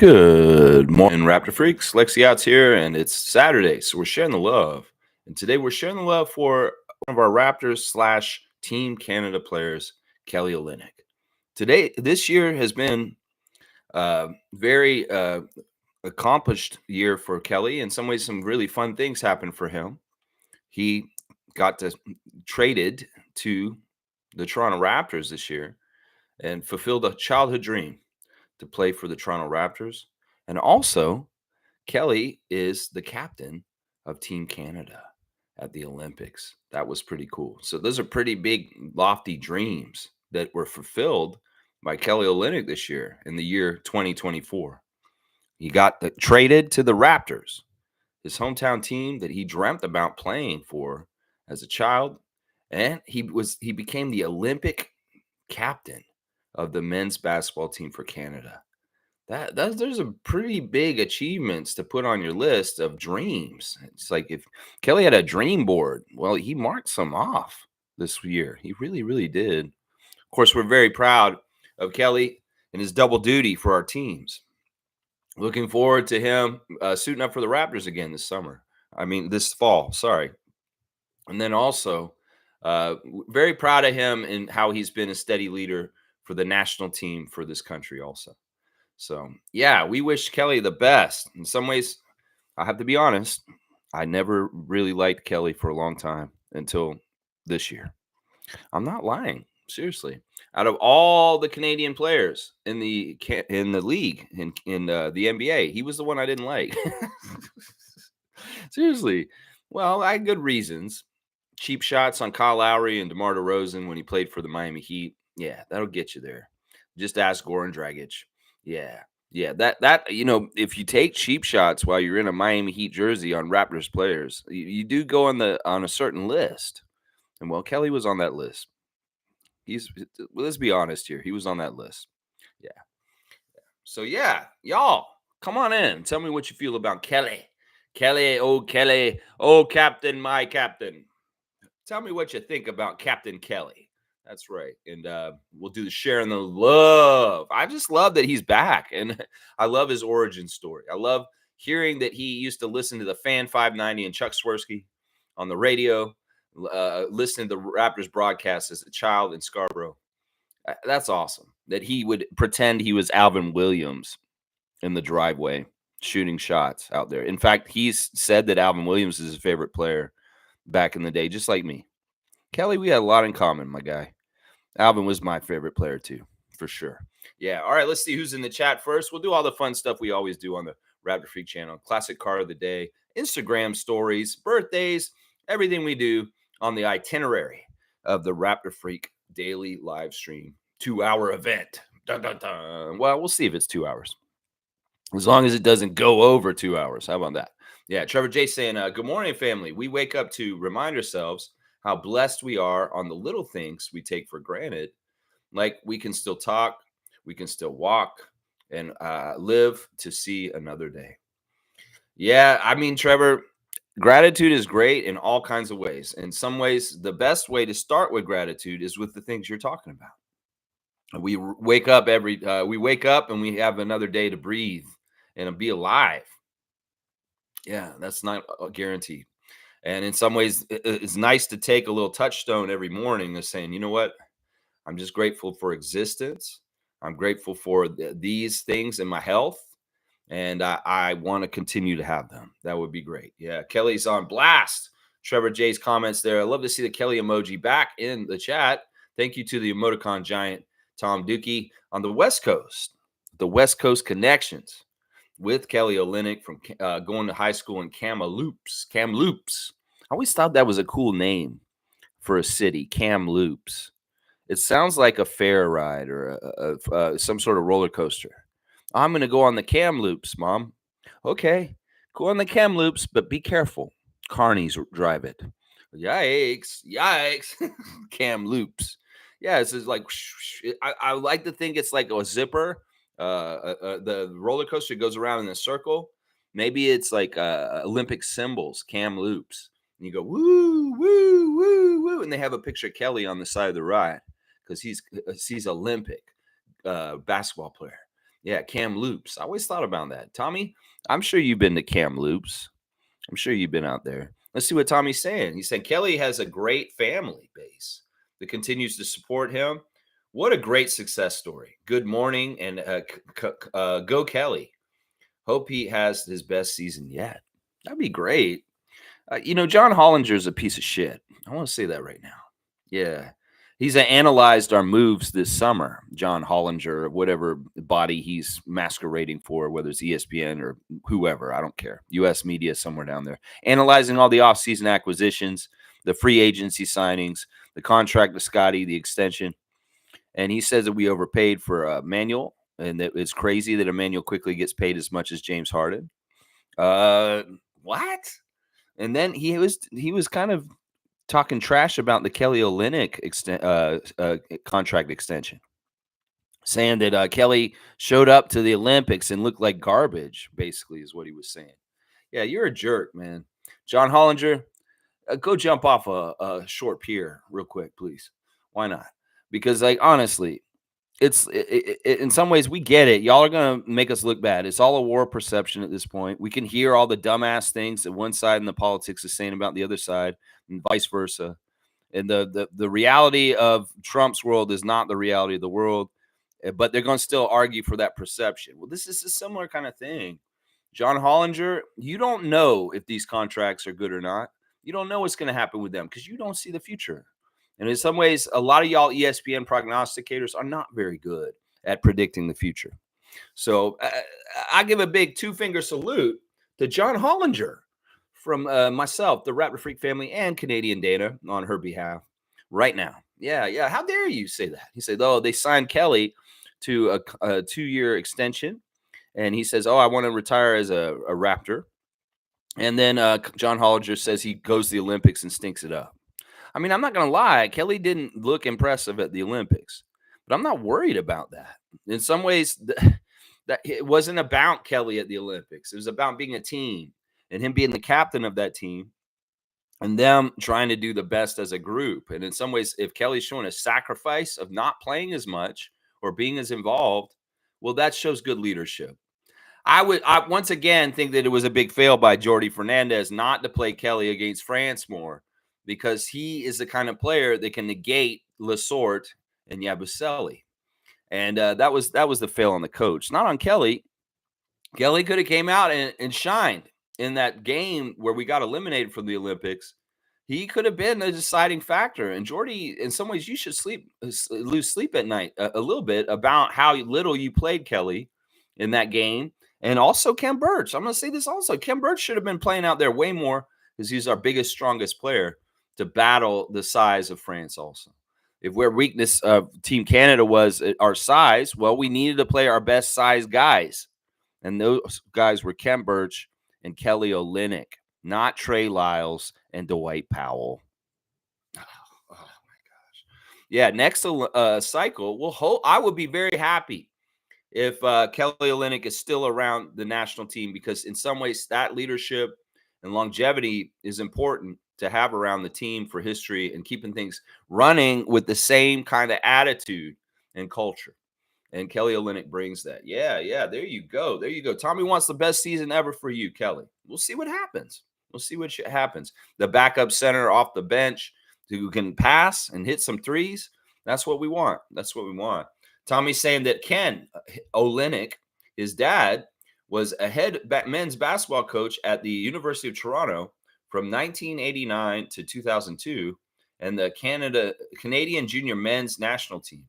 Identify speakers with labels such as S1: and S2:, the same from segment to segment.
S1: Good morning, Raptor Freaks. Lexi Outs here, and it's Saturday, so we're sharing the love. And today we're sharing the love for one of our Raptors slash Team Canada players, Kelly Olynyk. This year has been a very accomplished year for Kelly. In some ways, some really fun things happened for him. He got traded to the Toronto Raptors this year and fulfilled a childhood dream to play for the Toronto Raptors. And also, Kelly is the captain of Team Canada at the Olympics. That was pretty cool. So those are pretty big, lofty dreams that were fulfilled by Kelly Olynyk this year in the year 2024. He got traded to the Raptors, his hometown team that he dreamt about playing for as a child, and he became the Olympic captain of the men's basketball team for Canada. There's a pretty big achievements to put on your list of dreams. It's like if Kelly had a dream board, well, he marked some off this year. He really, really did. Of course, we're very proud of Kelly and his double duty for our teams. Looking forward to him suiting up for the Raptors again this fall. Sorry. And then also, very proud of him and how he's been a steady leader for the national team for this country also. So, yeah, we wish Kelly the best. In some ways, I have to be honest, I never really liked Kelly for a long time until this year. I'm not lying. Seriously. Out of all the Canadian players in the league, in the NBA, he was the one I didn't like. Seriously. Well, I had good reasons. Cheap shots on Kyle Lowry and DeMar DeRozan when he played for the Miami Heat. Yeah, that'll get you there. Just ask Goran Dragic. Yeah. That if you take cheap shots while you're in a Miami Heat jersey on Raptors players, you do go on a certain list. And well, Kelly was on that list. Let's be honest here. He was on that list. Yeah. So yeah, y'all, come on in. Tell me what you feel about Kelly. Kelly, oh Captain, my Captain. Tell me what you think about Captain Kelly. That's right. And we'll do the sharing the love. I just love that he's back. And I love his origin story. I love hearing that he used to listen to the Fan 590 and Chuck Swirsky on the radio, listening to the Raptors broadcast as a child in Scarborough. That's awesome. That he would pretend he was Alvin Williams in the driveway shooting shots out there. In fact, he's said that Alvin Williams is his favorite player back in the day, just like me. Kelly, we had a lot in common, my guy. Alvin was my favorite player too, for sure. Yeah. All right. Let's see who's in the chat first. We'll do all the fun stuff we always do on the Raptor Freak channel. Classic card of the day, Instagram stories, birthdays, everything we do on the itinerary of the Raptor Freak daily live stream 2-hour event. Dun, dun, dun. Well, we'll see if it's 2 hours. As long as it doesn't go over 2 hours. How about that? Yeah. Trevor J saying, good morning, family. We wake up to remind ourselves how blessed we are on the little things we take for granted. Like we can still talk, we can still walk, and live to see another day. Yeah, I mean, Trevor, gratitude is great in all kinds of ways. In some ways, the best way to start with gratitude is with the things you're talking about. We wake up and we have another day to breathe and be alive. Yeah, that's not guaranteed. And in some ways, it's nice to take a little touchstone every morning of saying, you know what? I'm just grateful for existence. I'm grateful for these things in my health. And I want to continue to have them. That would be great. Yeah, Kelly's on blast. Trevor J's comments there. I love to see the Kelly emoji back in the chat. Thank you to the emoticon giant, Tom Dookie, on the West Coast. The West Coast connections with Kelly Olynyk from going to high school in Kamloops. I always thought that was a cool name for a city, Kamloops. It sounds like a fair ride or some sort of roller coaster. I'm going to go on the Kamloops, Mom. Okay, go on the Kamloops, but be careful. Carnies drive it. Yikes. Kamloops. Yeah, it's just like, I like to think it's like a zipper. The roller coaster goes around in a circle. Maybe it's like Olympic symbols, Kamloops. And you go, woo, woo, woo, woo. And they have a picture of Kelly on the side of the ride because he's Olympic basketball player. Yeah, Cam Loops. I always thought about that. Tommy, I'm sure you've been to Cam Loops. I'm sure you've been out there. Let's see what Tommy's saying. He said Kelly has a great family base that continues to support him. What a great success story. Good morning and go Kelly. Hope he has his best season yet. That'd be great. John Hollinger is a piece of shit. I want to say that right now. Yeah. He's analyzed our moves this summer, John Hollinger, whatever body he's masquerading for, whether it's ESPN or whoever, I don't care. US media somewhere down there. Analyzing all the offseason acquisitions, the free agency signings, the contract with Scotty, the extension. And he says that we overpaid for Manuel, and that it's crazy that Emmanuel quickly gets paid as much as James Harden. What? And then he was kind of talking trash about the Kelly Olynyk contract extension, saying that Kelly showed up to the Olympics and looked like garbage, basically, is what he was saying. Yeah, you're a jerk, man. John Hollinger, go jump off a short pier real quick, please. Why not? Because, like, honestly, in some ways we get it. Y'all are gonna make us look bad. It's all a war of perception at this point. We can hear all the dumbass things that one side in the politics is saying about the other side, and vice versa. And the reality of Trump's world is not the reality of the world, but they're going to still argue for that perception. Well, this is a similar kind of thing. John Hollinger, you don't know if these contracts are good or not. You don't know what's going to happen with them because you don't see the future. And in some ways, a lot of y'all ESPN prognosticators are not very good at predicting the future. So I give a big two-finger salute to John Hollinger from myself, the Raptor Freak family, and Canadian Dana on her behalf right now. Yeah, yeah. How dare you say that? He said, oh, they signed Kelly to a 2-year extension. And he says, oh, I want to retire as a Raptor. And then John Hollinger says he goes to the Olympics and stinks it up. I mean, I'm not going to lie. Kelly didn't look impressive at the Olympics, but I'm not worried about that. In some ways, that it wasn't about Kelly at the Olympics. It was about being a team and him being the captain of that team and them trying to do the best as a group. And in some ways, if Kelly's showing a sacrifice of not playing as much or being as involved, well, that shows good leadership. I once again think that it was a big fail by Jordi Fernandez not to play Kelly against France more, because he is the kind of player that can negate Lasorte and Yabusele. And that was the fail on the coach, not on Kelly. Kelly could have came out and shined in that game where we got eliminated from the Olympics. He could have been a deciding factor. And Jordy, in some ways, you should lose sleep at night a little bit about how little you played Kelly in that game. And also Kem Birch. I'm going to say this also. Kem Birch should have been playing out there way more because he's our biggest, strongest player to battle the size of France also. If where weakness of Team Canada was our size, well, we needed to play our best size guys. And those guys were Kem Birch and Kelly Olynyk, not Trey Lyles and Dwight Powell. Oh my gosh. Yeah, next cycle, I would be very happy if Kelly Olynyk is still around the national team, because in some ways that leadership and longevity is important to have around the team for history and keeping things running with the same kind of attitude and culture. And Kelly Olynyk brings that. Yeah, yeah. There you go. There you go. Tommy wants the best season ever for you, Kelly. We'll see what happens. We'll see what happens. The backup center off the bench who can pass and hit some threes. That's what we want. That's what we want. Tommy's saying that Ken Olynyk, his dad, was a head men's basketball coach at the University of Toronto from 1989 to 2002 and the Canadian junior men's national team.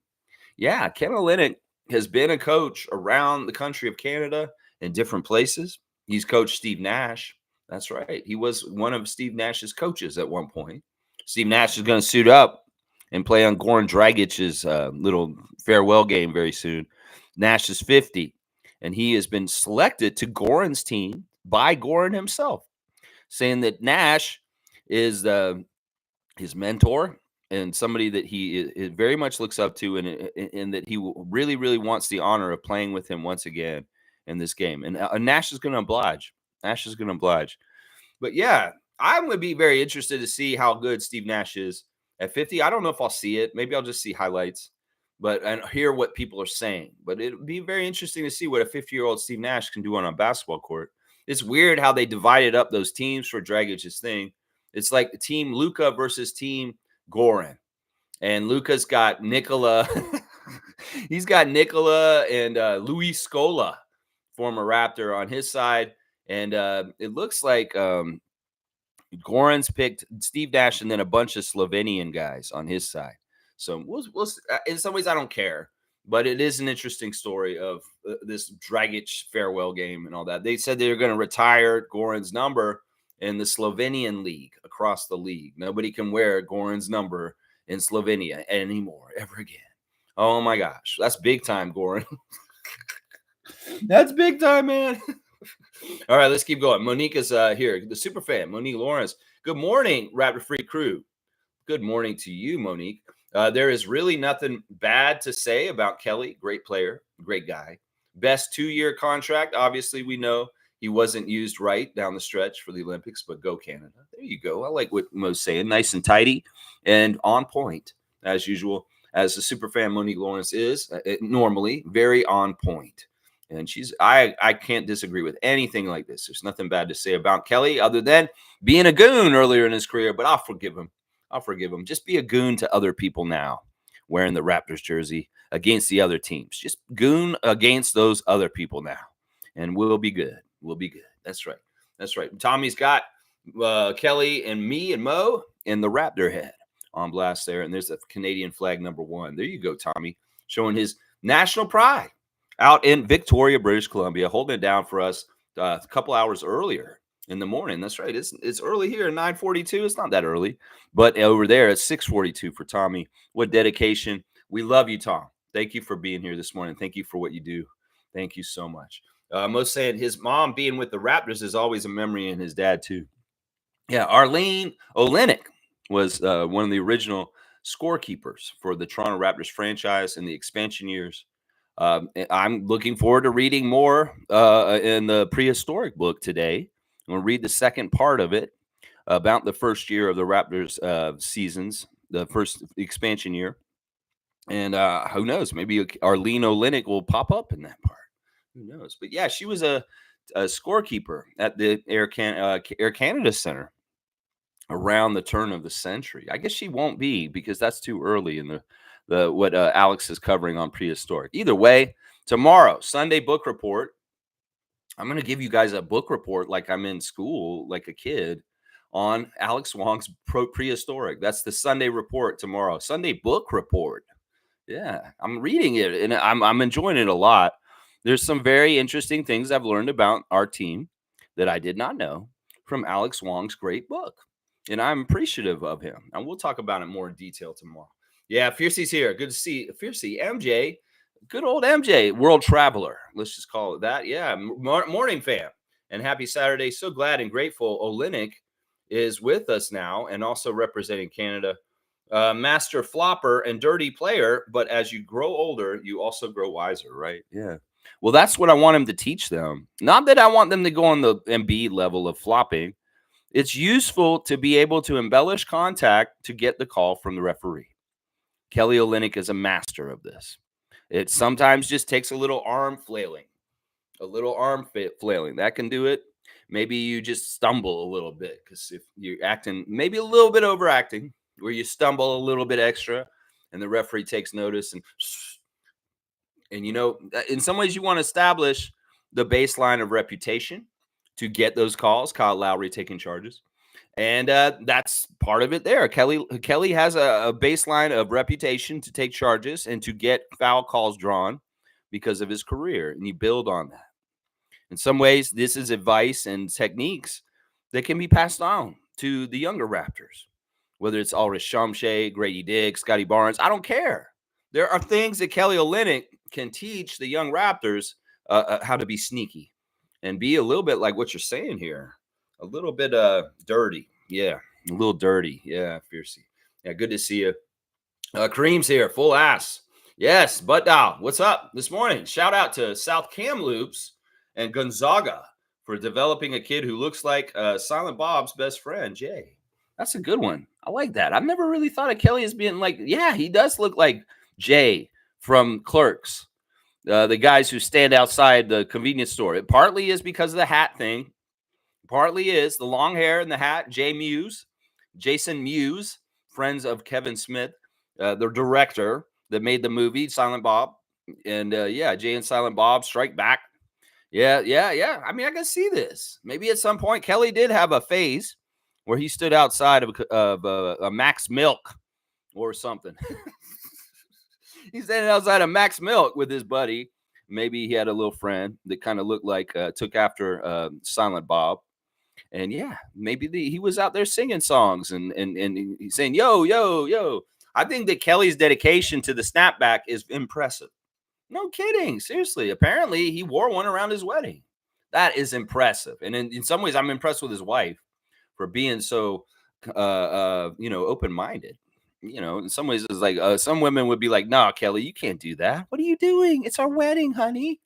S1: Yeah, Ken Olynyk has been a coach around the country of Canada in different places. He's coached Steve Nash. That's right. He was one of Steve Nash's coaches at one point. Steve Nash is going to suit up and play on Goran Dragic's little farewell game very soon. Nash is 50, and he has been selected to Goran's team by Goran himself, saying that Nash is his mentor and somebody that he very much looks up to, and that he really, really wants the honor of playing with him once again in this game. And Nash is going to oblige. Nash is going to oblige. But yeah, I'm going to be very interested to see how good Steve Nash is at 50. I don't know if I'll see it. Maybe I'll just see highlights. but and hear what people are saying. But it would be very interesting to see what a 50-year-old Steve Nash can do on a basketball court. It's weird how they divided up those teams for Dragic's thing. It's like the team Luca versus team Goran. And Luca's got Nikola. He's got Nikola and Luis Scola, former Raptor, on his side. And it looks like Goran's picked Steve Nash and then a bunch of Slovenian guys on his side. So in some ways, I don't care. But it is an interesting story of this Dragic farewell game and all that. They said they were going to retire Goran's number in the Slovenian league, across the league. Nobody can wear Goran's number in Slovenia anymore, ever again. Oh my gosh. That's big time, Goran. That's big time, man. All right, let's keep going. Monique is here, the super fan, Monique Lawrence. Good morning, Raptor Free crew. Good morning to you, Monique. There is really nothing bad to say about Kelly. Great player, great guy. Best 2-year contract. Obviously, we know he wasn't used right down the stretch for the Olympics, but go Canada. There you go. I like what Mo's saying. Nice and tidy and on point, as usual, as the super fan Monique Lawrence is, normally very on point. And I can't disagree with anything like this. There's nothing bad to say about Kelly other than being a goon earlier in his career, but I'll forgive him. Just be a goon to other people now, wearing the Raptors jersey against the other teams. Just goon against those other people now, and we'll be good. We'll be good. That's right. Tommy's got Kelly and me and Mo in the Raptor head on blast there, and there's a Canadian flag #1. There you go, Tommy, showing his national pride out in Victoria, British Columbia, holding it down for us a couple hours earlier in the morning. That's right. It's early here, 9:42. It's not that early, but over there it's 6:42 for Tommy. What dedication. We love you, Tom. Thank you for being here this morning. Thank you for what you do. Thank you so much. Most saying his mom being with the Raptors is always a memory, and his dad too. Yeah, Olynyk was one of the original scorekeepers for the Toronto Raptors franchise in the expansion years. I'm looking forward to reading more in the prehistoric book today. I'm going to read the second part of it about the first year of the Raptors seasons, the first expansion year. And who knows? Maybe Arlene Olynyk will pop up in that part. Who knows? But yeah, she was a scorekeeper at the Air Canada Center around the turn of the century. I guess she won't be because that's too early in the what Alex is covering on prehistoric. Either way, tomorrow, Sunday book report. I'm going to give you guys a book report like I'm in school, like a kid, on Alex Wong's prehistoric. That's the Sunday report tomorrow. Sunday book report. Yeah, I'm reading it and I'm enjoying it a lot. There's some very interesting things I've learned about our team that I did not know from Alex Wong's great book. And I'm appreciative of him. And we'll talk about it more in detail tomorrow. Yeah, Fiercey's here. Good to see Fiercey. MJ, good old MJ, world traveler. Let's just call it that. Yeah, morning fam. And happy Saturday. So glad and grateful Olynyk is with us now and also representing Canada. Master flopper and dirty player. But as you grow older, you also grow wiser, right? Yeah. Well, that's what I want him to teach them. Not that I want them to go on the Embiid level of flopping. It's useful to be able to embellish contact to get the call from the referee. Kelly Olynyk is a master of this. It sometimes just takes a little arm flailing. That can do it. Maybe you just stumble a little bit because if you're acting maybe a little bit overacting, where you stumble a little bit extra and the referee takes notice and you know, in some ways you want to establish the baseline of reputation to get those calls. Kyle Lowry taking charges. And that's part of it there. Kelly has a baseline of reputation to take charges and to get foul calls drawn because of his career. And you build on that. In some ways, this is advice and techniques that can be passed on to the younger Raptors, whether it's Ulrich Shumshay, Grady Dick, Scotty Barnes. I don't care. There are things that Kelly Olynyk can teach the young Raptors how to be sneaky and be a little bit like what you're saying here. A little bit dirty. Yeah, a little dirty. Yeah, Fiercey. Yeah, good to see you. Kareem's here, full ass. Yes, Butt Dial, what's up this morning? Shout out to South Kamloops and Gonzaga for developing a kid who looks like Silent Bob's best friend, Jay. That's a good one. I like that. I've never really thought of Kelly as being like, yeah, he does look like Jay from Clerks, the guys who stand outside the convenience store. It partly is because of the hat thing. Partly is the long hair and the hat. Jason Mewes, friends of Kevin Smith, the director that made the movie Silent Bob, and yeah, Jay and Silent Bob Strike Back. Yeah, yeah, yeah. I mean, I can see this. Maybe at some point, Kelly did have a phase where he stood outside of a Max Milk or something. He's standing outside of Max Milk with his buddy. Maybe he had a little friend that kind of looked like took after Silent Bob. And yeah, maybe he was out there singing songs and he's saying, yo, yo, yo. I think that Kelly's dedication to the snapback is impressive. No kidding. Seriously. Apparently, he wore one around his wedding. That is impressive. And in some ways, I'm impressed with his wife for being so, open-minded. In some ways, it's like some women would be like, "No, Kelly, you can't do that. What are you doing? It's our wedding, honey."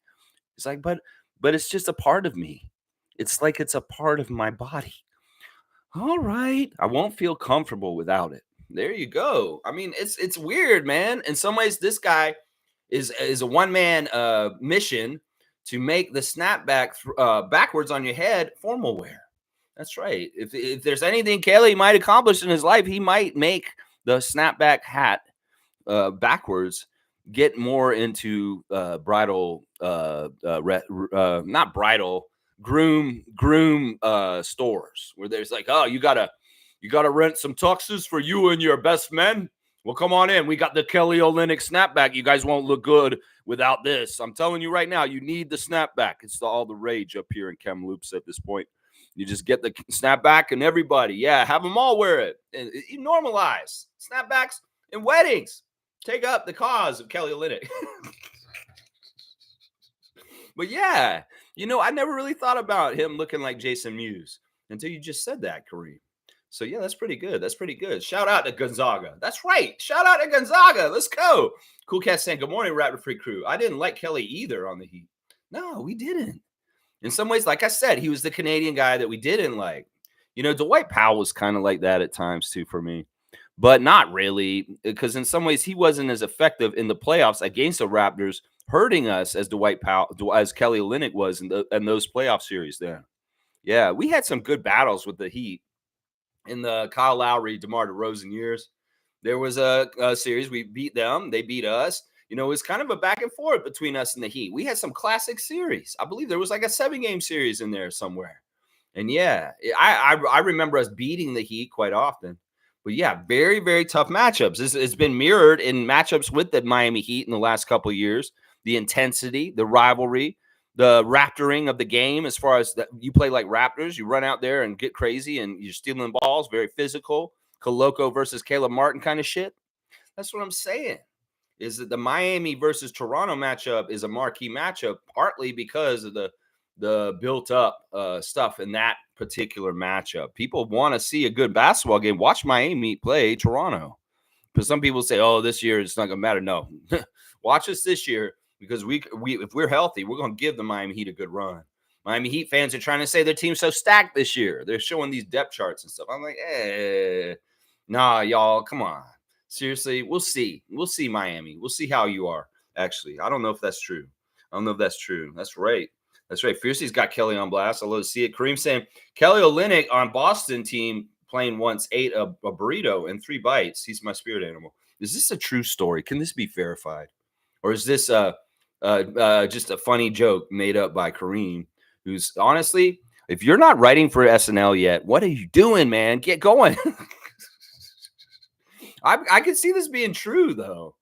S1: It's like, but it's just a part of me. It's like it's a part of my body. All right, I won't feel comfortable without it. There you go. I mean, it's weird, man. In some ways, this guy is a one man mission to make the snapback backwards on your head formal wear. That's right. If there's anything Kelly might accomplish in his life, he might make the snapback hat backwards get more into bridal not bridal groom stores where there's like, oh, you gotta rent some tuxes for you and your best men. Well, come on in. We got the Kelly Olynyk snapback. You guys won't look good without this. I'm telling you right now, you need the snapback. It's all the rage up here in Kamloops at this point. You just get the snapback and everybody, yeah, have them all wear it. And you normalize snapbacks in weddings. Take up the cause of Kelly Olynyk. But yeah, I never really thought about him looking like Jason Mewes until you just said that, Kareem. So yeah, that's pretty good. That's pretty good. Shout out to Gonzaga. That's right. Shout out to Gonzaga. Let's go. Cool Cat saying, good morning, Raptor Free Crew. I didn't like Kelly either on the Heat. No, we didn't. In some ways, like I said, he was the Canadian guy that we didn't like. Dwight Powell was kind of like that at times too for me, but not really, because in some ways he wasn't as effective in the playoffs against the Raptors, hurting us as Dwight Powell, as Kelly Olynyk was in those playoff series. Then, yeah, we had some good battles with the Heat in the Kyle Lowry, DeMar DeRozan years. There was a series we beat them, they beat us. It was kind of a back and forth between us and the Heat. We had some classic series. I believe there was like a 7-game series in there somewhere. And yeah, I remember us beating the Heat quite often. But yeah, very, very tough matchups. It's been mirrored in matchups with the Miami Heat in the last couple of years. The intensity, the rivalry, the raptoring of the game, as far as that you play like Raptors, you run out there and get crazy and you're stealing balls, very physical. Koloko versus Caleb Martin kind of shit. That's what I'm saying. Is that the Miami versus Toronto matchup is a marquee matchup, partly because of the built up stuff in that particular matchup. People want to see a good basketball game. Watch Miami play Toronto. But some people say, oh, this year it's not going to matter. No, watch us this year because we if we're healthy, we're going to give the Miami Heat a good run. Miami Heat fans are trying to say their team's so stacked this year. They're showing these depth charts and stuff. I'm like, nah, y'all, come on. Seriously, we'll see. We'll see Miami. We'll see how you are, actually. I don't know if that's true. That's right. That's right. Fiercey's got Kelly on blast. I love to see it. Kareem saying, Kelly Olynyk on Boston team playing once ate a burrito and 3 bites. He's my spirit animal. Is this a true story? Can this be verified? Or is this just a funny joke made up by Kareem, who's honestly, if you're not writing for SNL yet, what are you doing, man? Get going. I can see this being true, though.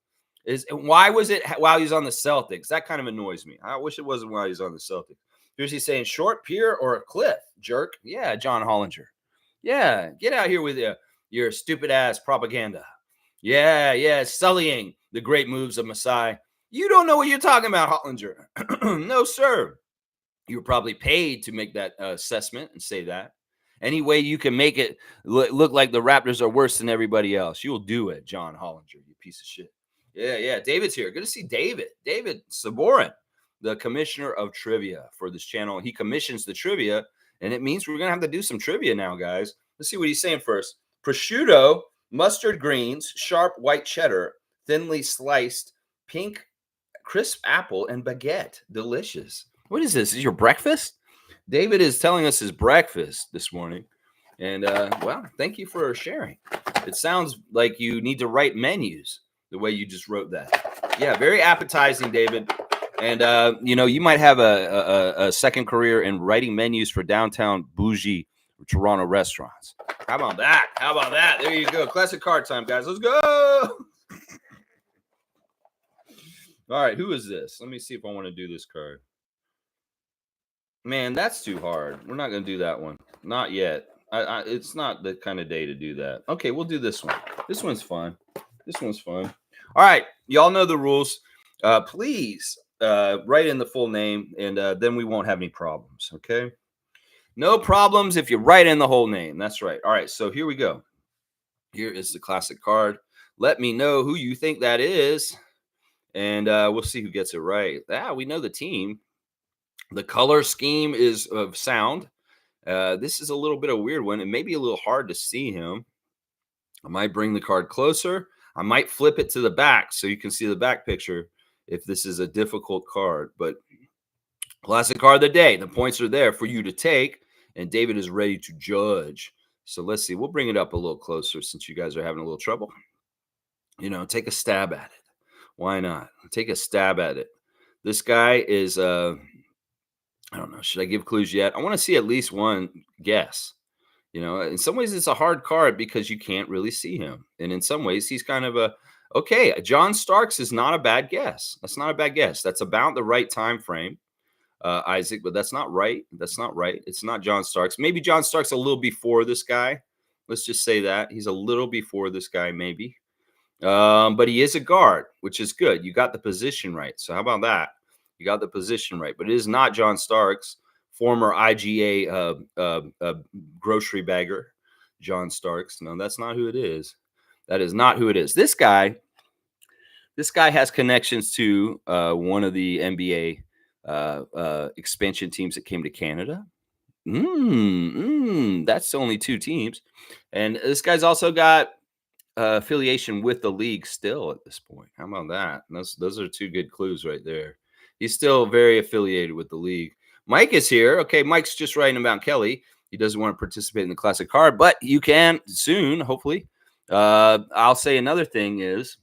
S1: Why was it while he's on the Celtics? That kind of annoys me. I wish it wasn't while he's on the Celtics. Here's he saying, short pier or a cliff, jerk? Yeah, John Hollinger. Yeah, get out here with your stupid ass propaganda. Yeah, sullying the great moves of Masai. You don't know what you're talking about, Hollinger. No, sir. You were probably paid to make that assessment and say that. Any way you can make it look like the Raptors are worse than everybody else, you'll do it, John Hollinger, you piece of shit. Yeah. David's here. Good to see David. David Saborin, the commissioner of trivia for this channel. He commissions the trivia, and it means we're going to have to do some trivia now, guys. Let's see what he's saying first. Prosciutto, mustard greens, sharp white cheddar, thinly sliced Pink crisp apple and baguette. Delicious. What is this? Is your breakfast? David is telling us his breakfast this morning. And well, thank you for sharing. It sounds like you need to write menus the way you just wrote that. Yeah, very appetizing, David. And you might have a second career in writing menus for downtown bougie Toronto restaurants. How about that? How about that? There you go. Classic card time, guys. Let's go. All right, who is this? Let me see if I want to do this card. Man, that's too hard. We're not going to do that one. Not yet. It's not the kind of day to do that. Okay, we'll do this one. This one's fun. This one's fun. All right, y'all know the rules. Please write in the full name, and then we won't have any problems, okay? No problems if you write in the whole name. That's right. All right, so here we go. Here is the classic card. Let me know who you think that is, and we'll see who gets it right. We know the team. The color scheme is of sound. This is a little bit of a weird one. It may be a little hard to see him. I might bring the card closer. I might flip it to the back so you can see the back picture if this is a difficult card. But classic card of the day. The points are there for you to take, and David is ready to judge. So let's see. We'll bring it up a little closer since you guys are having a little trouble. Take a stab at it. Why not? Take a stab at it. This guy is I don't know. Should I give clues yet? I want to see at least one guess. In some ways it's a hard card because you can't really see him. And in some ways he's kind of okay. John Starks is not a bad guess. That's not a bad guess. That's about the right time frame, Isaac, but that's not right. That's not right. It's not John Starks. Maybe John Starks a little before this guy. Let's just say that. He's a little before this guy, maybe. But he is a guard, which is good. You got the position right. So how about that? You got the position right, but it is not John Starks, former IGA grocery bagger, John Starks. No, that's not who it is. That is not who it is. This guy has connections to one of the NBA expansion teams that came to Canada. That's only 2 teams, and this guy's also got affiliation with the league still at this point. How about that? Those are 2 good clues right there. He's still very affiliated with the league. Mike is here. Okay, Mike's just writing about Kelly. He doesn't want to participate in the classic card, but you can soon, hopefully. I'll say another thing is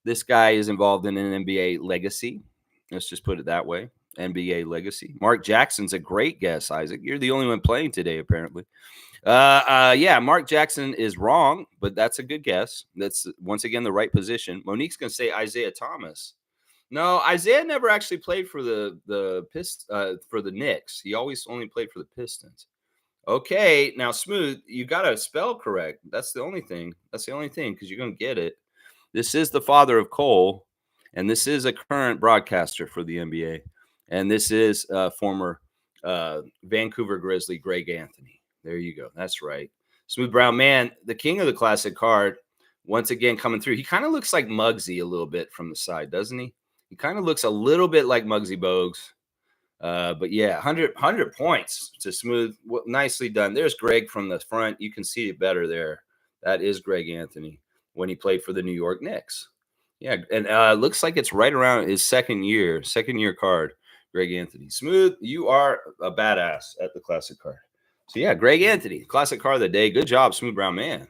S1: this guy is involved in an NBA legacy. Let's just put it that way. NBA legacy. Mark Jackson's a great guess, Isaac. You're the only one playing today, apparently. Yeah, Mark Jackson is wrong, but that's a good guess. That's once again the right position. Monique's gonna say Isaiah Thomas. No, Isaiah never actually played for the Knicks. He always only played for the Pistons. Okay, now Smooth, you got to spell correct. That's the only thing. That's the only thing because you're gonna get it. This is the father of Cole, and this is a current broadcaster for the NBA, and this is former Vancouver Grizzly Greg Anthony. There you go. That's right. Smooth Brown, man, the king of the classic card, once again coming through. He kind of looks like Muggsy a little bit from the side, doesn't he? He kind of looks a little bit like Muggsy Bogues. But yeah, 100 points to Smooth. Nicely done. There's Greg from the front. You can see it better there. That is Greg Anthony when he played for the New York Knicks. Yeah, and looks like it's right around his second year card, Greg Anthony. Smooth, you are a badass at the classic card. So yeah, Greg Anthony, classic card of the day. Good job, Smooth Brown man.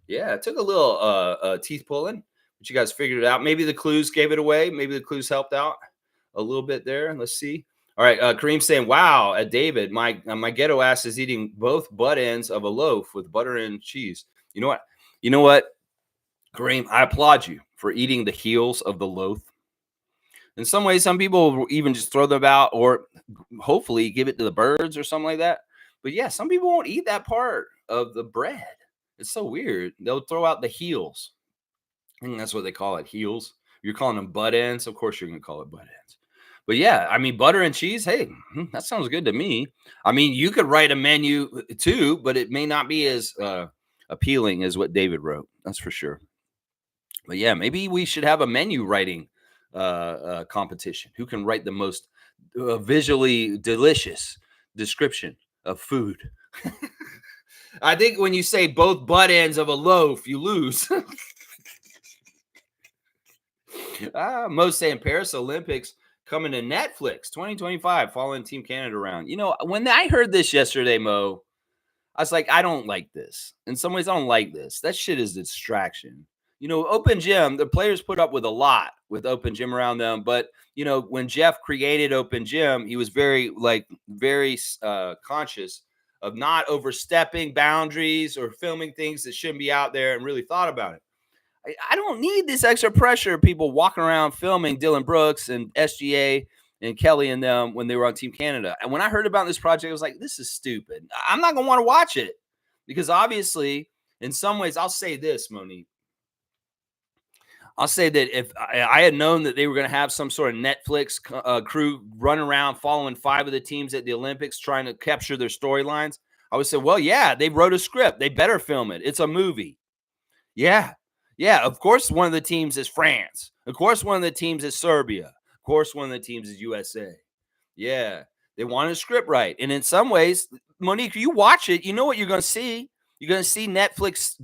S1: Yeah, it took a little teeth pulling, but you guys figured it out. Maybe the clues gave it away. Maybe the clues helped out a little bit there. Let's see. All right, Kareem saying, "Wow, David, my ghetto ass is eating both butt ends of a loaf with butter and cheese." You know what? You know what, Kareem? I applaud you for eating the heels of the loaf. In some ways, some people will even just throw them out, or hopefully give it to the birds or something like that. But yeah, some people won't eat that part of the bread. It's so weird. They'll throw out the heels. I think that's what they call it, heels. You're calling them butt ends. Of course, you're going to call it butt ends. But yeah, I mean, butter and cheese, hey, that sounds good to me. I mean, you could write a menu too, but it may not be as appealing as what David wrote. That's for sure. But yeah, maybe we should have a menu writing competition. Who can write the most visually delicious description of food? I think when you say both butt ends of a loaf, you lose. Mo saying Paris Olympics coming to Netflix 2025, following Team Canada around. When I heard this yesterday, Mo, I was like, I don't like this. In some ways, I don't like this. That shit is a distraction. Open gym, the players put up with a lot with open gym around them. But, when Jeff created open gym, he was very conscious of not overstepping boundaries or filming things that shouldn't be out there, and really thought about it. I don't need this extra pressure of people walking around filming Dylan Brooks and SGA and Kelly and them when they were on Team Canada. And when I heard about this project, I was like, this is stupid. I'm not going to want to watch it, because obviously, in some ways, I'll say this, Monique. I'll say that if I had known that they were going to have some sort of Netflix crew running around following 5 of the teams at the Olympics trying to capture their storylines, I would say, well, yeah, they wrote a script. They better film it. It's a movie. Yeah. Yeah, of course one of the teams is France. Of course one of the teams is Serbia. Of course one of the teams is USA. Yeah, they wanted a script right. And in some ways, Monique, you watch it, you know what you're going to see. You're going to see Netflix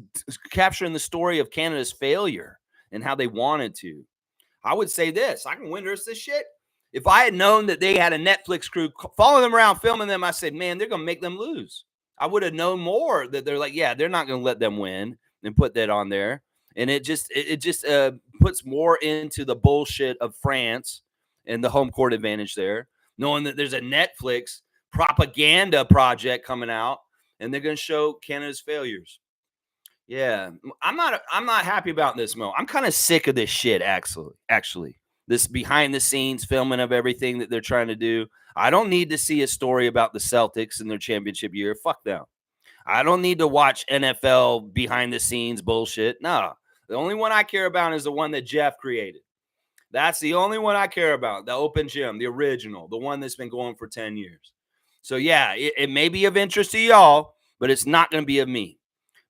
S1: capturing the story of Canada's failure and how they wanted to. I would say this. I can witness this shit. If I had known that they had a Netflix crew following them around, filming them, I said, man, they're going to make them lose. I would have known more that they're like, yeah, they're not going to let them win and put that on there. And it just puts more into the bullshit of France and the home court advantage there, knowing that there's a Netflix propaganda project coming out and they're going to show Canada's failures. Yeah, I'm not happy about this, Mo. I'm kind of sick of this shit, actually. This behind the scenes filming of everything that they're trying to do. I don't need to see a story about the Celtics and their championship year. Fuck them. I don't need to watch NFL behind the scenes bullshit. No. The only one I care about is the one that Jeff created. That's the only one I care about. The open gym, the original, the one that's been going for 10 years. So, yeah, it may be of interest to y'all, but it's not going to be of me,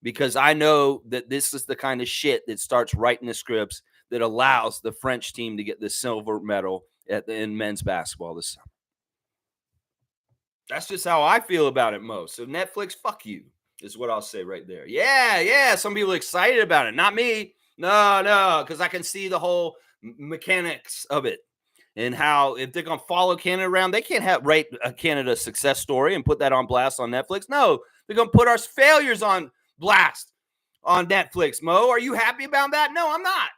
S1: because I know that this is the kind of shit that starts writing the scripts that allows the French team to get the silver medal in men's basketball this summer. That's just how I feel about it, Mo. So Netflix, fuck you, is what I'll say right there. Yeah. Some people are excited about it. Not me. No, because I can see the whole mechanics of it and how if they're going to follow Canada around, they can't write a Canada success story and put that on blast on Netflix. No, they're going to put our failures on blast on Netflix. Mo, are you happy about that? No, I'm not.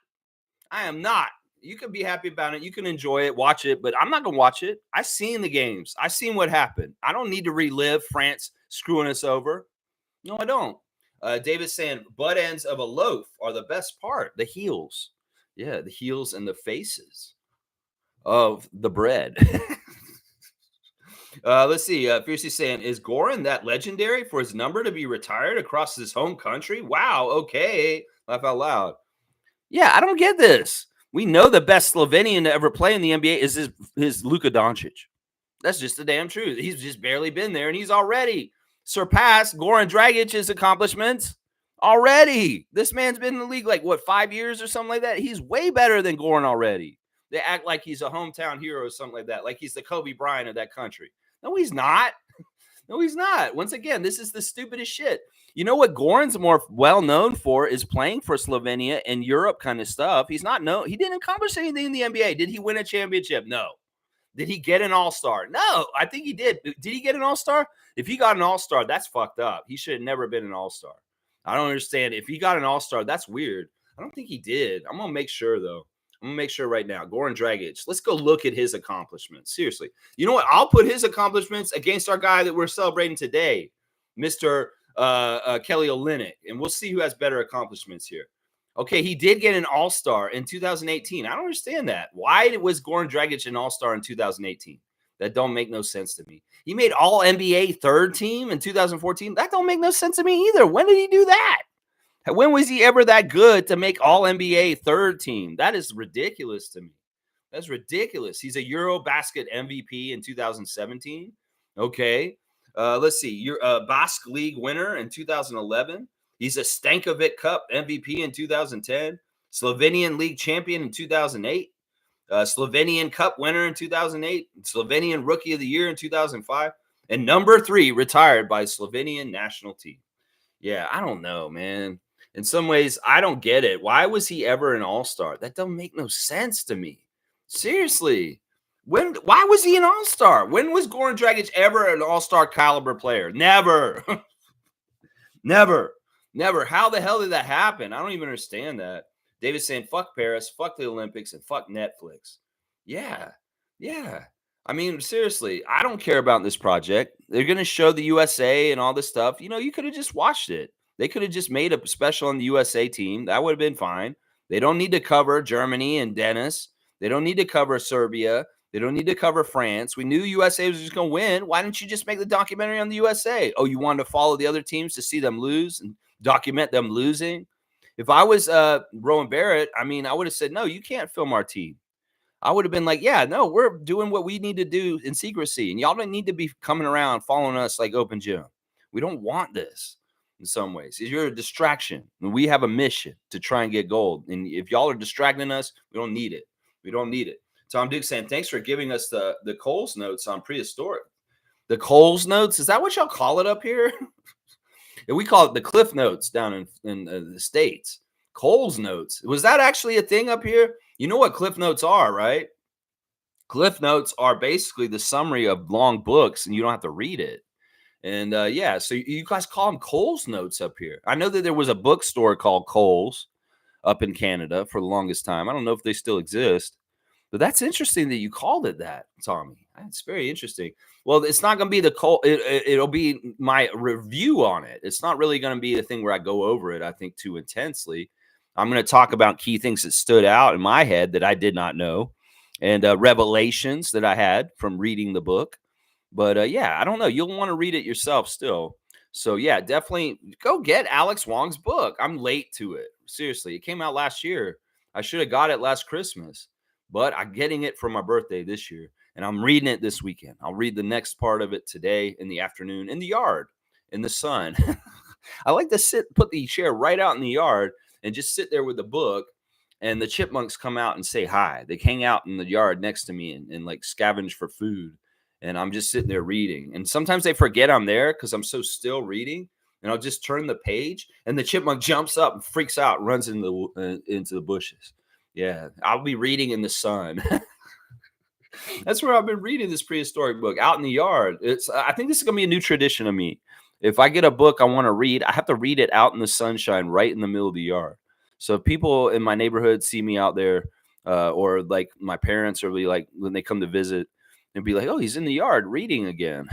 S1: I am not. You can be happy about it. You can enjoy it, watch it, but I'm not going to watch it. I've seen the games. I've seen what happened. I don't need to relive France screwing us over. No, I don't. David's saying butt ends of a loaf are the best part. The heels. Yeah, the heels and the faces of the bread. Let's see. Fiercely saying, is Goran that legendary for his number to be retired across his home country? Wow. Okay. Laugh out loud. Yeah, I don't get this. We know the best Slovenian to ever play in the NBA is his Luka Doncic. That's just the damn truth. He's just barely been there, and he's already surpassed Goran Dragic's accomplishments already. This man's been in the league 5 years or something like that. He's way better than Goran already. They act like he's a hometown hero or something like that, like he's the Kobe Bryant of that country. No, he's not. No, he's not. Once again, this is the stupidest shit. You know what Goran's more well known for is playing for Slovenia and Europe kind of stuff. He's not known. He didn't accomplish anything in the NBA. Did he win a championship? No. Did he get an all-star? No, I think he did. Did he get an all-star? If he got an all-star, that's fucked up. He should have never been an all-star. I don't understand. If he got an all-star, that's weird. I don't think he did. I'm going to make sure, though. I'm going to make sure right now. Goran Dragic. Let's go look at his accomplishments. Seriously. You know what? I'll put his accomplishments against our guy that we're celebrating today, Mr. Kelly Olynyk, and we'll see who has better accomplishments here. Okay, he did get an all-star in 2018. I don't understand that. Why was Goran Dragic an all-star in 2018? That don't make no sense to me. He made all-NBA third team in 2014. That don't make no sense to me either. When did he do that? When was he ever that good to make all-NBA third team? That is ridiculous to me. That's ridiculous. He's a Eurobasket MVP in 2017. Okay. Let's see. You're a Basque League winner in 2011. He's a Stankovic Cup MVP in 2010. Slovenian League champion in 2008. Slovenian Cup winner in 2008. Slovenian Rookie of the Year in 2005. And number 3, retired by Slovenian national team. Yeah, I don't know, man. In some ways, I don't get it. Why was he ever an all-star? That don't make no sense to me. Seriously. Why was he an all-star? When was Goran Dragic ever an all-star caliber player? Never. Never. Never. How the hell did that happen? I don't even understand that. David's saying, fuck Paris, fuck the Olympics, and fuck Netflix. Yeah. Yeah. I mean, seriously, I don't care about this project. They're going to show the USA and all this stuff. You could have just watched it. They could have just made a special on the USA team. That would have been fine. They don't need to cover Germany and Dennis. They don't need to cover Serbia. They don't need to cover France. We knew USA was just going to win. Why didn't you just make the documentary on the USA? Oh, you wanted to follow the other teams to see them lose and document them losing? If I was Rowan Barrett, I mean, I would have said, no, you can't film our team. I would have been like, yeah, no, we're doing what we need to do in secrecy. And y'all don't need to be coming around following us like open gym. We don't want this in some ways. You're a distraction. And we have a mission to try and get gold. And if y'all are distracting us, we don't need it. We don't need it. Tom Duke saying, thanks for giving us the Coles notes on prehistoric. The Coles notes? Is that what y'all call it up here? We call it the Cliff Notes down in the States. Coles notes. Was that actually a thing up here? You know what Cliff Notes are, right? Cliff Notes are basically the summary of long books, and you don't have to read it. And yeah, so you guys call them Coles Notes up here. I know that there was a bookstore called Coles up in Canada for the longest time. I don't know if they still exist, but that's interesting that you called it that, Tommy. It's very interesting. Well, it's not going to be the Cole. It'll be my review on it. It's not really going to be the thing where I go over it, I think, too intensely. I'm going to talk about key things that stood out in my head that I did not know, and revelations that I had from reading the book. But yeah, I don't know. You'll want to read it yourself still. So yeah, definitely go get Alex Wong's book. I'm late to it. Seriously, it came out last year. I should have got it last Christmas, but I'm getting it for my birthday this year, and I'm reading it this weekend. I'll read the next part of it today in the afternoon in the yard, in the sun. I like to put the chair right out in the yard and just sit there with the book, and the chipmunks come out and say hi. They hang out in the yard next to me and like scavenge for food. And I'm just sitting there reading. And sometimes they forget I'm there because I'm so still reading. And I'll just turn the page, and the chipmunk jumps up and freaks out and runs into the bushes. Yeah, I'll be reading in the sun. That's where I've been reading this prehistoric book, out in the yard. I think this is going to be a new tradition of me. If I get a book I want to read, I have to read it out in the sunshine, right in the middle of the yard. So if people in my neighborhood see me out there, or like my parents, or be like when they come to visit, and be like, "Oh, he's in the yard reading again."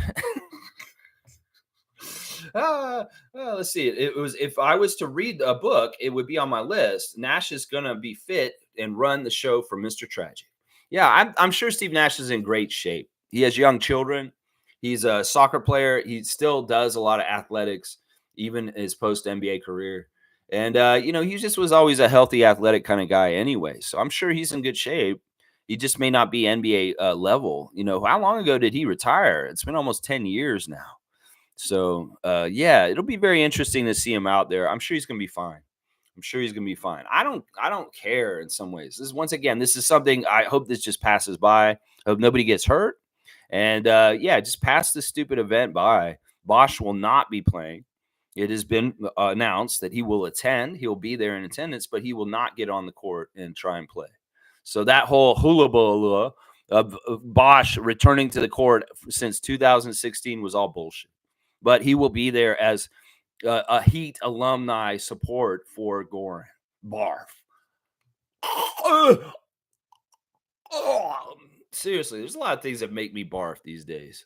S1: Let's see. It was, if I was to read a book, it would be on my list. Nash is gonna be fit and run the show for Mr. Tragic. Yeah, I'm sure Steve Nash is in great shape. He has young children. He's a soccer player. He still does a lot of athletics, even his post NBA career. And he just was always a healthy, athletic kind of guy anyway. So I'm sure he's in good shape. He just may not be NBA level. How long ago did he retire? It's been almost 10 years now. So yeah, it'll be very interesting to see him out there. I'm sure he's gonna be fine. I'm sure he's gonna be fine. I don't care in some ways. This is something I hope this just passes by. I hope nobody gets hurt. And yeah, just pass this stupid event by. Bosch will not be playing. It has been announced that he will attend. He'll be there in attendance, but he will not get on the court and try and play. So that whole hula of Bosch returning to the court since 2016 was all bullshit. But he will be there as a Heat alumni support for Goran. Barf. Seriously, there's a lot of things that make me barf these days.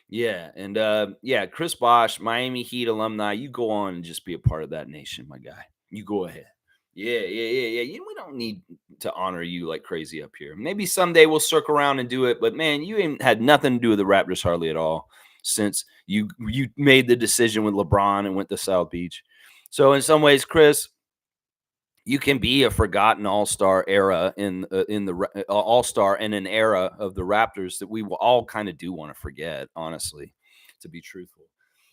S1: Yeah, and yeah, Chris Bosh, Miami Heat alumni, you go on and just be a part of that nation, my guy. You go ahead. Yeah. We don't need to honor you like crazy up here. Maybe someday we'll circle around and do it, but man, you ain't had nothing to do with the Raptors hardly at all since you made the decision with LeBron and went to South Beach. So in some ways, Chris, you can be a forgotten all-star era in the all-star in an era of the Raptors that we will all kind of do want to forget, honestly, to be truthful.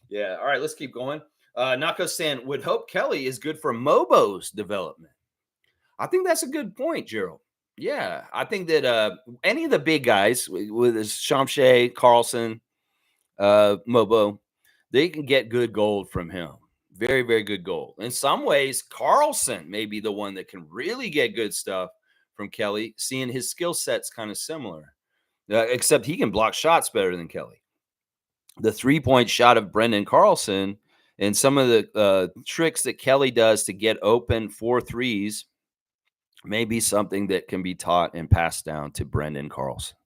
S1: Yeah. All right, let's keep going. Nako saying, would hope Kelly is good for Mobo's development. I think that's a good point, Gerald. Yeah, I think that any of the big guys with Shamshay, Carlson, Mobo, they can get good gold from him. Very, very good goal. In some ways, Carlson may be the one that can really get good stuff from Kelly, seeing his skill set's kind of similar, except he can block shots better than Kelly. The 3-point shot of Brendan Carlson and some of the tricks that Kelly does to get open for threes may be something that can be taught and passed down to Brendan Carlson,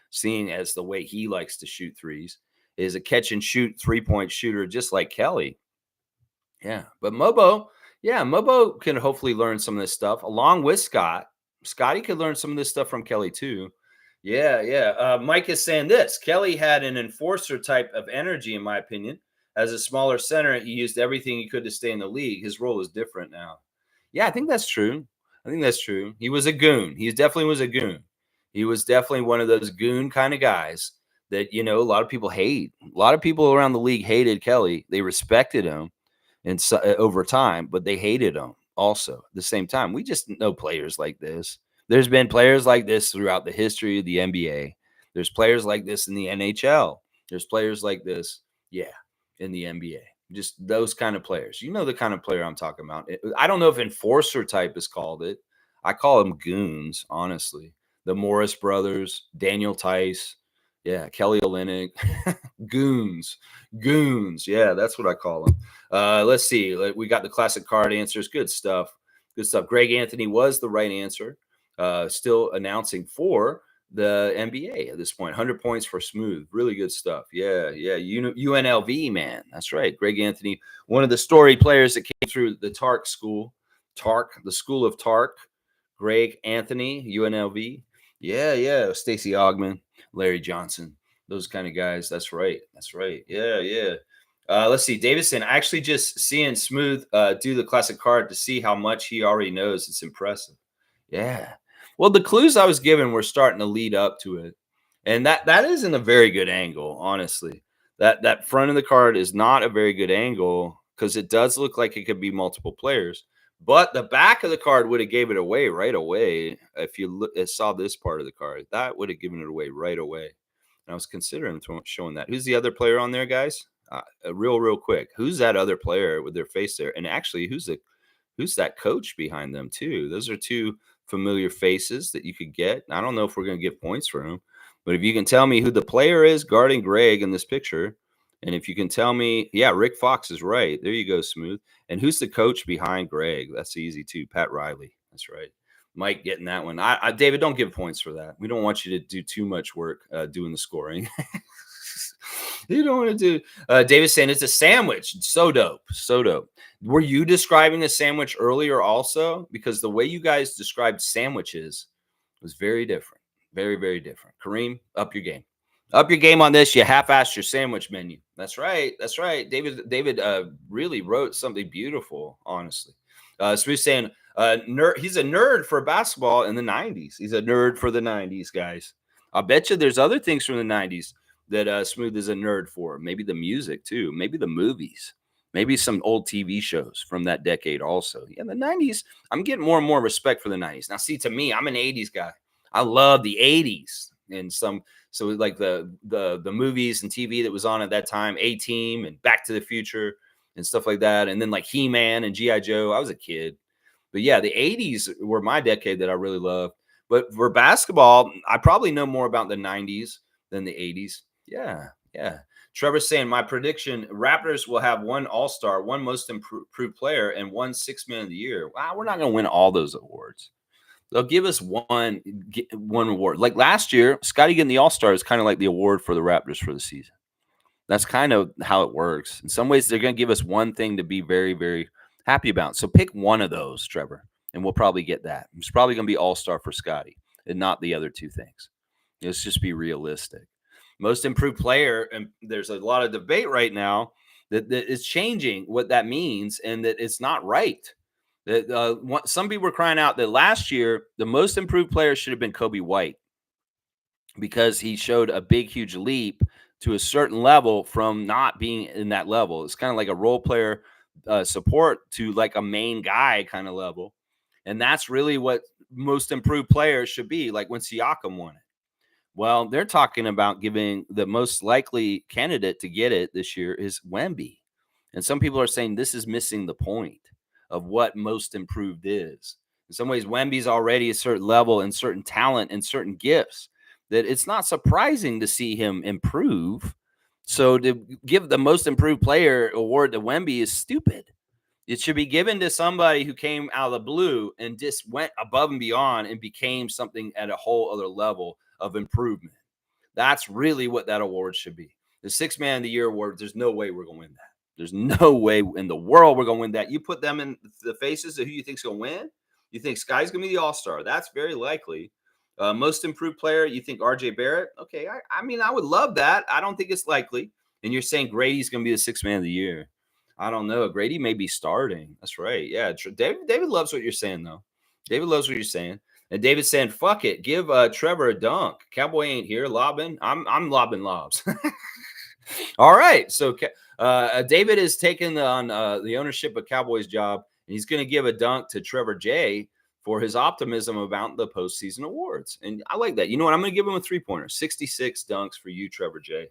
S1: seeing as the way he likes to shoot threes is a catch and shoot 3-point shooter just like Kelly. Yeah, but Mobo can hopefully learn some of this stuff along with Scott. Scotty could learn some of this stuff from Kelly too. Yeah, yeah. Mike is saying this. Kelly had an enforcer type of energy, in my opinion. As a smaller center, he used everything he could to stay in the league. His role is different now. Yeah, I think that's true. I think that's true. He was a goon. He definitely was a goon. He was definitely one of those goon kind of guys that, a lot of people hate. A lot of people around the league hated Kelly. They respected him and so, over time, but they hated him also at the same time. We just know players like this. There's been players like this throughout the history of the NBA. There's players like this in the NHL. There's players like this, yeah, in the NBA. Just those kind of players. You know the kind of player I'm talking about. I don't know if enforcer type is called it. I call them goons, honestly. The Morris brothers, Daniel Tice, yeah, Kelly Olynyk, goons. Yeah, that's what I call them. Let's see. We got the classic card answers. Good stuff. Good stuff. Greg Anthony was the right answer. Still announcing for the NBA at this point. 100 points for Smooth. Really good stuff. Yeah. UNLV, man. That's right. Greg Anthony, one of the storied players that came through the Tark school. The school of Tark. Greg Anthony, UNLV. Yeah. Stacey Ogman, Larry Johnson. Those kind of guys. That's right. Yeah. Let's see. Davison, actually just seeing Smooth do the classic card to see how much he already knows. It's impressive. Yeah. Well, the clues I was given were starting to lead up to it. And that isn't a very good angle, honestly. That front of the card is not a very good angle because it does look like it could be multiple players. But the back of the card would have gave it away right away. If you saw this part of the card, that would have given it away right away. And I was considering showing that. Who's the other player on there, guys? Real quick. Who's that other player with their face there? And actually, who's that coach behind them too? Those are two familiar faces that you could get. I don't know if we're going to give points for them, but if you can tell me who the player is guarding Greg in this picture, and if you can tell me, yeah, Rick Fox is right. There you go, Smooth. And who's the coach behind Greg? That's easy too. Pat Riley. That's right. Mike getting that one. David, don't give points for that. We don't want you to do too much work doing the scoring. You don't want to do. David saying it's a sandwich. So dope. Were you describing a sandwich earlier also? Because the way you guys described sandwiches was very different. Very, very different. Kareem, up your game. Up your game on this. You half-assed your sandwich menu. That's right. David really wrote something beautiful, honestly. Smooth saying nerd. He's a nerd for basketball in the 90s. He's a nerd for the 90s, guys. I bet you there's other things from the 90s that Smooth is a nerd for. Maybe the music, too. Maybe the movies. Maybe some old TV shows from that decade also. Yeah, the 90s. I'm getting more and more respect for the 90s. Now, see, to me, I'm an 80s guy. I love the 80s and so like the movies and TV that was on at that time, A-Team and Back to the Future and stuff like that. And then like He-Man and G.I. Joe. I was a kid. But yeah, the 80s were my decade that I really loved. But for basketball, I probably know more about the 90s than the 80s. Yeah. Trevor's saying my prediction: Raptors will have one All-Star, one Most Improved Player, and one Sixth Man of the Year. Wow, we're not going to win all those awards. They'll give us one award. Like last year, Scotty getting the All-Star is kind of like the award for the Raptors for the season. That's kind of how it works. In some ways, they're going to give us one thing to be very, very happy about. So pick one of those, Trevor, and we'll probably get that. It's probably going to be All-Star for Scotty and not the other two things. Let's just be realistic. Most Improved Player, and there's a lot of debate right now that is changing what that means and that it's not right. That some people were crying out that last year the Most Improved Player should have been Kobe White because he showed a big, huge leap to a certain level from not being in that level. It's kind of like a role player support to like a main guy kind of level. And that's really what Most Improved Player should be, like when Siakam won it. Well, they're talking about giving the most likely candidate to get it this year is Wemby. And some people are saying this is missing the point of what most improved is. In some ways, Wemby's already a certain level and certain talent and certain gifts that it's not surprising to see him improve. So to give the most improved player award to Wemby is stupid. It should be given to somebody who came out of the blue and just went above and beyond and became something at a whole other level of improvement. That's really what that award should be. The Sixth Man of the Year award, there's no way we're going to win that. There's no way in the world we're going to win that. You put them in the faces of who you think's going to win. You think Sky's going to be the All-Star. That's very likely. Most improved player, you think RJ Barrett? Okay, I mean, I would love that. I don't think it's likely. And you're saying Grady's going to be the Sixth Man of the Year. I don't know. Grady may be starting. That's right. Yeah, David loves what you're saying, though. David loves what you're saying. And David's saying, "Fuck it, give Trevor a dunk. Cowboy ain't here lobbing. I'm lobbing lobs." All right. So David is taking on the ownership of Cowboys job, and he's going to give a dunk to Trevor J for his optimism about the postseason awards. And I like that. You know what? I'm going to give him a 3-pointer. 66 dunks for you, Trevor J.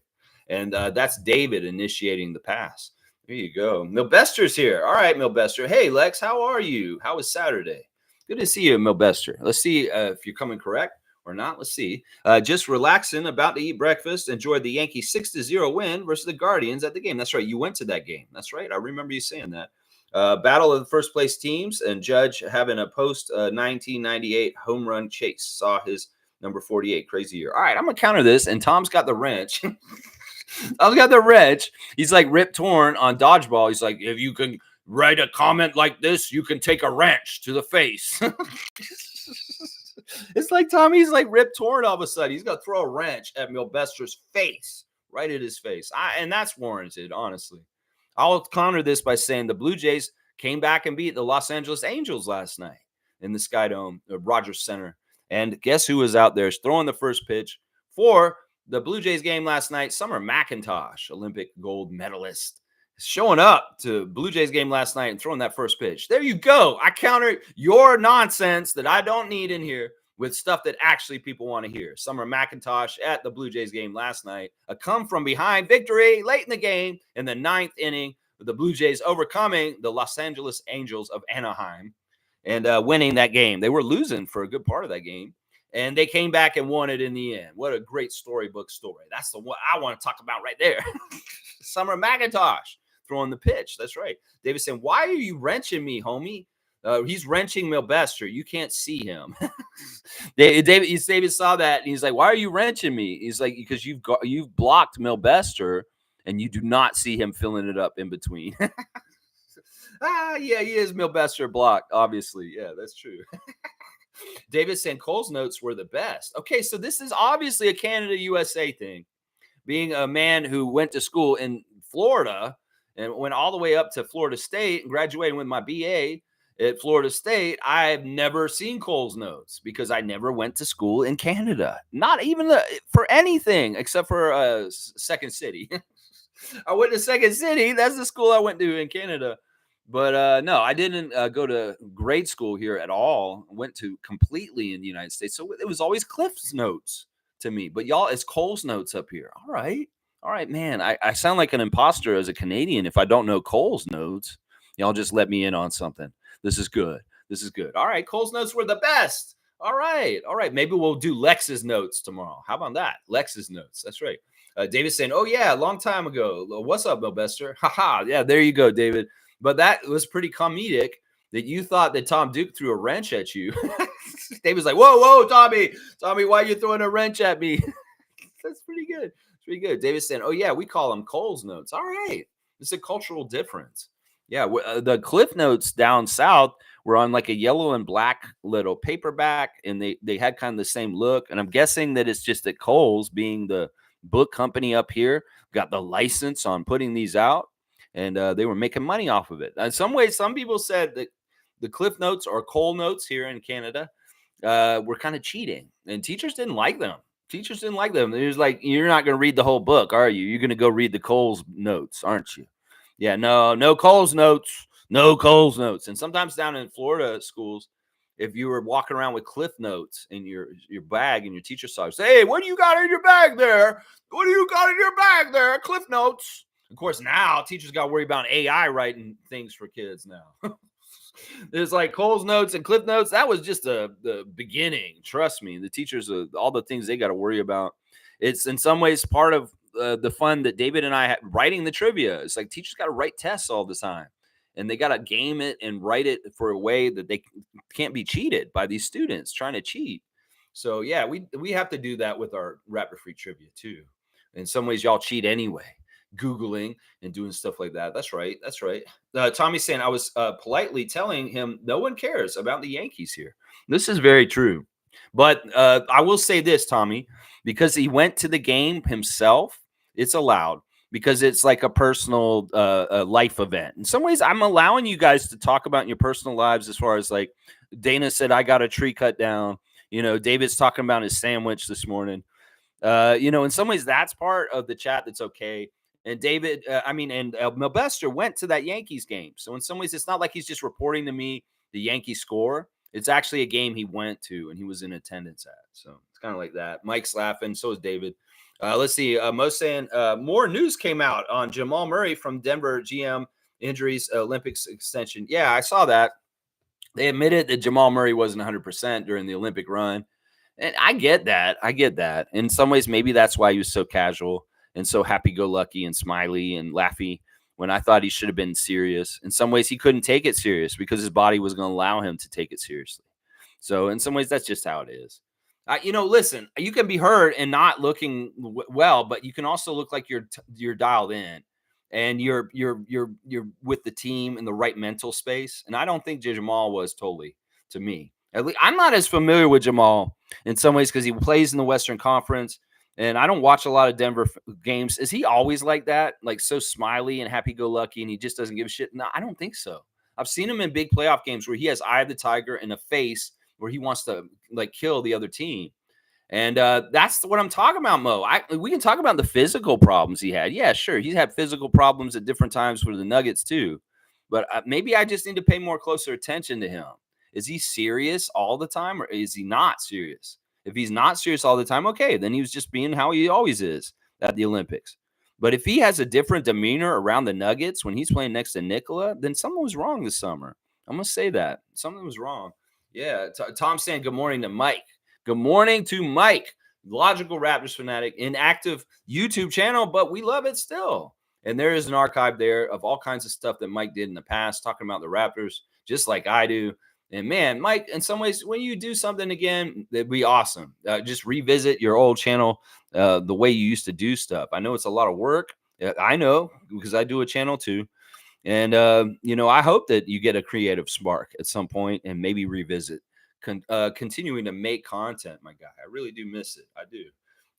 S1: And that's David initiating the pass. There you go. Milbester's here. All right, Milbester. Hey, Lex, how are you? How was Saturday? Good to see you, Milbester. Let's see if you're coming correct or not. Let's see. Just relaxing, about to eat breakfast. Enjoyed the Yankees 6-0 win versus the Guardians at the game. That's right. You went to that game. That's right. I remember you saying that. Battle of the first place teams, and Judge having a post 1998 home run chase. Saw his number 48. Crazy year. All right, I'm going to counter this, and Tom's got the wrench. I've got the wrench. He's like Rip Torn on Dodgeball. He's like, if you can write a comment like this, you can take a wrench to the face. It's like Tommy's like Rip Torn all of a sudden. He's going to throw a wrench at Milbester's face, right at his face. And that's warranted, honestly. I'll counter this by saying the Blue Jays came back and beat the Los Angeles Angels last night in the Sky Dome, Rogers Center. And guess who was out there throwing the first pitch for the Blue Jays game last night? Summer McIntosh, Olympic gold medalist, showing up to Blue Jays game last night and throwing that first pitch. There you go. I counter your nonsense that I don't need in here with stuff that actually people want to hear. Summer McIntosh at the Blue Jays game last night, a come from behind victory late in the game in the 9th inning, with the Blue Jays overcoming the Los Angeles Angels of Anaheim and winning that game. They were losing for a good part of that game, and they came back and won it in the end. What a great storybook story. That's the one I want to talk about right there. Summer McIntosh throwing the pitch. That's right. David saying, "Why are you wrenching me, homie?" He's wrenching Milbester. You can't see him. David saw that, and he's like, "Why are you wrenching me?" He's like, "Because you've blocked Milbester, and you do not see him filling it up in between." Yeah, he is Milbester blocked, obviously. Yeah, that's true. David saying Cole's notes were the best. Okay, so this is obviously a Canada-USA thing. Being a man who went to school in Florida and went all the way up to Florida State and graduated with my BA at Florida State, I've never seen Cole's notes because I never went to school in Canada. Not even for anything except for Second City. I went to Second City. That's the school I went to in Canada. But no, I didn't go to grade school here at all. I went to completely in the United States. So it was always Cliff's notes to me. But y'all, it's Cole's notes up here. All right, man. I sound like an imposter as a Canadian if I don't know Cole's notes. Y'all just let me in on something. This is good. All right, Cole's notes were the best. All right. Maybe we'll do Lex's notes tomorrow. How about that? Lex's notes. That's right. David's saying, "Oh yeah, a long time ago. What's up, Milbester?" Haha. Yeah, there you go, David. But that was pretty comedic that you thought that Tom Duke threw a wrench at you. David's like, "Whoa, Tommy, why are you throwing a wrench at me?" That's pretty good. It's pretty good. David's saying, "Oh yeah, we call them Cole's notes." All right. It's a cultural difference. Yeah, the Cliff Notes down south were on like a yellow and black little paperback, and they had kind of the same look. And I'm guessing that it's just that Cole's, being the book company up here, got the license on putting these out, and they were making money off of it. In some ways, some people said that the Cliff Notes or Cole Notes here in Canada were kind of cheating, and teachers didn't like them. It was like, you're not going to read the whole book, are you? You're going to go read the Cole's Notes, aren't you? Yeah, no Cole's notes. And sometimes down in Florida schools, if you were walking around with Cliff Notes in your bag and your teacher saw you, say, "Hey, what do you got in your bag there? Cliff Notes." Of course, now teachers got to worry about AI writing things for kids now. There's like Cole's notes and Cliff notes. That was just the beginning. Trust me, the teachers, all the things they got to worry about. It's in some ways part of the fun that David and I had writing the trivia. It's like teachers got to write tests all the time, and they got to game it and write it for a way that they can't be cheated by these students trying to cheat. So yeah, we have to do that with our rapid free trivia too. In some ways, y'all cheat anyway, Googling and doing stuff like that. That's right. That's right. Tommy's saying I was politely telling him no one cares about the Yankees here. This is very true. But I will say this, Tommy, because he went to the game himself, it's allowed because it's like a personal life event. In some ways, I'm allowing you guys to talk about your personal lives as far as like Dana said, I got a tree cut down. You know, David's talking about his sandwich this morning. You know, in some ways, that's part of the chat that's okay. And David, and Milbester went to that Yankees game. So in some ways, it's not like he's just reporting to me the Yankee score. It's actually a game he went to and he was in attendance at. So it's kind of like that. Mike's laughing. So is David. Let's see. Mo's saying more news came out on Jamal Murray from Denver GM injuries, Olympics extension. Yeah, I saw that. They admitted that Jamal Murray wasn't 100% during the Olympic run. And I get that. I get that. In some ways, maybe that's why he was so casual and so happy-go-lucky and smiley and laughy when I thought he should have been serious. In some ways, he couldn't take it serious because his body was going to allow him to take it seriously. So in some ways, that's just how it is. Listen, you can be hurt and not looking well, but you can also look like you're dialed in and you're with the team in the right mental space. And I don't think Jamal was totally, to me. At least I'm not as familiar with Jamal in some ways because he plays in the Western Conference. And I don't watch a lot of Denver games. Is he always like that? Like so smiley and happy-go-lucky and he just doesn't give a shit? No, I don't think so. I've seen him in big playoff games where he has eye of the tiger and a face where he wants to like kill the other team. And that's what I'm talking about, Mo. We can talk about the physical problems he had. Yeah, sure. He's had physical problems at different times for the Nuggets too. But maybe I just need to pay more closer attention to him. Is he serious all the time or is he not serious? If he's not serious all the time, okay, then he was just being how he always is at the Olympics. But if he has a different demeanor around the Nuggets when he's playing next to Nikola, then something was wrong this summer. I'm going to say that. Something was wrong. Yeah. Tom saying good morning to Mike. Good morning to Mike, logical Raptors fanatic, inactive YouTube channel, but we love it still. And there is an archive there of all kinds of stuff that Mike did in the past, talking about the Raptors, just like I do. And man, Mike, in some ways, when you do something again, it'd be awesome. Just revisit your old channel, the way you used to do stuff. I know it's a lot of work. I know because I do a channel too. And, I hope that you get a creative spark at some point and maybe revisit continuing to make content. My guy, I really do miss it. I do.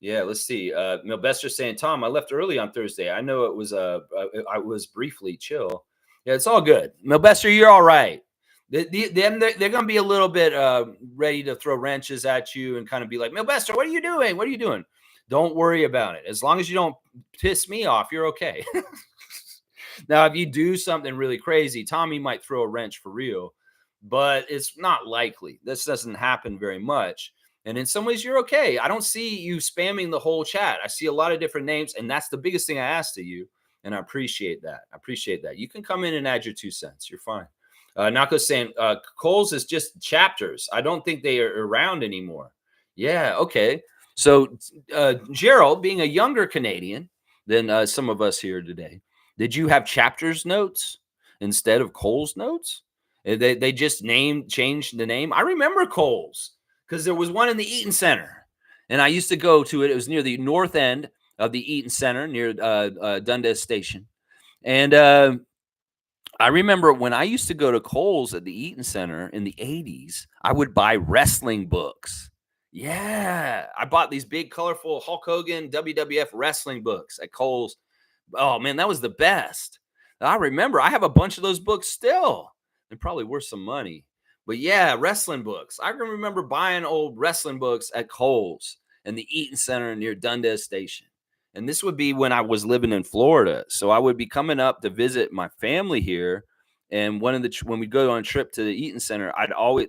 S1: Yeah, let's see. Milbester saying, Tom, I left early on Thursday. I know it was I was briefly chill. Yeah, it's all good. Milbester, you're all right. They're going to be a little bit ready to throw wrenches at you and kind of be like, Milbester, what are you doing? What are you doing? Don't worry about it. As long as you don't piss me off, you're okay. Now, if you do something really crazy, Tommy might throw a wrench for real, but it's not likely. This doesn't happen very much. And in some ways, you're okay. I don't see you spamming the whole chat. I see a lot of different names, and that's the biggest thing I asked of you, and I appreciate that. You can come in and add your 2 cents. You're fine. Nako's saying, Coles is just chapters. I don't think they are around anymore. Yeah, okay. So, Gerald, being a younger Canadian than some of us here today, did you have chapters notes instead of Coles notes? They just changed the name. I remember Coles because there was one in the Eaton Center, and I used to go to it. It was near the north end of the Eaton Center, near Dundas Station, and I remember when I used to go to Kohl's at the Eaton Center in the 80s, I would buy wrestling books. Yeah, I bought these big, colorful Hulk Hogan WWF wrestling books at Kohl's. Oh, man, that was the best. I remember I have a bunch of those books still. They're probably worth some money. But yeah, wrestling books. I can remember buying old wrestling books at Kohl's in the Eaton Center near Dundas Station. And this would be when I was living in Florida. So I would be coming up to visit my family here. And when we go on a trip to the Eaton Center,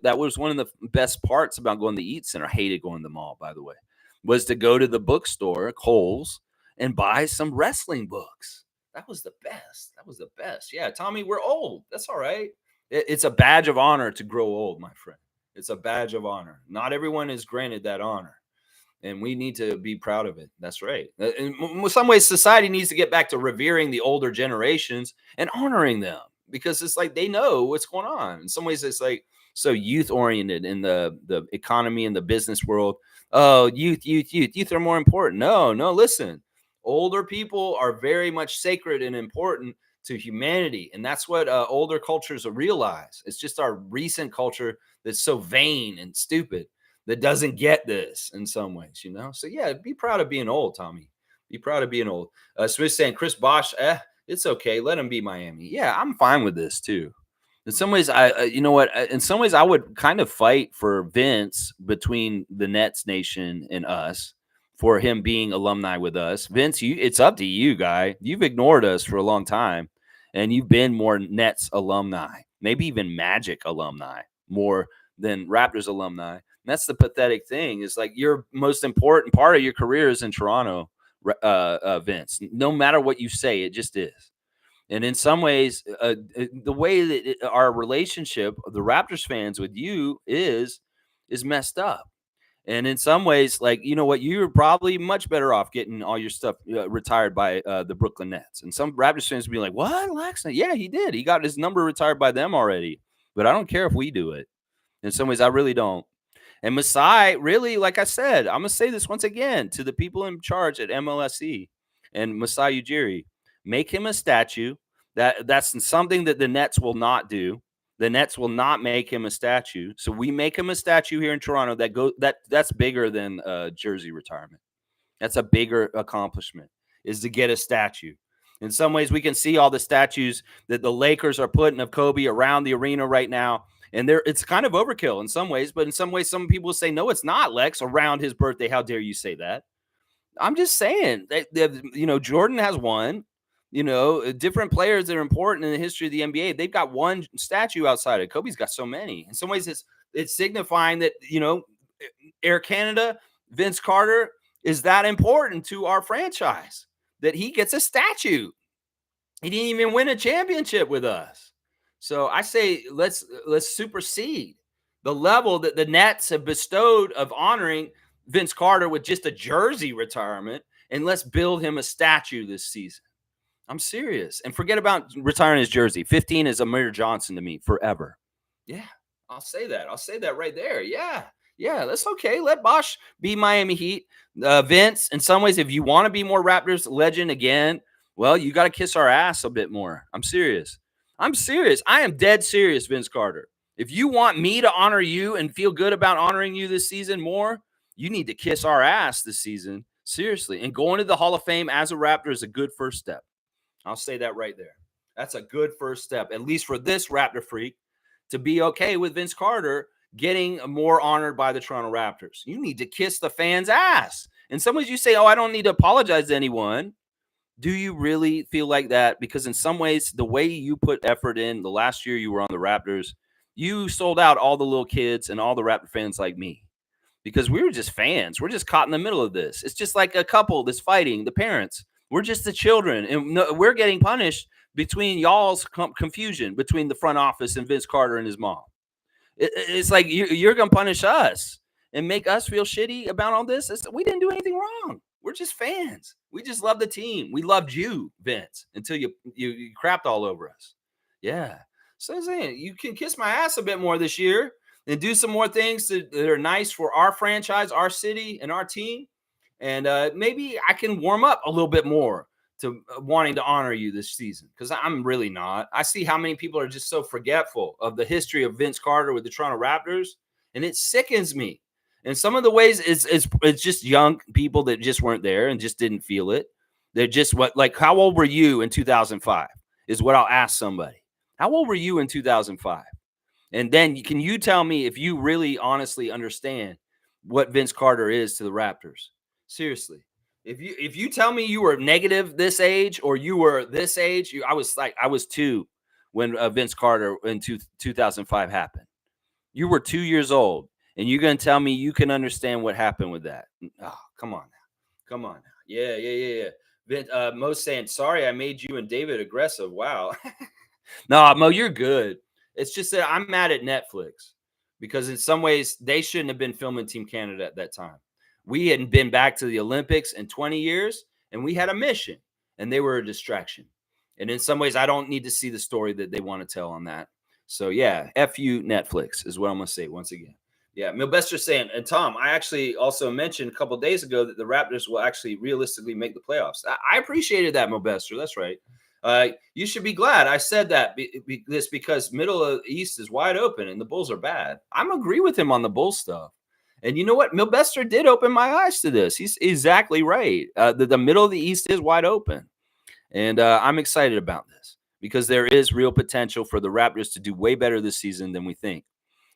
S1: that was one of the best parts about going to the Eaton Center. I hated going to the mall, by the way, was to go to the bookstore, Kohl's, and buy some wrestling books. That was the best. That was the best. Yeah, Tommy, we're old. That's all right. It's a badge of honor to grow old, my friend. It's a badge of honor. Not everyone is granted that honor, and we need to be proud of it. That's right. In some ways, society needs to get back to revering the older generations and honoring them, because it's like they know what's going on. In some ways, it's like so youth oriented in the economy and the business world. Oh, youth are more important. No, no, listen. Older people are very much sacred and important to humanity, and that's what older cultures realize. It's just our recent culture that's so vain and stupid that doesn't get this in some ways, you know? So yeah, be proud of being old, Tommy. Be proud of being old. Smith saying Chris Bosh, it's okay. Let him be Miami. Yeah, I'm fine with this too. In some ways, you know what? In some ways, I would kind of fight for Vince between the Nets nation and us for him being alumni with us. Vince, it's up to you, guy. You've ignored us for a long time, and you've been more Nets alumni, maybe even Magic alumni, more than Raptors alumni. And that's the pathetic thing. Is like your most important part of your career is in Toronto, Vince. No matter what you say, it just is. And in some ways, the way that our relationship, the Raptors fans with you, is messed up. And in some ways, like, you know what, you're probably much better off getting all your stuff retired by the Brooklyn Nets. And some Raptors fans will be like, "What, Laxton? Yeah, he did. He got his number retired by them already." But I don't care if we do it. In some ways, I really don't. And Masai, really, like I said, I'm gonna say this once again to the people in charge at MLSE and Masai Ujiri: make him a statue. That's something that the Nets will not do. The Nets will not make him a statue. So we make him a statue here in Toronto that's bigger than jersey retirement. That's a bigger accomplishment, is to get a statue. In some ways, we can see all the statues that the Lakers are putting of Kobe around the arena right now. And it's kind of overkill in some ways, but in some ways, some people say, no, it's not, Lex, around his birthday. How dare you say that? I'm just saying that, Jordan has one, different players that are important in the history of the NBA. They've got one statue outside of Kobe's got so many. In some ways, it's signifying that, Air Canada, Vince Carter is that important to our franchise that he gets a statue. He didn't even win a championship with us. So I say let's supersede the level that the Nets have bestowed of honoring Vince Carter with just a jersey retirement, and let's build him a statue this season. I'm serious. And forget about retiring his jersey. 15 is Amir Johnson to me forever. Yeah, I'll say that. I'll say that right there. Yeah. Yeah, that's okay. Let Bosh be Miami Heat. Vince, in some ways, if you want to be more Raptors legend again, well, you got to kiss our ass a bit more. I'm serious. I'm serious. I am dead serious, Vince Carter. If you want me to honor you and feel good about honoring you this season more, you need to kiss our ass this season. Seriously. And going to the Hall of Fame as a Raptor is a good first step. I'll say that right there. That's a good first step, at least for this Raptor freak, to be okay with Vince Carter getting more honored by the Toronto Raptors. You need to kiss the fans' ass. And some ways you say, oh, I don't need to apologize to anyone. Do you really feel like that? Because in some ways, the way you put effort in the last year you were on the Raptors, you sold out all the little kids and all the Raptor fans like me. Because we were just fans. We're just caught in the middle of this. It's just like a couple that's fighting, the parents. We're just the children. And we're getting punished between y'all's confusion between the front office and Vince Carter and his mom. It's like you're going to punish us and make us feel shitty about all this. We didn't do anything wrong. We're just fans. We just love the team. We loved you, Vince, until you crapped all over us. Yeah. So I'm saying you can kiss my ass a bit more this year and do some more things that are nice for our franchise, our city, and our team. And maybe I can warm up a little bit more to wanting to honor you this season, because I'm really not. I see how many people are just so forgetful of the history of Vince Carter with the Toronto Raptors, and it sickens me. And some of the ways it's just young people that just weren't there and just didn't feel it. They're just how old were you in 2005 is what I'll ask somebody. How old were you in 2005? And then can you tell me if you really honestly understand what Vince Carter is to the Raptors? Seriously. If you tell me you were negative this age or you were this age, I was 2 when Vince Carter in 2005 happened. You were 2 years old, and you're going to tell me you can understand what happened with that. Oh, come on now. Come on now. Yeah. Mo's saying, sorry, I made you and David aggressive. Wow. No, Mo, you're good. It's just that I'm mad at Netflix because in some ways they shouldn't have been filming Team Canada at that time. We hadn't been back to the Olympics in 20 years and we had a mission and they were a distraction. And in some ways, I don't need to see the story that they want to tell on that. So yeah, F you Netflix is what I'm going to say once again. Yeah, Milbester saying, and Tom, I actually also mentioned a couple of days ago that the Raptors will actually realistically make the playoffs. I appreciated that, Milbester. That's right. You should be glad I said that this because middle of the East is wide open and the Bulls are bad. I'm agree with him on the Bulls stuff. And you know what? Milbester did open my eyes to this. He's exactly right. The middle of the East is wide open. And I'm excited about this because there is real potential for the Raptors to do way better this season than we think.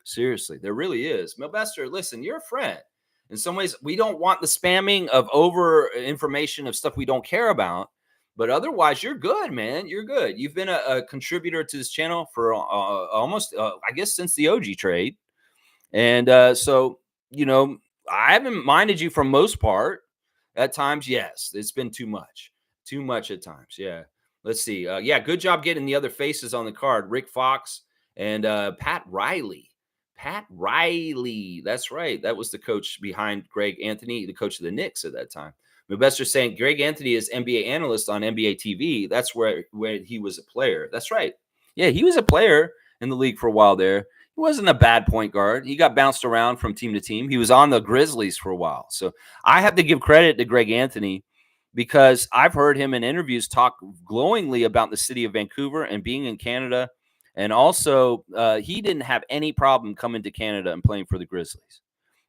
S1: Seriously, there really is. Milbester, listen, you're a friend. In some ways, we don't want the spamming of over information of stuff we don't care about. But otherwise, you're good, man. You're good. You've been a contributor to this channel for almost, I guess, since the OG trade. And so, you know, I haven't minded you for most part. At times, yes, it's been too much at times. Yeah. Let's see. Yeah, good job getting the other faces on the card. Rick Fox and Pat Riley. Pat Riley. That's right. That was the coach behind Greg Anthony, the coach of the Knicks at that time. Milbester saying Greg Anthony is NBA analyst on NBA TV. That's where he was a player. That's right. Yeah, he was a player in the league for a while there. He wasn't a bad point guard. He got bounced around from team to team. He was on the Grizzlies for a while. So I have to give credit to Greg Anthony because I've heard him in interviews talk glowingly about the city of Vancouver and being in Canada. And also, he didn't have any problem coming to Canada and playing for the Grizzlies.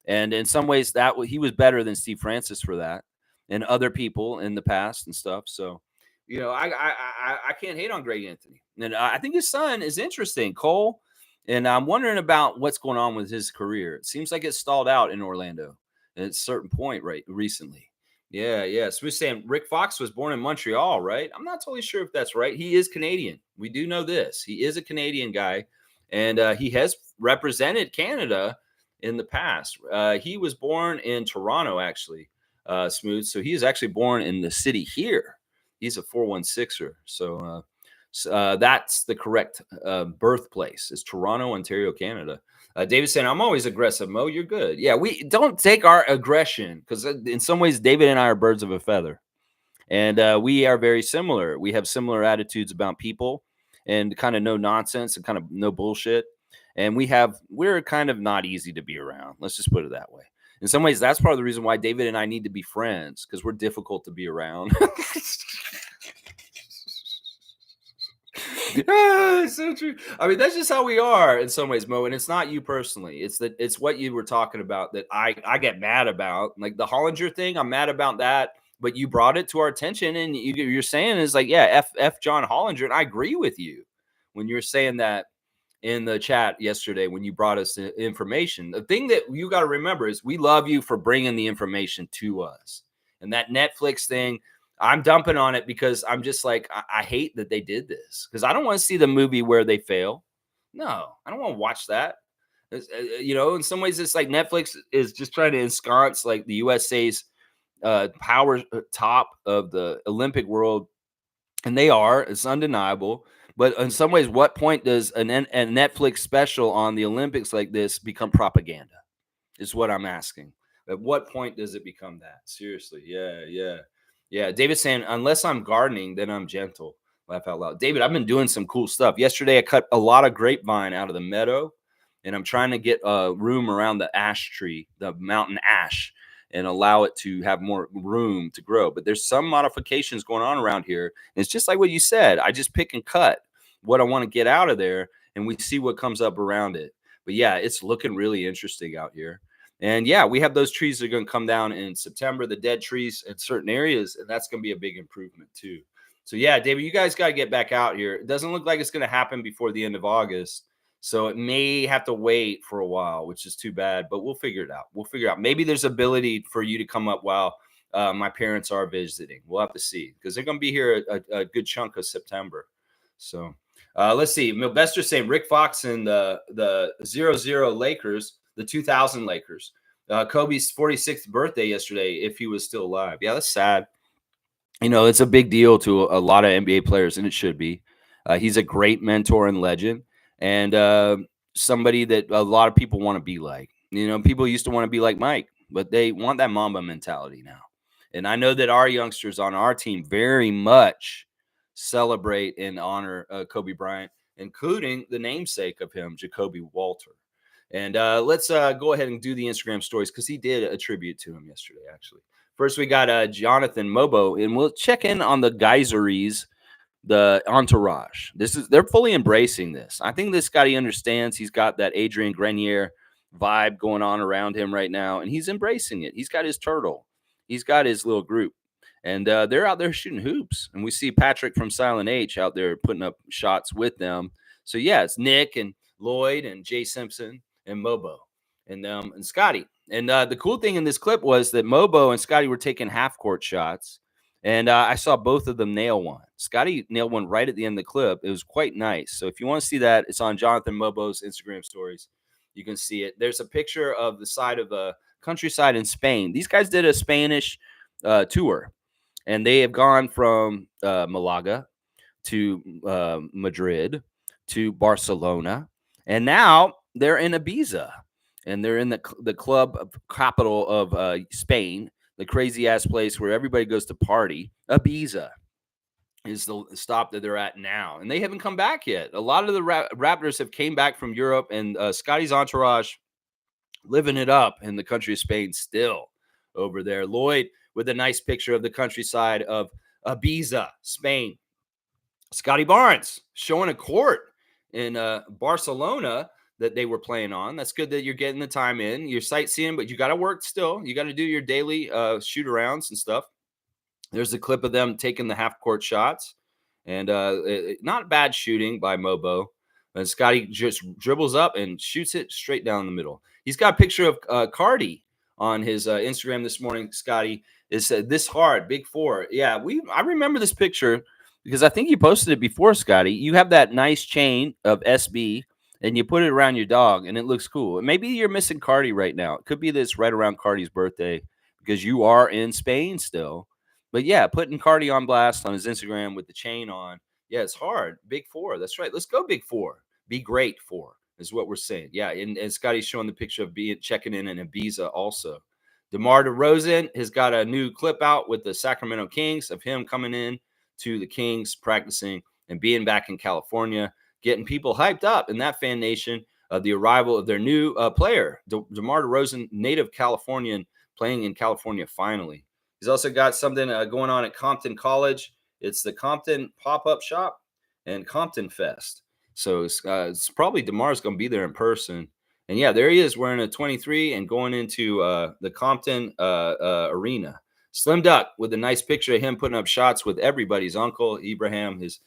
S1: And in some ways, he was better than Steve Francis for that, and other people in the past and stuff. So, you know, I can't hate on Greg Anthony, and I think his son is interesting, Cole. And I'm wondering about what's going on with his career. It seems like it stalled out in Orlando at a certain point recently. Yeah, yeah. So we're saying Rick Fox was born in Montreal, right? I'm not totally sure if that's right. He is Canadian. We do know this. He is a Canadian guy, and he has represented Canada in the past. He was born in Toronto, actually, Smooth. So he is actually born in the city here. He's a 416er. So that's the correct birthplace. Is Toronto, Ontario, Canada. David saying, I'm always aggressive, Mo. You're good. Yeah, we don't take our aggression because in some ways, David and I are birds of a feather. And we are very similar. We have similar attitudes about people and kind of no nonsense and kind of no bullshit. And we're kind of not easy to be around. Let's just put it that way. In some ways, that's part of the reason why David and I need to be friends because we're difficult to be around. So true. I mean, that's just how we are in some ways, Mo. And it's not you personally. It's what you were talking about that I get mad about. Like the Hollinger thing, I'm mad about that. But you brought it to our attention, and you're saying is like, yeah, F John Hollinger, and I agree with you when you're saying that in the chat yesterday when you brought us the information. The thing that you got to remember is we love you for bringing the information to us, and that Netflix thing. I'm dumping on it because I'm just like, I hate that they did this because I don't want to see the movie where they fail. No, I don't want to watch that. You know, in some ways, it's like Netflix is just trying to ensconce like the USA's power top of the Olympic world. And they are, it's undeniable. But in some ways, what point does a Netflix special on the Olympics like this become propaganda? Is what I'm asking. At what point does it become that? Seriously. Yeah, yeah. Yeah, David saying, unless I'm gardening, then I'm gentle. Laugh out loud. David, I've been doing some cool stuff. Yesterday, I cut a lot of grapevine out of the meadow, and I'm trying to get room around the ash tree, the mountain ash, and allow it to have more room to grow. But there's some modifications going on around here. And it's just like what you said. I just pick and cut what I want to get out of there, and we see what comes up around it. But yeah, it's looking really interesting out here. And yeah, we have those trees that are going to come down in September, the dead trees in certain areas, and that's going to be a big improvement too. So yeah, David, you guys got to get back out here. It doesn't look like it's going to happen before the end of August. So it may have to wait for a while, which is too bad, but we'll figure it out. We'll figure it out. Maybe there's ability for you to come up while my parents are visiting. We'll have to see because they're going to be here a good chunk of September. So let's see. Milbester saying Rick Fox and the 0-0 Lakers, the 2000 Lakers. Kobe's 46th birthday yesterday, if he was still alive. Yeah, that's sad. It's a big deal to a lot of NBA players, and it should be. He's a great mentor and legend, and somebody that a lot of people want to be like. People used to want to be like Mike, but they want that Mamba mentality now. And I know that our youngsters on our team very much celebrate and honor Kobe Bryant, including the namesake of him, Jacoby Walter. And let's go ahead and do the Instagram stories because he did a tribute to him yesterday, actually. First, we got Jonathan Mobo, and we'll check in on the Geyseries, the entourage. They're fully embracing this. I think this guy, he understands. He's got that Adrian Grenier vibe going on around him right now, and he's embracing it. He's got his turtle. He's got his little group, and they're out there shooting hoops. And we see Patrick from Silent H out there putting up shots with them. So yeah, it's Nick and Lloyd and Jay Simpson and Mobo and Scotty. And the cool thing in this clip was that Mobo and Scotty were taking half court shots. And I saw both of them nail one. Scotty nailed one right at the end of the clip. It was quite nice. So if you want to see that, it's on Jonathan Mobo's Instagram stories. You can see it. There's a picture of the side of the countryside in Spain. These guys did a Spanish tour, and they have gone from Malaga to Madrid to Barcelona, and now they're in Ibiza, and they're in the club capital of Spain, the crazy ass place where everybody goes to party. Ibiza is the stop that they're at now, and they haven't come back yet. A lot of the Raptors have came back from Europe, and Scotty's entourage living it up in the country of Spain still over there. Lloyd with a nice picture of the countryside of Ibiza, Spain. Scotty Barnes showing a court in Barcelona that they were playing on. That's good that you're getting the time in. You're sightseeing, but you got to work still. You got to do your daily shoot arounds and stuff. There's a clip of them taking the half court shots, and not bad shooting by Mobo. And Scotty just dribbles up and shoots it straight down the middle. He's got a picture of Cardi on his Instagram this morning. Scotty is this hard, big four. Yeah, I remember this picture because I think you posted it before, Scotty. You have that nice chain of SB, and you put it around your dog, and it looks cool. And maybe you're missing Cardi right now. It could be this right around Cardi's birthday because you are in Spain still. But yeah, putting Cardi on blast on his Instagram with the chain on. Yeah, it's hard. Big four. That's right. Let's go big four. Be great four is what we're saying. Yeah, and Scotty's showing the picture of checking in Ibiza also. DeMar DeRozan has got a new clip out with the Sacramento Kings of him coming in to the Kings, practicing and being back in California, getting people hyped up in that fan nation of the arrival of their new player, DeMar DeRozan, native Californian, playing in California finally. He's also got something going on at Compton College. It's the Compton Pop-Up Shop and Compton Fest. So it's probably DeMar's going to be there in person. And yeah, there he is wearing a 23 and going into the Compton arena. Slim Duck with a nice picture of him putting up shots with everybody's uncle, Ibrahim, his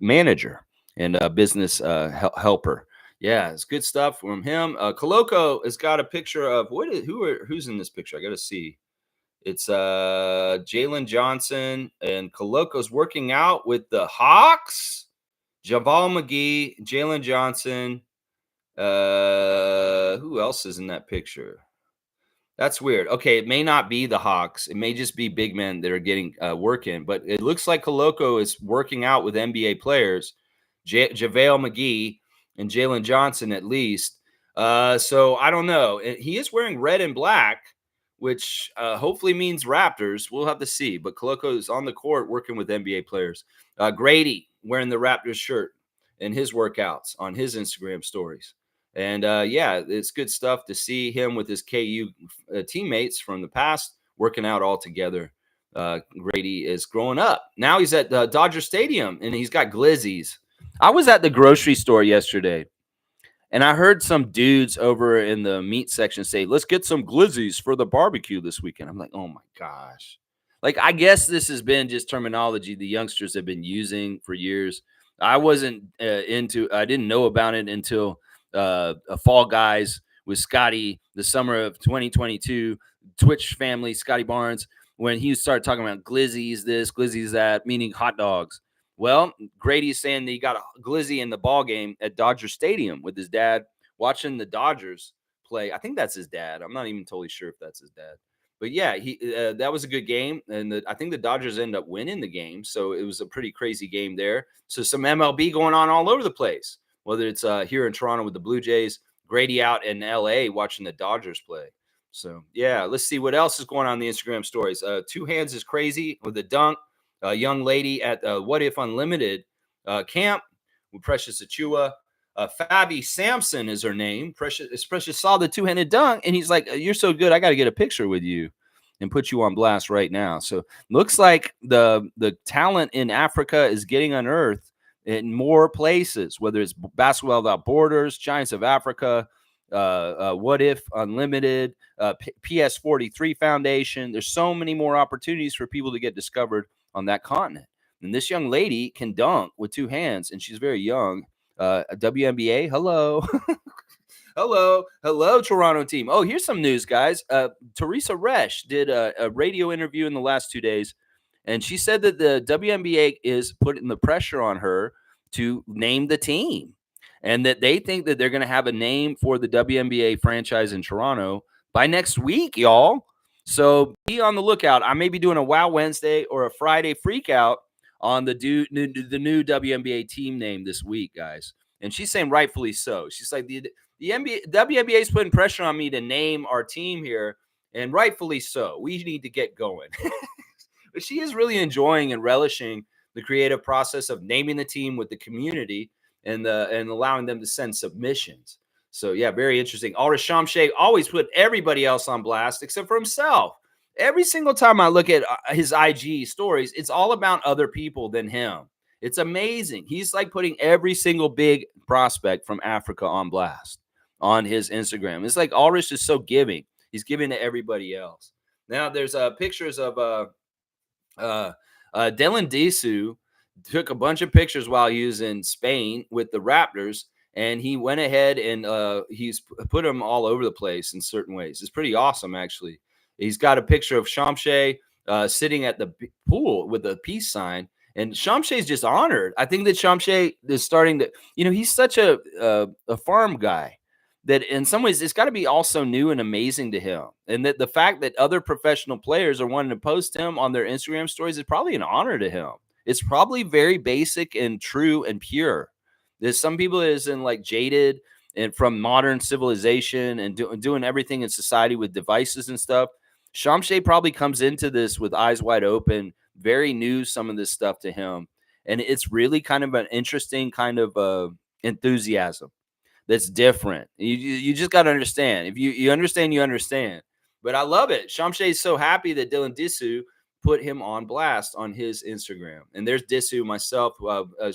S1: manager and business helper. Yeah, it's good stuff from him. Coloco has got a picture of who's in this picture? I got to see. It's Jalen Johnson, and Coloco's working out with the Hawks. Javal McGee, Jalen Johnson. Who else is in that picture? That's weird. Okay, it may not be the Hawks. It may just be big men that are getting work in. But it looks like Coloco is working out with NBA players, JaVale McGee and Jalen Johnson at least. So I don't know. He is wearing red and black, which hopefully means Raptors. We'll have to see. But Coloco is on the court working with NBA players. Grady wearing the Raptors shirt in his workouts on his Instagram stories. And yeah, it's good stuff to see him with his KU teammates from the past working out all together. Grady is growing up. Now he's at Dodger Stadium and he's got glizzies. I was at the grocery store yesterday and I heard some dudes over in the meat section say, let's get some glizzies for the barbecue this weekend. I'm like, oh my gosh. Like, I guess this has been just terminology the youngsters have been using for years. I wasn't I didn't know about it until Fall Guys with Scotty the summer of 2022, Twitch family, Scotty Barnes, when he started talking about glizzies this, glizzies that, meaning hot dogs. Well, Grady's saying that he got a glizzy in the ball game at Dodger Stadium with his dad watching the Dodgers play. I think that's his dad. I'm not even totally sure if that's his dad. But yeah, that was a good game, and I think the Dodgers ended up winning the game, so it was a pretty crazy game there. So some MLB going on all over the place, whether it's here in Toronto with the Blue Jays, Grady out in LA watching the Dodgers play. So yeah, let's see what else is going on in the Instagram stories. Two Hands is crazy with a dunk. A young lady at What If Unlimited camp with Precious Achua. Fabi Sampson is her name. Precious saw the two-handed dunk, and he's like, "You're so good, I got to get a picture with you and put you on blast right now." So looks like the talent in Africa is getting unearthed in more places, whether it's Basketball Without Borders, Giants of Africa, What If Unlimited, PS43 Foundation. There's so many more opportunities for people to get discovered on that continent. And this young lady can dunk with two hands, and she's very young. WNBA, hello. hello, Toronto team. Oh, here's some news, guys. Teresa Resch did a radio interview in the last 2 days, and she said that the WNBA is putting the pressure on her to name the team, and that they think that they're going to have a name for the WNBA franchise in Toronto by next week, y'all. So be on the lookout. I may be doing a Wow Wednesday or a Friday freak out on the new WNBA team name this week, guys. And she's saying rightfully so. She's like, the WNBA is putting pressure on me to name our team here, and rightfully so. We need to get going. But she is really enjoying and relishing the creative process of naming the team with the community and allowing them to send submissions. So yeah, very interesting. Aldrich Shamshay always put everybody else on blast except for himself. Every single time I look at his IG stories, it's all about other people than him. It's amazing. He's like putting every single big prospect from Africa on blast on his Instagram. It's like Aldrich is so giving. He's giving to everybody else. Now there's pictures of Dylan Disu took a bunch of pictures while he was in Spain with the Raptors, and he went ahead and he's put them all over the place in certain ways. It's pretty awesome, actually. He's got a picture of Shamshay sitting at the pool with a peace sign, and Shamshay's just honored. I think that Shamshay is starting to, he's such a farm guy that in some ways it's got to be also new and amazing to him. And that the fact that other professional players are wanting to post him on their Instagram stories is probably an honor to him. It's probably very basic and true and pure. There's some people that is in like jaded and from modern civilization and doing everything in society with devices and stuff. Shamshay probably comes into this with eyes wide open, very new, some of this stuff to him. And it's really kind of an interesting kind of enthusiasm that's different. You just got to understand. If you understand, you understand. But I love it. Shamshay is so happy that Dylan Disu put him on blast on his Instagram. And there's Disu, myself,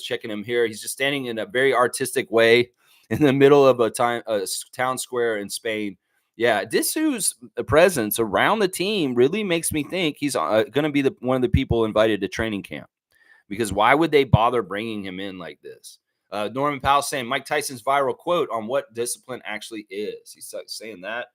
S1: checking him here. He's just standing in a very artistic way in the middle of a town square in Spain. Yeah, Disu's presence around the team really makes me think he's going to be one of the people invited to training camp. Because why would they bother bringing him in like this? Norman Powell saying Mike Tyson's viral quote on what discipline actually is. He's saying that.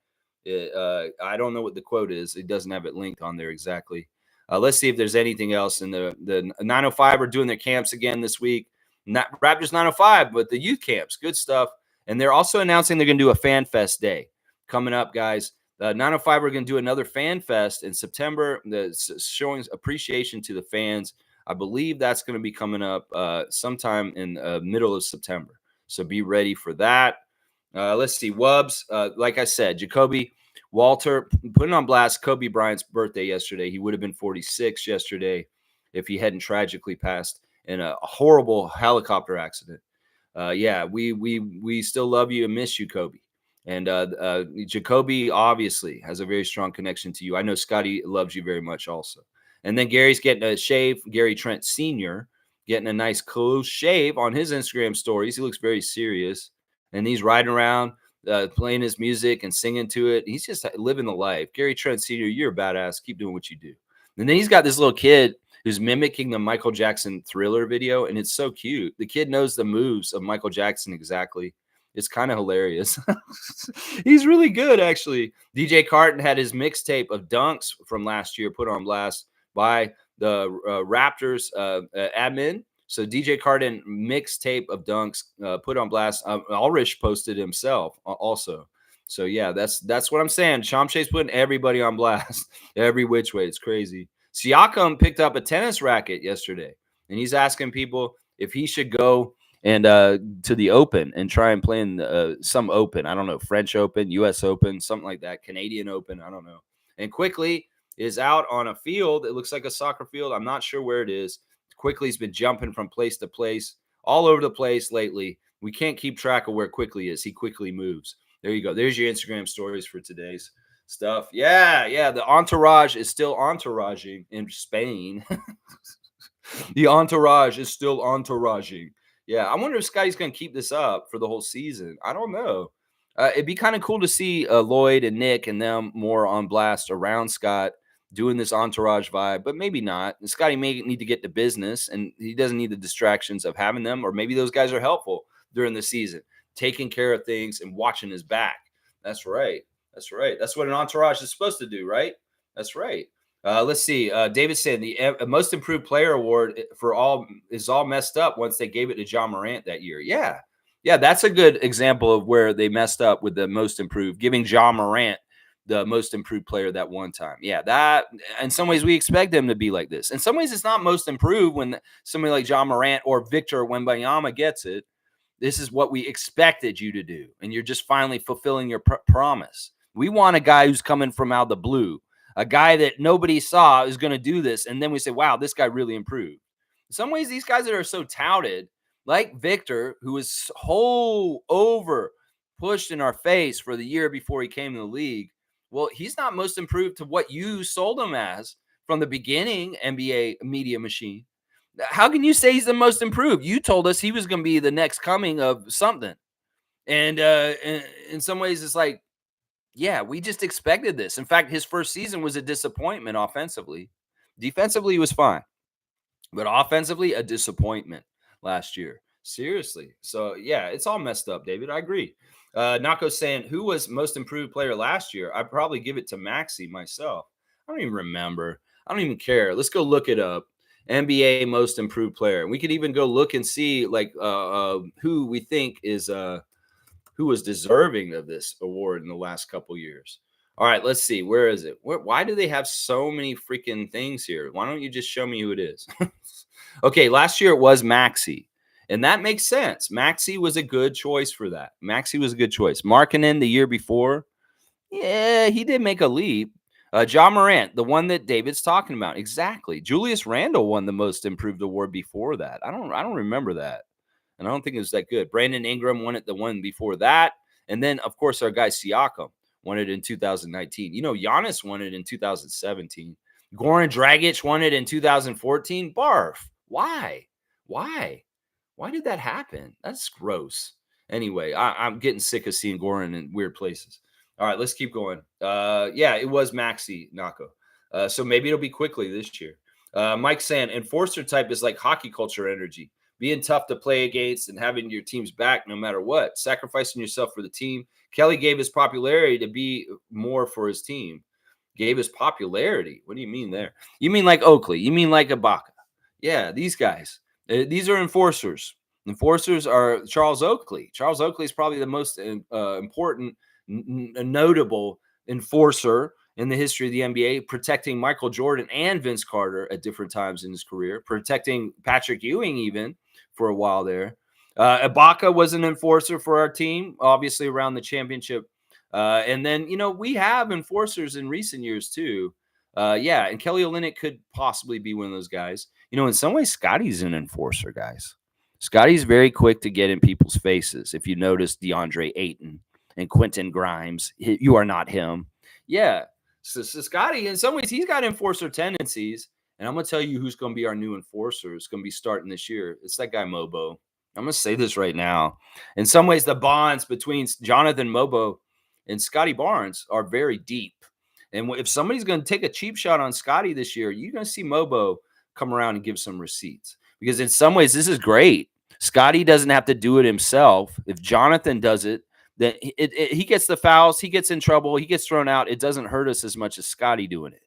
S1: I don't know what the quote is. It doesn't have it linked on there exactly. Let's see if there's anything else in the 905 are doing their camps again this week. Not Raptors 905, but the youth camps. Good stuff. And they're also announcing they're going to do a Fan Fest day coming up, guys. 905 are going to do another Fan Fest in September. Showing appreciation to the fans. I believe that's going to be coming up sometime in middle of September. So be ready for that. Let's see. Wubs, like I said, Jacoby Walter putting on blast Kobe Bryant's birthday yesterday. He would have been 46 yesterday if he hadn't tragically passed in a horrible helicopter accident. Yeah, we still love you and miss you, Kobe. And Jacoby obviously has a very strong connection to you. I know Scotty loves you very much also. And then Gary's getting a shave. Gary Trent Sr. getting a nice close shave on his Instagram stories. He looks very serious. And he's riding around playing his music and singing to it. He's just living the life. Gary Trent Sr., you're a badass. Keep doing what you do. And then he's got this little kid who's mimicking the Michael Jackson Thriller video. And it's so cute. The kid knows the moves of Michael Jackson exactly. It's kind of hilarious. He's really good, actually. DJ Carton had his mixtape of dunks from last year put on blast by the Raptors admin. So DJ Carton mixtape of dunks put on blast. Ulrich posted himself also. So yeah, that's what I'm saying. Shamshay's putting everybody on blast every which way. It's crazy. Siakam picked up a tennis racket yesterday, and he's asking people if he should go and to the Open and try and play in some Open. I don't know, French Open, U.S. Open, something like that, Canadian Open. I don't know. And Quickly is out on a field. It looks like a soccer field. I'm not sure where it is. Quickly's been jumping from place to place, all over the place lately. We can't keep track of where Quickly is. He quickly moves. There you go. There's your Instagram stories for today's stuff. Yeah. The entourage is still entouraging in Spain. The entourage is still entouraging. Yeah, I wonder if Scotty's going to keep this up for the whole season. I don't know. It'd be kind of cool to see Lloyd and Nick and them more on blast around Scott doing this entourage vibe, but maybe not. And Scotty may need to get to business, and he doesn't need the distractions of having them, or maybe those guys are helpful during the season, taking care of things and watching his back. That's right. That's right. That's what an entourage is supposed to do, right? That's right. Let's see. David said the most improved player award for all is all messed up once they gave it to John Morant that year. Yeah, that's a good example of where they messed up with the most improved, giving John Morant the most improved player that one time. Yeah, that in some ways we expect them to be like this. In some ways, it's not most improved when somebody like John Morant or Victor Wembanyama gets it. This is what we expected you to do, and you're just finally fulfilling your promise. We want a guy who's coming from out of the blue, a guy that nobody saw is going to do this, and then we say, wow, this guy really improved. In some ways, these guys that are so touted, like Victor, who was whole over pushed in our face for the year before he came to the league, well, he's not most improved to what you sold him as from the beginning, NBA media machine. How can you say he's the most improved? You told us he was going to be the next coming of something. And in some ways, it's like, yeah, we just expected this. In fact, his first season was a disappointment offensively. Defensively, he was fine. But offensively, a disappointment last year. Seriously. So, yeah, it's all messed up, David. I agree. Nako's saying, who was most improved player last year? I'd probably give it to Maxey myself. I don't even remember. I don't even care. Let's go look it up. NBA most improved player. We could even go look and see like who we think is who was deserving of this award in the last couple years. All right, let's see. Where is it? Why do they have so many freaking things here? Why don't you just show me who it is? Okay, last year it was Maxey. And that makes sense. Maxey was a good choice for that. Maxey was a good choice. Markkanen the year before, yeah, he did make a leap. John Morant, the one that David's talking about, exactly. Julius Randle won the most improved award before that. I don't remember that, and I don't think it was that good. Brandon Ingram won it the one before that, and then of course our guy Siakam won it in 2019. You know, Giannis won it in 2017. Goran Dragic won it in 2014. Barf. Why? Why did that happen? That's gross. Anyway, I'm getting sick of seeing Goran in weird places. All right, let's keep going. Yeah, it was Maxey Nako. So maybe it'll be quickly this year. Mike saying enforcer type is like hockey culture energy, being tough to play against and having your team's back no matter what, sacrificing yourself for the team. Kelly gave his popularity to be more for his team. Gave his popularity. What do you mean there? You mean like Oakley? You mean like Ibaka? Yeah, these guys. These are enforcers. Enforcers are Charles Oakley. Charles Oakley is probably the most important, notable enforcer in the history of the NBA, protecting Michael Jordan and Vince Carter at different times in his career, protecting Patrick Ewing even for a while there. Ibaka was an enforcer for our team, obviously around the championship. And then, you know, we have enforcers in recent years too. Yeah, and Kelly Olynyk could possibly be one of those guys. You know, in some ways, Scotty's an enforcer, guys. Scotty's very quick to get in people's faces. If you notice DeAndre Ayton and Quentin Grimes, you are not him. Yeah, so Scotty, in some ways, he's got enforcer tendencies. And I'm going to tell you who's going to be our new enforcer. It's going to be starting this year. It's that guy Mobo. I'm going to say this right now. In some ways, the bonds between Jonathan Mobo and Scotty Barnes are very deep. And if somebody's going to take a cheap shot on Scotty this year, you're going to see Mobo come around and give some receipts. Because in some ways, this is great. Scotty doesn't have to do it himself. If Jonathan does it, then he gets the fouls, he gets in trouble, he gets thrown out. It doesn't hurt us as much as Scotty doing it.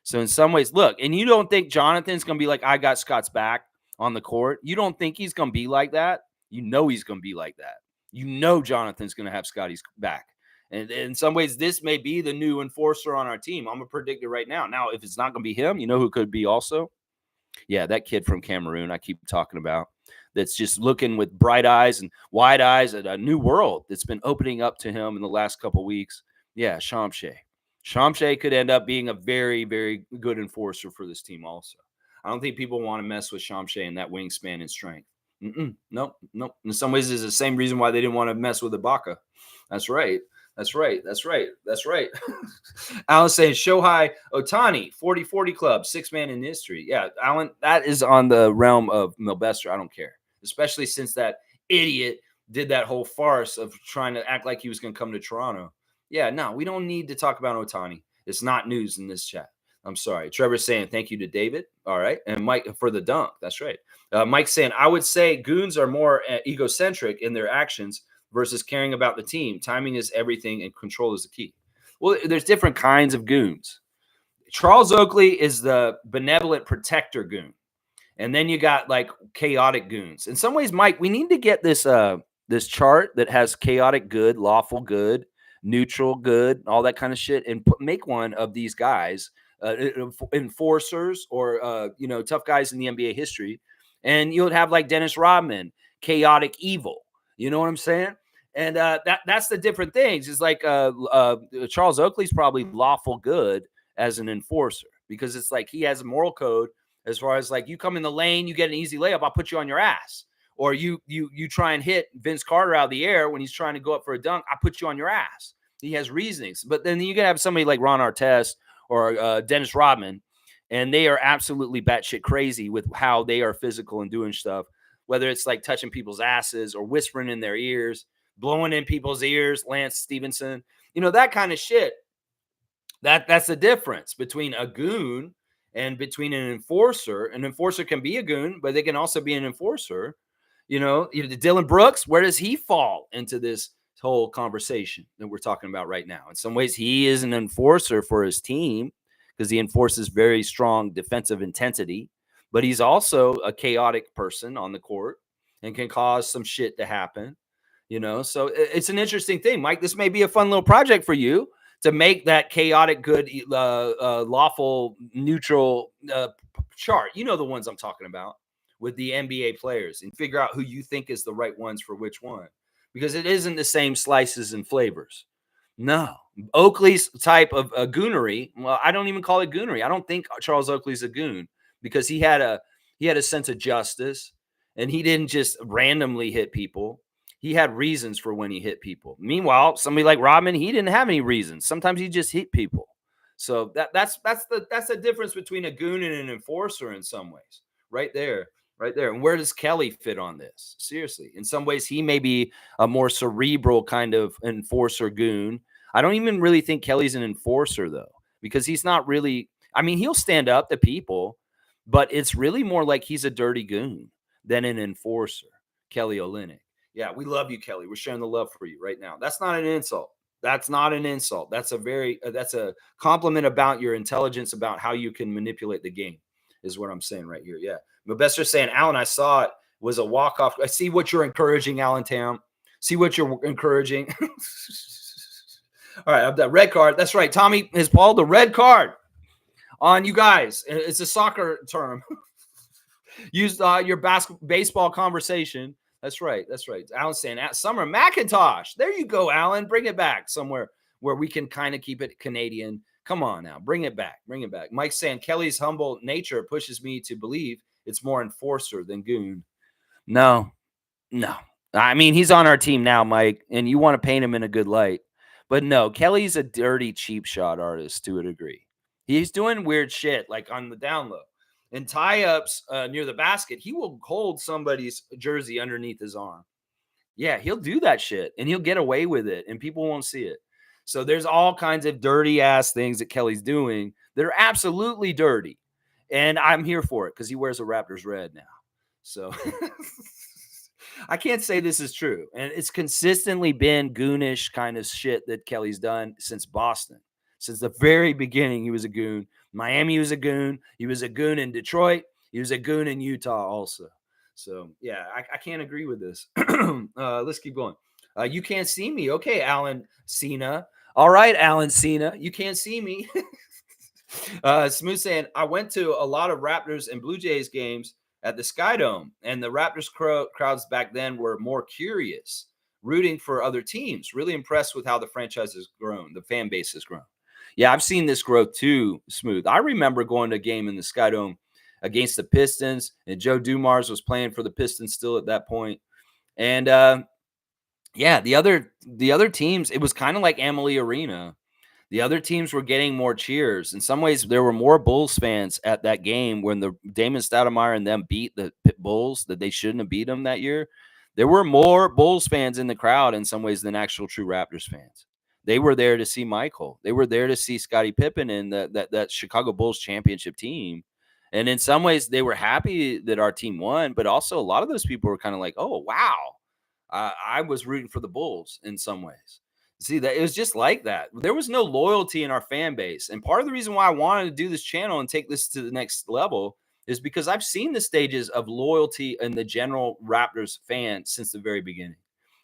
S1: So in some ways, look, and you don't think Jonathan's going to be like, I got Scott's back on the court. You don't think he's going to be like that. You know he's going to be like that. You know Jonathan's going to have Scotty's back. And in some ways, this may be the new enforcer on our team. I'm gonna predict it right now. Now, if it's not gonna be him, you know who could be also? Yeah, that kid from Cameroon I keep talking about. That's just looking with bright eyes and wide eyes at a new world that's been opening up to him in the last couple weeks. Yeah, Shamshay. Shamshay could end up being a very, very good enforcer for this team also. I don't think people want to mess with Shamshay and that wingspan and strength. Nope, nope. In some ways, it's the same reason why they didn't want to mess with Ibaka. That's right. That's right. That's right. That's right. Alan saying Shohei Otani, 40-40 club, 6-man in history. Yeah, Alan, that is on the realm of Milbester. I don't care, especially since that idiot did that whole farce of trying to act like he was going to come to Toronto. Yeah, no, we don't need to talk about Otani. It's not news in this chat. I'm sorry. Trevor's saying thank you to David. All right. And Mike for the dunk. That's right. Mike's saying, I would say goons are more egocentric in their actions versus caring about the team. Timing is everything and control is the key. Well, there's different kinds of goons. Charles Oakley is the benevolent protector goon. And then you got like chaotic goons. In some ways, Mike, we need to get this this chart that has chaotic good, lawful good, neutral good, all that kind of shit, and make one of these guys, enforcers or tough guys in the NBA history, and you'll have like Dennis Rodman, chaotic evil. You know what I'm saying? And that's the different things. It's like Charles Oakley's probably lawful good as an enforcer because it's like he has a moral code as far as like you come in the lane, you get an easy layup, I'll put you on your ass. Or you try and hit Vince Carter out of the air when he's trying to go up for a dunk, I put you on your ass. He has reasonings. But then you can have somebody like Ron Artest or Dennis Rodman, and they are absolutely batshit crazy with how they are physical and doing stuff, whether it's like touching people's asses or whispering in their ears, blowing in people's ears, Lance Stevenson, that kind of shit. That's the difference between a goon and between an enforcer. An enforcer can be a goon, but they can also be an enforcer. Dylan Brooks, where does he fall into this whole conversation that we're talking about right now? In some ways, he is an enforcer for his team because he enforces very strong defensive intensity, but he's also a chaotic person on the court and can cause some shit to happen. So it's an interesting thing, Mike. This may be a fun little project for you to make that chaotic good, lawful, neutral chart. You know the ones I'm talking about with the NBA players, and figure out who you think is the right ones for which one, because it isn't the same slices and flavors. No, Oakley's type of goonery. Well, I don't even call it goonery. I don't think Charles Oakley's a goon because he had a sense of justice, and he didn't just randomly hit people. He had reasons for when he hit people. Meanwhile, somebody like Rodman, he didn't have any reasons. Sometimes he just hit people. So that's the difference between a goon and an enforcer in some ways. Right there. And where does Kelly fit on this? Seriously. In some ways, he may be a more cerebral kind of enforcer goon. I don't even really think Kelly's an enforcer, though, because he's not really. I mean, he'll stand up to people, but it's really more like he's a dirty goon than an enforcer. Kelly Olynyk. Yeah, we love you, Kelly. We're sharing the love for you right now. That's not an insult. That's not an insult. That's a compliment about your intelligence, about how you can manipulate the game, is what I'm saying right here. Yeah. Milbester's saying, Alan, I saw it was a walk-off. I see what you're encouraging, Allentown. See what you're encouraging. All right, the red card. That's right. Tommy has pulled the red card on you guys. It's a soccer term. Use your baseball conversation. That's right. Alan's saying Summer McIntosh. There you go, Alan. Bring it back somewhere where we can kind of keep it Canadian. Come on now. Bring it back. Mike's saying Kelly's humble nature pushes me to believe it's more enforcer than goon. No. I mean, he's on our team now, Mike, and you want to paint him in a good light. But no, Kelly's a dirty, cheap shot artist to a degree. He's doing weird shit like on the down low. In tie-ups near the basket, he will hold somebody's jersey underneath his arm. Yeah, he'll do that shit, and he'll get away with it, and people won't see it. So there's all kinds of dirty-ass things that Kelly's doing that are absolutely dirty, and I'm here for it because he wears a Raptors red now. So I can't say this is true, and it's consistently been goonish kind of shit that Kelly's done since Boston. Since the very beginning, he was a goon. Miami was a goon. He was a goon in Detroit. He was a goon in Utah also. So, yeah, I can't agree with this. Let's keep going. You can't see me. Okay, Alan Cena. All right, Alan Cena. You can't see me. Smooth saying, I went to a lot of Raptors and Blue Jays games at the Sky Dome, and the Raptors crowds back then were more curious, rooting for other teams. Really impressed with how the franchise has grown, the fan base has grown. Yeah, I've seen this growth too, Smooth. I remember going to a game in the Sky Dome against the Pistons, and Joe Dumars was playing for the Pistons still at that point. And yeah, the other teams, it was kind of like Amalie Arena. The other teams were getting more cheers. In some ways, there were more Bulls fans at that game when the Damon Stoudemire and them beat the Bulls that they shouldn't have beat them that year. There were more Bulls fans in the crowd in some ways than actual true Raptors fans. They were there to see Michael. They were there to see Scottie Pippen and that Chicago Bulls championship team. And in some ways, they were happy that our team won, but also a lot of those people were kind of like, "Oh, wow, I was rooting for the Bulls in some ways." See, that it was just like that. There was no loyalty in our fan base. And part of the reason why I wanted to do this channel and take this to the next level is because I've seen the stages of loyalty in the general Raptors fan since the very beginning.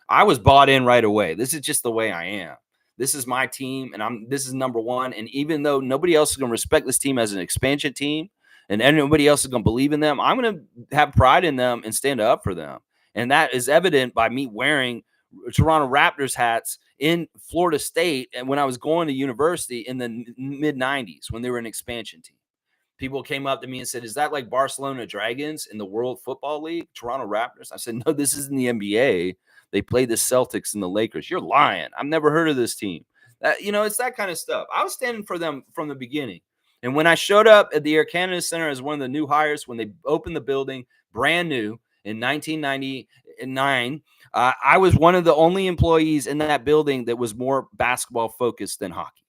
S1: I was bought in right away. This is just the way I am. This is my team, and this is number one. And even though nobody else is going to respect this team as an expansion team, and nobody else is going to believe in them, I'm going to have pride in them and stand up for them. And that is evident by me wearing Toronto Raptors hats in Florida State and when I was going to university in the mid 90s when they were an expansion team. People came up to me and said, "Is that like Barcelona Dragons in the World Football League, Toronto Raptors?" I said, "No, this isn't the NBA. They play the Celtics and the Lakers." "You're lying. I've never heard of this team." It's that kind of stuff. I was standing for them from the beginning. And when I showed up at the Air Canada Center as one of the new hires, when they opened the building brand new in 1999, I was one of the only employees in that building that was more basketball focused than hockey.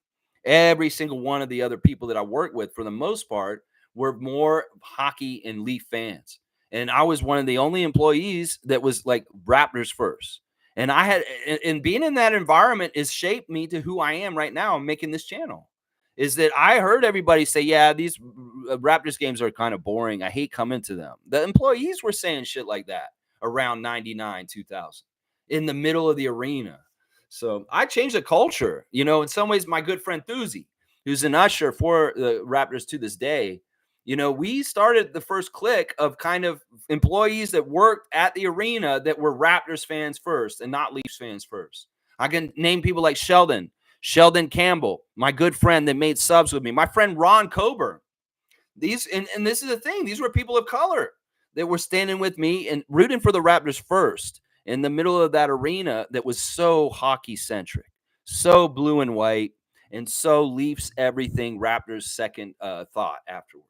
S1: Every single one of the other people that I worked with, for the most part, were more hockey and Leaf fans. And I was one of the only employees that was like Raptors first. And and being in that environment has shaped me to who I am right now. I'm making this channel. Is that I heard everybody say, "Yeah, these Raptors games are kind of boring. I hate coming to them." The employees were saying shit like that around 99, 2000 in the middle of the arena. So I changed the culture. In some ways, my good friend Thuzy, who's an usher for the Raptors to this day, we started the first clique of kind of employees that worked at the arena that were Raptors fans first and not Leafs fans first. I can name people like Sheldon Campbell, my good friend that made subs with me, my friend Ron Coburn. And this is the thing, these were people of color that were standing with me and rooting for the Raptors first in the middle of that arena that was so hockey centric, so blue and white, and so Leafs everything, Raptors second thought afterwards.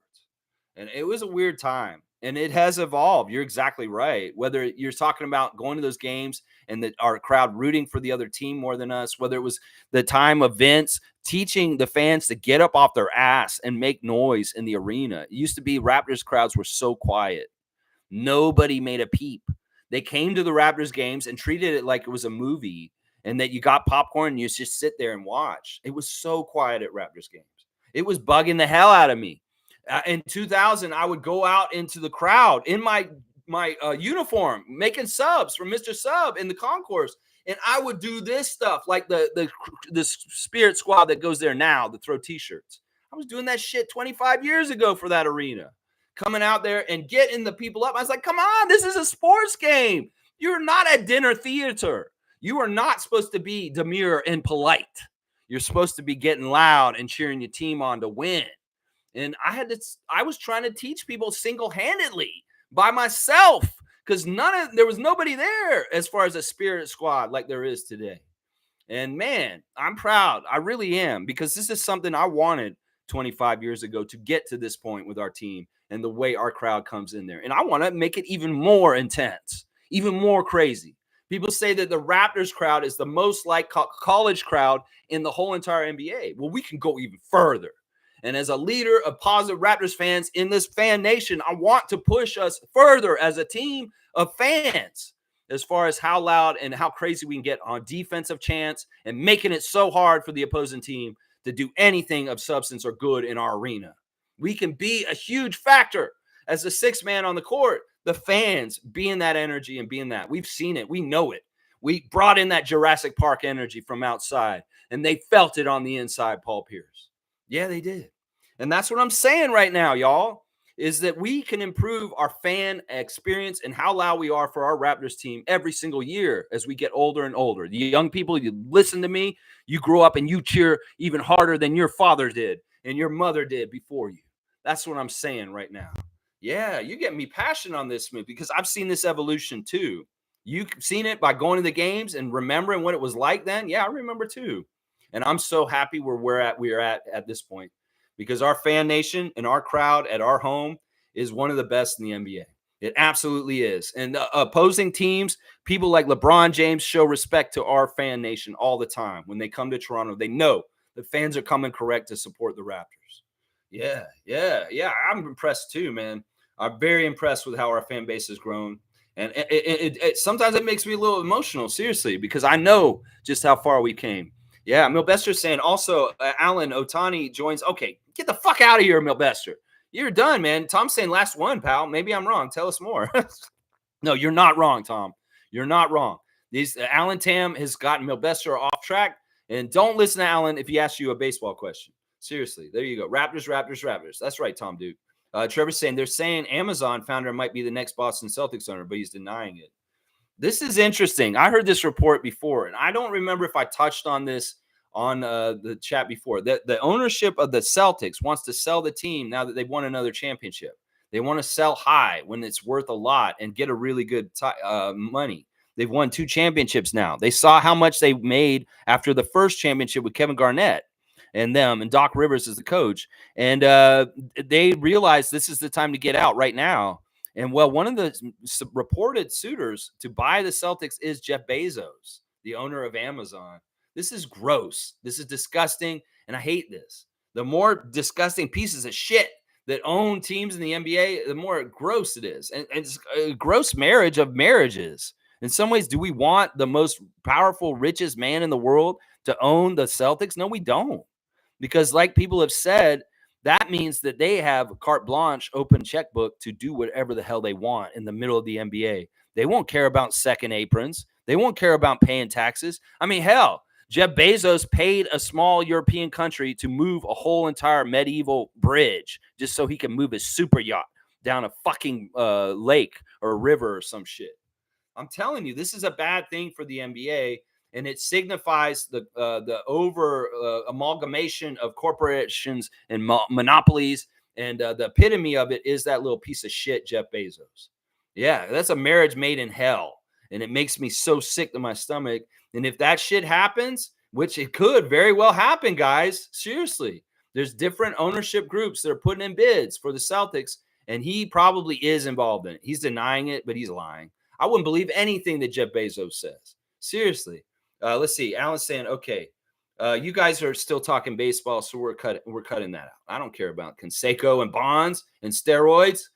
S1: And it was a weird time. And it has evolved. You're exactly right. Whether you're talking about going to those games and that our crowd rooting for the other team more than us, whether it was the time of Vince teaching the fans to get up off their ass and make noise in the arena. It used to be Raptors crowds were so quiet. Nobody made a peep. They came to the Raptors games and treated it like it was a movie and that you got popcorn and you just sit there and watch. It was so quiet at Raptors games. It was bugging the hell out of me. In 2000, I would go out into the crowd in my uniform, making subs for Mr. Sub in the concourse, and I would do this stuff like the Spirit Squad that goes there now to throw T-shirts. I was doing that shit 25 years ago for that arena, coming out there and getting the people up. I was like, "Come on, this is a sports game. You're not at dinner theater. You are not supposed to be demure and polite. You're supposed to be getting loud and cheering your team on to win." And I was trying to teach people single-handedly by myself because there was nobody there as far as a Spirit Squad like there is today. And man, I'm proud. I really am, because this is something I wanted 25 years ago to get to this point with our team and the way our crowd comes in there. And I want to make it even more intense, even more crazy. People say that the Raptors crowd is the most like college crowd in the whole entire NBA. Well, we can go even further. And as a leader of positive Raptors fans in this fan nation, I want to push us further as a team of fans as far as how loud and how crazy we can get on defensive chants and making it so hard for the opposing team to do anything of substance or good in our arena. We can be a huge factor as the sixth man on the court, the fans being that energy and being that. We've seen it. We know it. We brought in that Jurassic Park energy from outside, and they felt it on the inside, Paul Pierce. Yeah, they did. And that's what I'm saying right now, y'all, is that we can improve our fan experience and how loud we are for our Raptors team every single year as we get older and older. The young people, you listen to me, you grow up and you cheer even harder than your father did and your mother did before you. That's what I'm saying right now. Yeah, you get me passionate on this, man, because I've seen this evolution too. You've seen it by going to the games and remembering what it was like then. Yeah, I remember too. And I'm so happy where we're at this point, because our fan nation and our crowd at our home is one of the best in the NBA. It absolutely is. And opposing teams, people like LeBron James show respect to our fan nation all the time. When they come to Toronto, they know the fans are coming correct to support the Raptors. Yeah. I'm impressed too, man. I'm very impressed with how our fan base has grown. And sometimes it makes me a little emotional, seriously, because I know just how far we came. Yeah, Milbester's saying also, Alan Otani joins. Okay, get the fuck out of here, Milbester. You're done, man. Tom's saying last one, pal. Maybe I'm wrong. Tell us more. No, you're not wrong, Tom. You're not wrong. These Alan Tam has gotten Milbester off track, and don't listen to Alan if he asks you a baseball question. Seriously, there you go. Raptors. That's right, Tom Duke. Trevor's saying they're saying Amazon founder might be the next Boston Celtics owner, but he's denying it. This is interesting. I heard this report before, and I don't remember if I touched on this on the chat before. The ownership of the Celtics wants to sell the team now that they've won another championship. They want to sell high when it's worth a lot and get a really good money. They've won 2 championships now. They saw how much they made after the first championship with Kevin Garnett and them, and Doc Rivers as the coach. And they realized this is the time to get out right now. And well, one of the reported suitors to buy the Celtics is Jeff Bezos, the owner of Amazon. This is gross. This is disgusting. And I hate this. The more disgusting pieces of shit that own teams in the NBA, the more gross it is. And it's a gross marriage of marriages. In some ways, do we want the most powerful, richest man in the world to own the Celtics? No, we don't. Because like people have said, that means that they have a carte blanche, open checkbook to do whatever the hell they want in the middle of the NBA. They won't care about second aprons. They won't care about paying taxes. I mean, hell, Jeff Bezos paid a small European country to move a whole entire medieval bridge just so he can move his super yacht down a fucking lake or a river or some shit. I'm telling you, this is a bad thing for the NBA. And it signifies the over amalgamation of corporations and monopolies. And the epitome of it is that little piece of shit, Jeff Bezos. Yeah, that's a marriage made in hell. And it makes me so sick to my stomach. And if that shit happens, which it could very well happen, guys, seriously, there's different ownership groups that are putting in bids for the Celtics. And he probably is involved in it. He's denying it, but he's lying. I wouldn't believe anything that Jeff Bezos says. Seriously. Let's see. Alan's saying, okay, you guys are still talking baseball, so we're cutting that out. I don't care about Canseco and Bonds and steroids.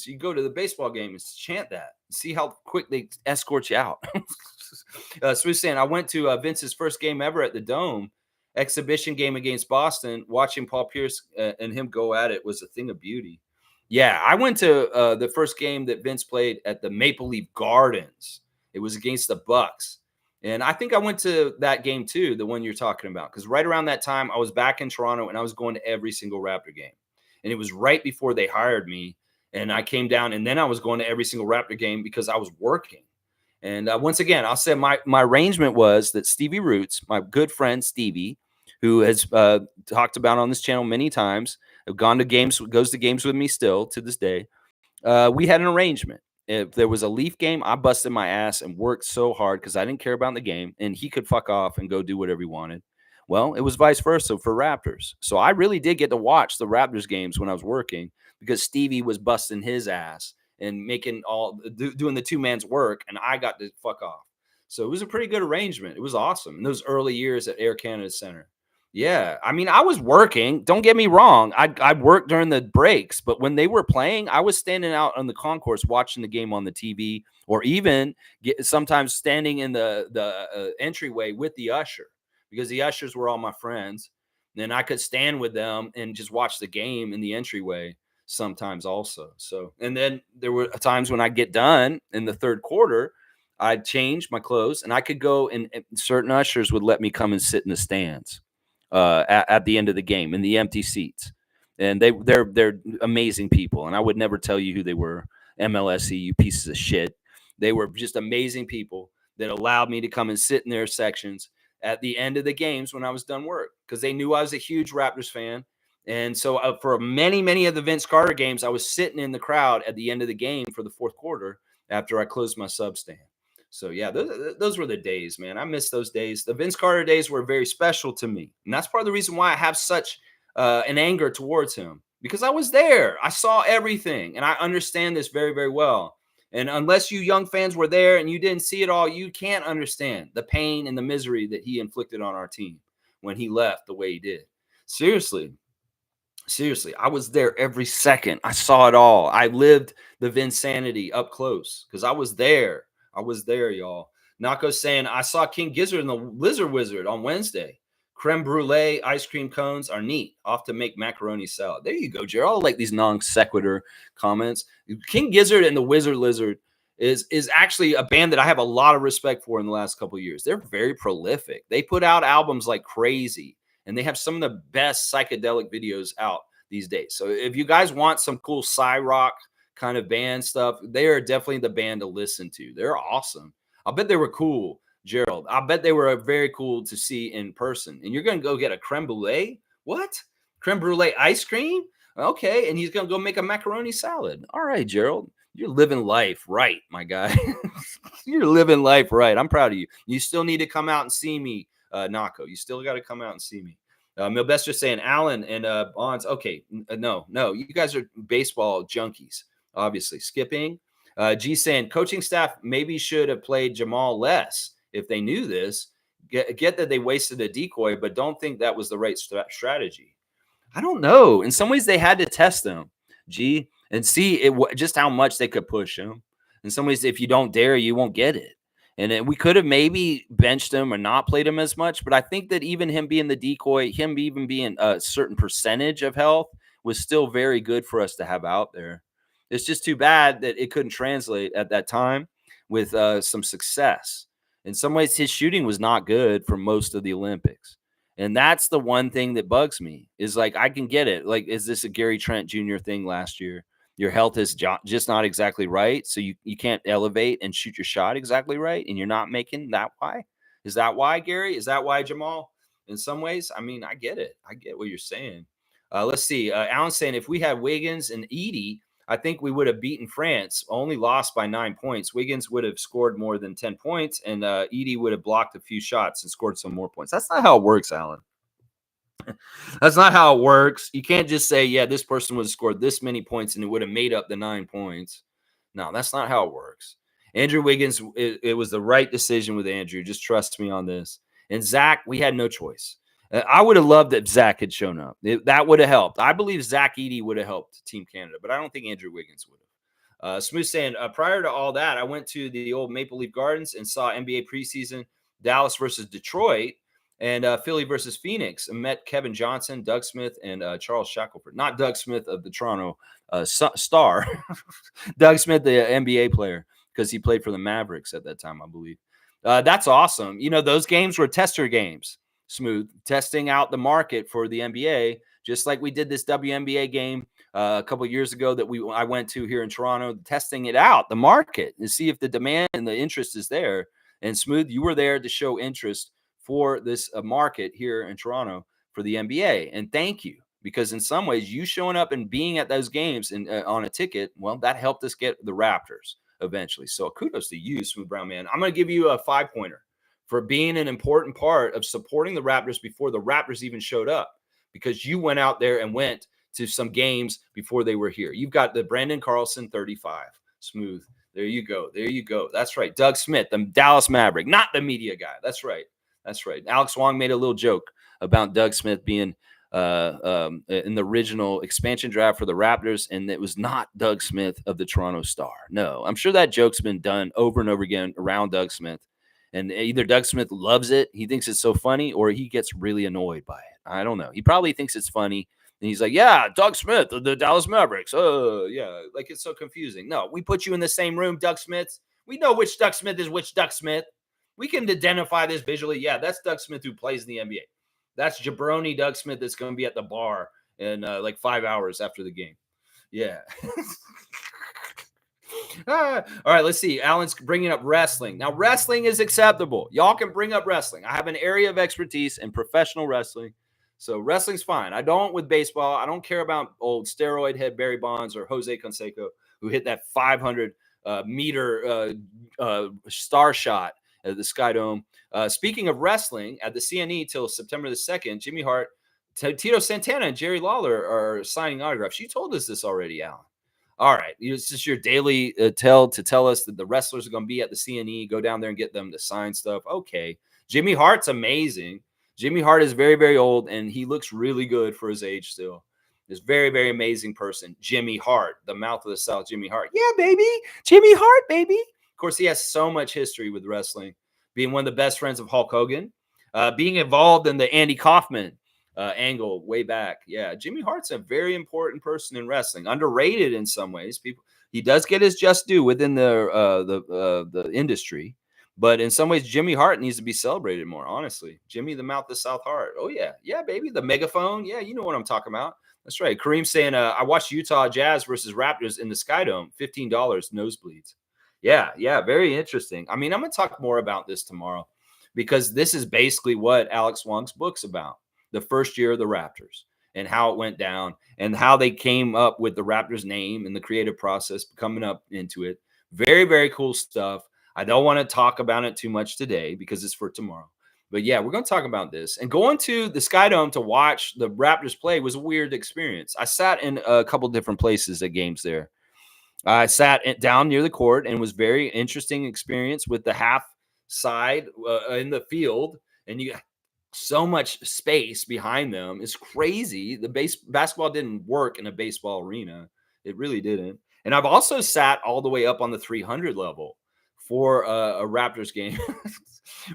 S1: You go to the baseball game and chant that. See how quick they escort you out. So he's saying, I went to Vince's first game ever at the Dome, exhibition game against Boston. Watching Paul Pierce and him go at it was a thing of beauty. Yeah, I went to the first game that Vince played at the Maple Leaf Gardens. It was against the Bucks. And I think I went to that game too, the one you're talking about, because right around that time I was back in Toronto and I was going to every single Raptor game. And it was right before they hired me. And I came down and then I was going to every single Raptor game because I was working. And once again, I'll say my arrangement was that Stevie Roots, my good friend Stevie, who has talked about on this channel many times, gone to games, goes to games with me still to this day. We had an arrangement. If there was a Leaf game, I busted my ass and worked so hard because I didn't care about the game, and he could fuck off and go do whatever he wanted. Well, it was vice versa for Raptors. So I really did get to watch the Raptors games when I was working because Stevie was busting his ass and making doing the two man's work, and I got to fuck off. So it was a pretty good arrangement. It was awesome in those early years at Air Canada Center. Yeah, I mean, I was working. Don't get me wrong. I worked during the breaks, but when they were playing, I was standing out on the concourse watching the game on the TV, or even sometimes standing in the entryway with the usher, because the ushers were all my friends. And I could stand with them and just watch the game in the entryway. sometimes also. So, and then there were times when I get done in the third quarter, I'd change my clothes and I could go and certain ushers would let me come and sit in the stands at the end of the game in the empty seats. And they're amazing people. And I would never tell you who they were. MLSE, you pieces of shit. They were just amazing people that allowed me to come and sit in their sections at the end of the games when I was done work because they knew I was a huge Raptors fan. And so for many of the Vince Carter games, I was sitting in the crowd at the end of the game for the fourth quarter after I closed my sub stand. So yeah, those were the days, man. I miss those days. The Vince Carter days were very special to me, and that's part of the reason why I have such an anger towards him because I was there. I saw everything, and I understand this very well. And unless you young fans were there and you didn't see it all, you can't understand the pain and the misery that he inflicted on our team when he left the way he did. Seriously, Seriously, I was there every second. I saw it all. I lived the Vinsanity up close because I was there. I was there, y'all. Nako saying, I saw King Gizzard and the Lizard Wizard on Wednesday. Creme brulee ice cream cones are neat. Off to make macaroni salad. There you go, Gerald. I like these non sequitur comments. King Gizzard and the Wizard Lizard is actually a band that I have a lot of respect for in the last couple of years. They're very prolific. They put out albums like crazy, and they have some of the best psychedelic videos out these days. So if you guys want some cool rock kind of band stuff, they are definitely the band to listen to. They're awesome. I bet they were cool, Gerald. I bet they were very cool to see in person. And you're going to go get a creme brulee? What? Creme brulee ice cream? Okay. And he's going to go make a macaroni salad. All right, Gerald. You're living life right, my guy. You're living life right. I'm proud of you. You still need to come out and see me, Nako. You still got to come out and see me. Milbester saying Allen and Bonds. Okay, no. You guys are baseball junkies, obviously. Skipping. G saying coaching staff maybe should have played Jamal less if they knew this. Get that they wasted a decoy, but don't think that was the right strategy. I don't know. In some ways, they had to test them, G, and see just how much they could push him. In some ways, if you don't dare, you won't get it. And we could have maybe benched him or not played him as much. But I think that even him being the decoy, him even being a certain percentage of health was still very good for us to have out there. It's just too bad that it couldn't translate at that time with some success. In some ways, his shooting was not good for most of the Olympics. And that's the one thing that bugs me is like, I can get it. Like, is this a Gary Trent Jr. thing last year? Your health is just not exactly right. So you can't elevate and shoot your shot exactly right. And you're not making that. Why? Is that why, Gary? Is that why, Jamal? In some ways, I mean, I get it. I get what you're saying. Let's see. Alan's saying if we had Wiggins and Edie, I think we would have beaten France, only lost by 9 points. Wiggins would have scored more than 10 points, and Edie would have blocked a few shots and scored some more points. That's not how it works, Alan. That's not how it works. You can't just say, yeah, this person would have scored this many points and it would have made up the 9 points. No, that's not how it works. Andrew Wiggins, it was the right decision with Andrew. Just trust me on this. And Zach, we had no choice. I would have loved that Zach had shown up. That would have helped. I believe Zach Edey would have helped Team Canada, but I don't think Andrew Wiggins would have. Smooth saying, prior to all that, I went to the old Maple Leaf Gardens and saw NBA preseason, Dallas versus Detroit, and Philly versus Phoenix, and met Kevin Johnson, Doug Smith, and Charles Shackelford. Not Doug Smith of the Toronto Star. Doug Smith, the NBA player, because he played for the Mavericks at that time, I believe. That's awesome. You know, those games were tester games. Smooth, testing out the market for the NBA, just like we did this WNBA game a couple of years ago that I went to here in Toronto, testing it out, the market, and see if the demand and the interest is there. And Smooth, you were there to show interest for this market here in Toronto for the NBA. And thank you, because in some ways, you showing up and being at those games and on a ticket, well, that helped us get the Raptors eventually. So kudos to you, Smooth Brown Man. I'm going to give you a 5-pointer for being an important part of supporting the Raptors before the Raptors even showed up, because you went out there and went to some games before they were here. You've got the Brandon Carlson 35. Smooth. There you go. There you go. That's right. Doug Smith, the Dallas Maverick, not the media guy. That's right. That's right. Alex Wong made a little joke about Doug Smith being in the original expansion draft for the Raptors, and it was not Doug Smith of the Toronto Star. No, I'm sure that joke's been done over and over again around Doug Smith. And either Doug Smith loves it, he thinks it's so funny, or he gets really annoyed by it. I don't know. He probably thinks it's funny, And he's like, yeah, Doug Smith of the Dallas Mavericks. Oh, yeah. Like, it's so confusing. No, we put you in the same room, Doug Smiths. We know which Doug Smith is which Doug Smith. We can identify this visually. Yeah, that's Doug Smith who plays in the NBA. That's jabroni Doug Smith that's going to be at the bar in like 5 hours after the game. Yeah. All right, let's see. Alan's bringing up wrestling. Now, wrestling is acceptable. Y'all can bring up wrestling. I have an area of expertise in professional wrestling. So wrestling's fine. I don't with baseball. I don't care about old steroid head Barry Bonds or Jose Canseco, who hit that 500 meter star shot at the Sky Dome. Speaking of wrestling, at the CNE till September the 2nd, Jimmy Hart, Tito Santana, and Jerry Lawler are signing autographs. You told us this already, Alan. All right, it's just your daily tell us that the wrestlers are going to be at the CNE. Go down there and get them to sign stuff. Okay, Jimmy Hart's amazing. Jimmy Hart is very, very old, and he looks really good for his age still. This very, very amazing person, Jimmy Hart, the mouth of the South, Jimmy Hart. Yeah, baby, Jimmy Hart, baby. Of course, he has so much history with wrestling, being one of the best friends of Hulk Hogan, being involved in the Andy Kaufman angle way back. Yeah, Jimmy Hart's a very important person in wrestling, underrated in some ways. He does get his just due within the industry, but in some ways, Jimmy Hart needs to be celebrated more. Honestly, Jimmy the Mouth of South Hart. Oh yeah, baby, the megaphone. Yeah, you know what I'm talking about. That's right. Kareem saying, I watched Utah Jazz versus Raptors in the Sky Dome. $15 nosebleeds. Yeah, very interesting. I mean, I'm gonna talk more about this tomorrow because this is basically what Alex Wong's book's about. The first year of the Raptors and how it went down and how they came up with the Raptors name and the creative process coming up into it. Very, very cool stuff. I don't want to talk about it too much today because it's for tomorrow. But yeah, we're going to talk about this. And going to the Sky Dome to watch the Raptors play was a weird experience. I sat in a couple different places at games there. I sat down near the court and was very interesting experience with the half side in the field. And you so much space behind them. It's crazy. The basketball didn't work in a baseball arena. It really didn't. And I've also sat all the way up on the 300 level for a Raptors game,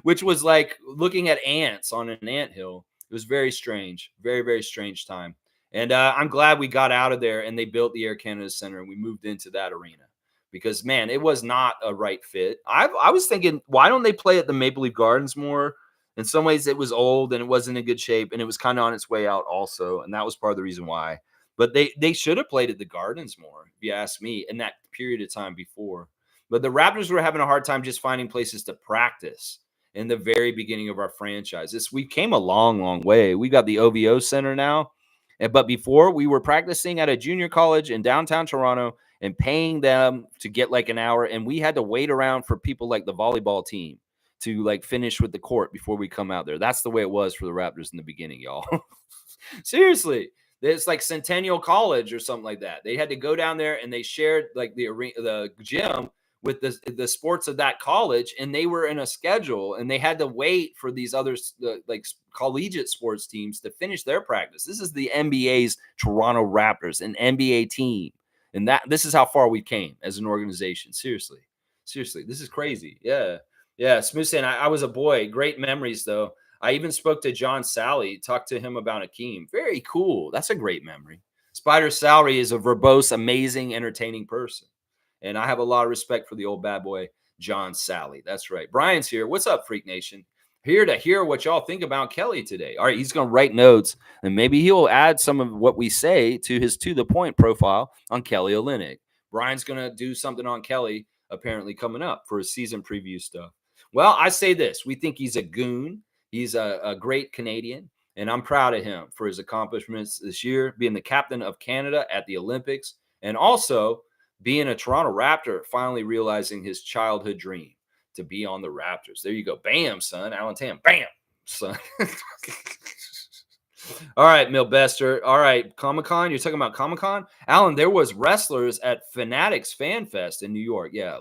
S1: which was like looking at ants on an anthill. It was very strange, very, very strange time. And I'm glad we got out of there and they built the Air Canada Center and we moved into that arena because, man, it was not a right fit. I was thinking, why don't they play at the Maple Leaf Gardens more? In some ways, it was old and it wasn't in good shape, and it was kind of on its way out also, and that was part of the reason why. But they should have played at the Gardens more, if you ask me, in that period of time before. But the Raptors were having a hard time just finding places to practice in the very beginning of our franchise. We came a long, long way. We got the OVO Center now, but before we were practicing at a junior college in downtown Toronto and paying them to get like an hour, and we had to wait around for people like the volleyball team to like finish with the court before we come out there. That's the way it was for the Raptors in the beginning, y'all. Seriously. It's like Centennial College or something like that. They had to go down there and they shared like the gym with the sports of that college, and they were in a schedule and they had to wait for these other like collegiate sports teams to finish their practice. This is the NBA's Toronto Raptors, an NBA team. And this is how far we came as an organization. Seriously, this is crazy. Yeah, Smooth saying, I was a boy. Great memories, though. I even spoke to John Sally, talked to him about Akeem. Very cool. That's a great memory. Spider Salary is a verbose, amazing, entertaining person. And I have a lot of respect for the old bad boy, John Sally. That's right. Brian's here. What's up, Freak Nation? Here to hear what y'all think about Kelly today. All right, he's going to write notes, and maybe he'll add some of what we say to his To The Point profile on Kelly Olynyk. Brian's going to do something on Kelly apparently coming up for his season preview stuff. Well, I say this. We think he's a goon. He's a great Canadian, and I'm proud of him for his accomplishments this year, being the captain of Canada at the Olympics, and also being a Toronto Raptor, finally realizing his childhood dream to be on the Raptors. There you go. Bam, son. Alan Tam. Bam, son. All right, Milbester. All right, Comic-Con. You're talking about Comic-Con? Alan, there was wrestlers at Fanatics Fan Fest in New York. Yeah.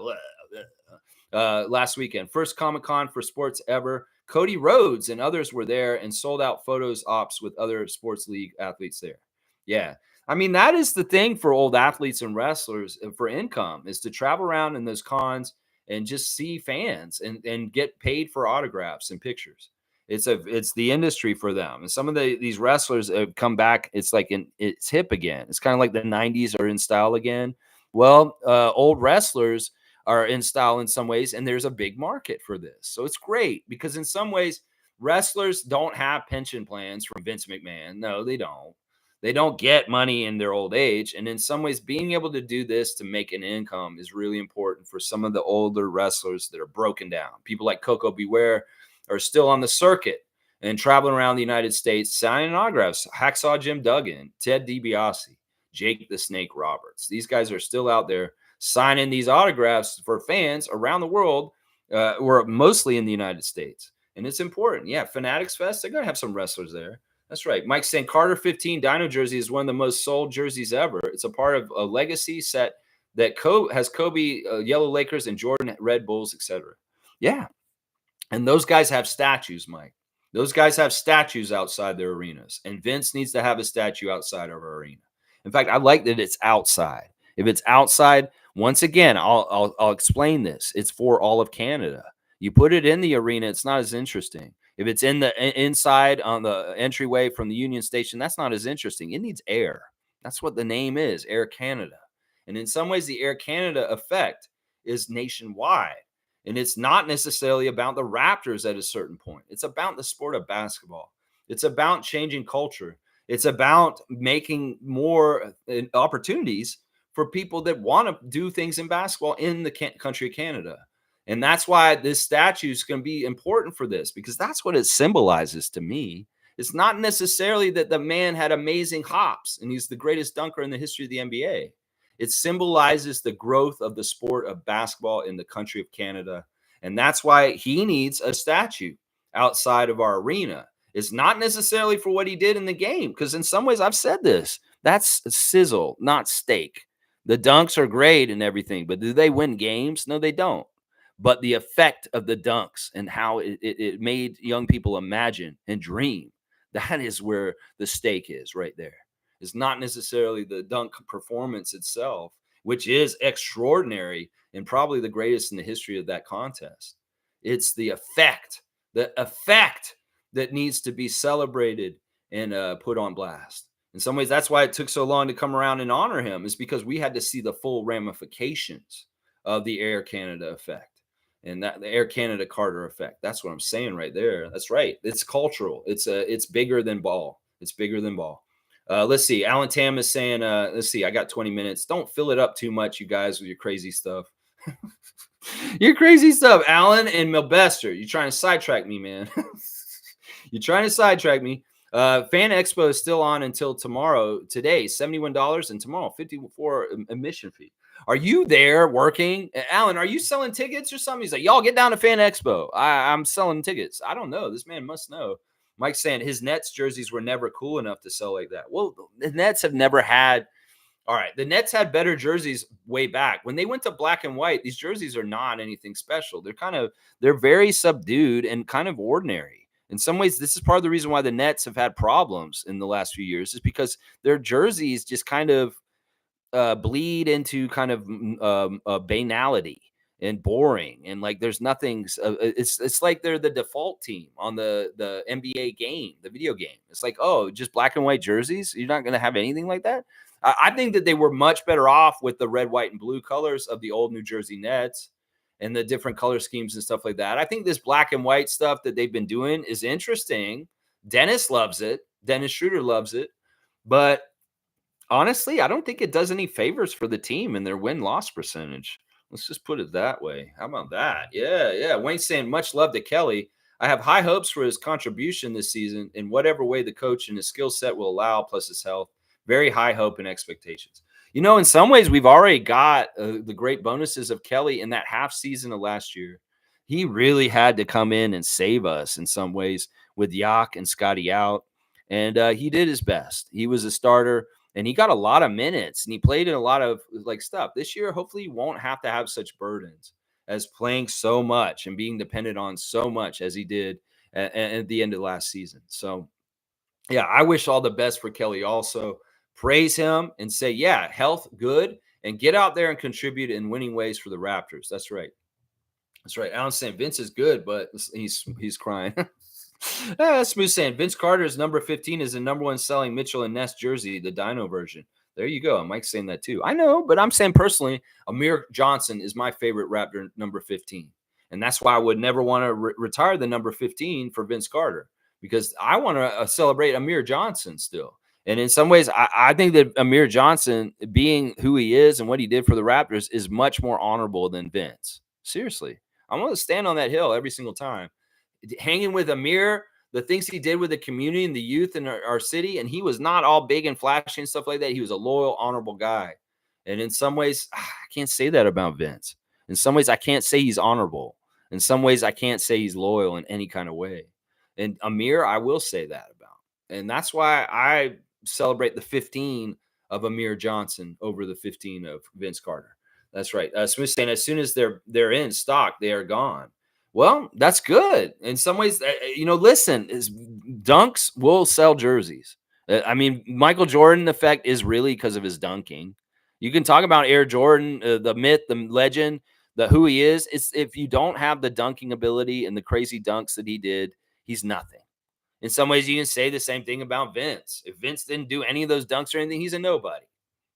S1: Last weekend. First Comic-Con for sports ever. Cody Rhodes and others were there and sold out photos ops with other sports league athletes there. Yeah. I mean, that is the thing for old athletes and wrestlers for income is to travel around in those cons and just see fans and get paid for autographs and pictures. It's the industry for them. And some of these wrestlers have come back. It's like it's hip again. It's kind of like the '90s are in style again. Well, old wrestlers are in style in some ways, and there's a big market for this. So it's great because in some ways, wrestlers don't have pension plans from Vince McMahon. No, they don't. They don't get money in their old age. And in some ways, being able to do this to make an income is really important for some of the older wrestlers that are broken down. People like Coco Beware are still on the circuit and traveling around the United States signing autographs. Hacksaw Jim Duggan, Ted DiBiase, Jake the Snake Roberts. These guys are still out there signing these autographs for fans around the world, or mostly in the United States. And it's important. Yeah, Fanatics Fest, they're going to have some wrestlers there. That's right. Mike St. Carter 15 Dino jersey is one of the most sold jerseys ever. It's a part of a legacy set that has Kobe, Yellow Lakers, and Jordan Red Bulls, etc. Yeah. And those guys have statues, Mike. Those guys have statues outside their arenas. And Vince needs to have a statue outside of our arena. In fact, I like that it's outside. If it's outside, once again, I'll explain this. It's for all of Canada. You put it in the arena, it's not as interesting. If it's in the inside on the entryway from the Union Station, that's not as interesting. It needs air. That's what the name is, Air Canada. And in some ways, the Air Canada effect is nationwide. And it's not necessarily about the Raptors at a certain point. It's about the sport of basketball. It's about changing culture. It's about making more opportunities for people that want to do things in basketball in the country of Canada. And that's why this statue is going to be important for this, because that's what it symbolizes to me. It's not necessarily that the man had amazing hops and he's the greatest dunker in the history of the NBA. It symbolizes the growth of the sport of basketball in the country of Canada. And that's why he needs a statue outside of our arena. It's not necessarily for what he did in the game, because in some ways, I've said this, that's sizzle, not steak. The dunks are great and everything, but do they win games? No, they don't. But the effect of the dunks and how it made young people imagine and dream, that is where the stake is right there. It's not necessarily the dunk performance itself, which is extraordinary and probably the greatest in the history of that contest. It's the effect that needs to be celebrated and put on blast. In some ways, that's why it took so long to come around and honor him, is because we had to see the full ramifications of the Air Canada effect and that the Air Canada Carter effect. That's what I'm saying right there. That's right. It's cultural. It's bigger than ball. It's bigger than ball. Let's see. Alan Tam is saying, let's see, I got 20 minutes. Don't fill it up too much, you guys, with your crazy stuff. Your crazy stuff, Alan and Milbester. You're trying to sidetrack me, man. You're trying to sidetrack me. Fan Expo is still on until tomorrow. Today, $71, and tomorrow, $54 admission fee. Are you there working? Alan, are you selling tickets or something? He's like, y'all get down to Fan Expo. I'm selling tickets. I don't know. This man must know. Mike's saying his Nets jerseys were never cool enough to sell like that. Well, the Nets have never had. All right, the Nets had better jerseys way back. When they went to black and white, these jerseys are not anything special. They're very subdued and kind of ordinary. In some ways, this is part of the reason why the Nets have had problems in the last few years, is because their jerseys just kind of bleed into kind of banality and boring, and like there's nothing. It's like they're the default team on the NBA game, the video game. It's like, oh, just black and white jerseys. You're not going to have anything like that. I think that they were much better off with the red, white, and blue colors of the old New Jersey Nets and the different color schemes and stuff like that. I think this black and white stuff that they've been doing is interesting. Dennis loves it. Dennis Schroeder loves it, but honestly, I don't think it does any favors for the team and their win-loss percentage. Let's just put it that way. How about that? Yeah. Wayne's saying, much love to Kelly. I have high hopes for his contribution this season in whatever way the coach and his skill set will allow, plus his health. Very high hope and expectations. You know, in some ways, we've already got the great bonuses of Kelly in that half season of last year. He really had to come in and save us in some ways with Yak and Scotty out. And he did his best. He was a starter. And he got a lot of minutes, and he played in a lot of like stuff. This year, hopefully, he won't have to have such burdens as playing so much and being dependent on so much as he did at the end of last season. So, yeah, I wish all the best for Kelly also. Praise him and say, yeah, health good, and get out there and contribute in winning ways for the Raptors. That's right. That's right. Alan saying Vince is good, but he's crying. Smooth saying Vince Carter's number 15 is the number one selling Mitchell and Ness jersey, the Dino version. There you go. Mike's saying that too. I know, but I'm saying personally, Amir Johnson is my favorite Raptor number 15. And that's why I would never want to retire the number 15 for Vince Carter because I want to celebrate Amir Johnson still. And in some ways, I think that Amir Johnson, being who he is and what he did for the Raptors, is much more honorable than Vince. Seriously. I'm going to stand on that hill every single time. Hanging with Amir, the things he did with the community and the youth in our city, and he was not all big and flashy and stuff like that. He was a loyal, honorable guy. And in some ways, I can't say that about Vince. In some ways, I can't say he's honorable. In some ways, I can't say he's loyal in any kind of way. And Amir, I will say that about. And that's why I celebrate the 15 of Amir Johnson over the 15 of Vince Carter. That's right. Smith saying as soon as they're in stock, they are gone. Well, that's good. In some ways, listen, dunks will sell jerseys. I mean, Michael Jordan effect is really because of his dunking. You can talk about Air Jordan, the myth, the legend, who he is. It's if you don't have the dunking ability and the crazy dunks that he did, he's nothing. In some ways, you can say the same thing about Vince. If Vince didn't do any of those dunks or anything, he's a nobody.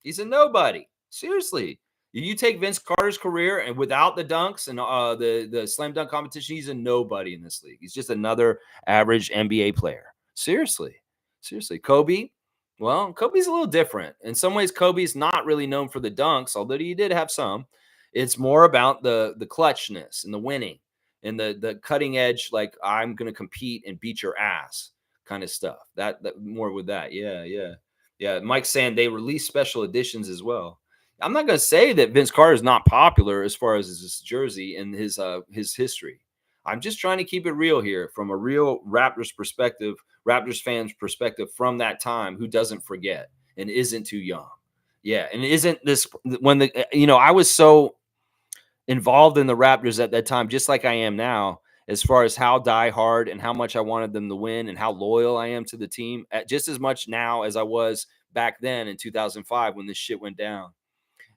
S1: He's a nobody. Seriously. You take Vince Carter's career and without the dunks and the slam dunk competition, he's a nobody in this league. He's just another average NBA player. Seriously. Kobe, well, Kobe's a little different. In some ways, Kobe's not really known for the dunks, although he did have some. It's more about the clutchness and the winning and the cutting edge, like I'm going to compete and beat your ass kind of stuff. That more with that. Yeah. Mike's saying they release special editions as well. I'm not going to say that Vince Carter is not popular as far as his jersey and his history. I'm just trying to keep it real here from a real Raptors perspective, Raptors fans perspective from that time who doesn't forget and isn't too young. Yeah, and isn't this when I was so involved in the Raptors at that time, just like I am now, as far as how diehard and how much I wanted them to win and how loyal I am to the team, just as much now as I was back then in 2005 when this shit went down.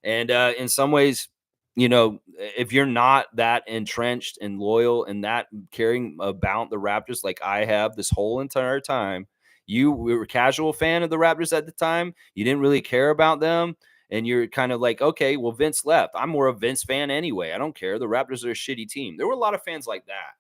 S1: And in some ways, if you're not that entrenched and loyal and that caring about the Raptors like I have this whole entire time, you were a casual fan of the Raptors at the time. You didn't really care about them. And you're kind of like, okay, well, Vince left. I'm more a Vince fan anyway. I don't care. The Raptors are a shitty team. There were a lot of fans like that.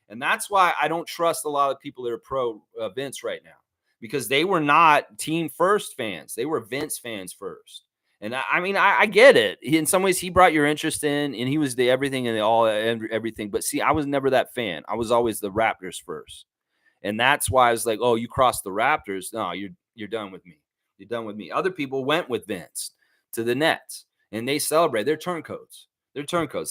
S1: And that's why I don't trust a lot of people that are pro Vince right now, because they were not team first fans. They were Vince fans first. And I get it. In some ways, he brought your interest in, and he was the everything and everything. But see, I was never that fan. I was always the Raptors first, and that's why I was like, "Oh, you crossed the Raptors? No, you're done with me. You're done with me." Other people went with Vince to the Nets, and they celebrate. They're turncoats.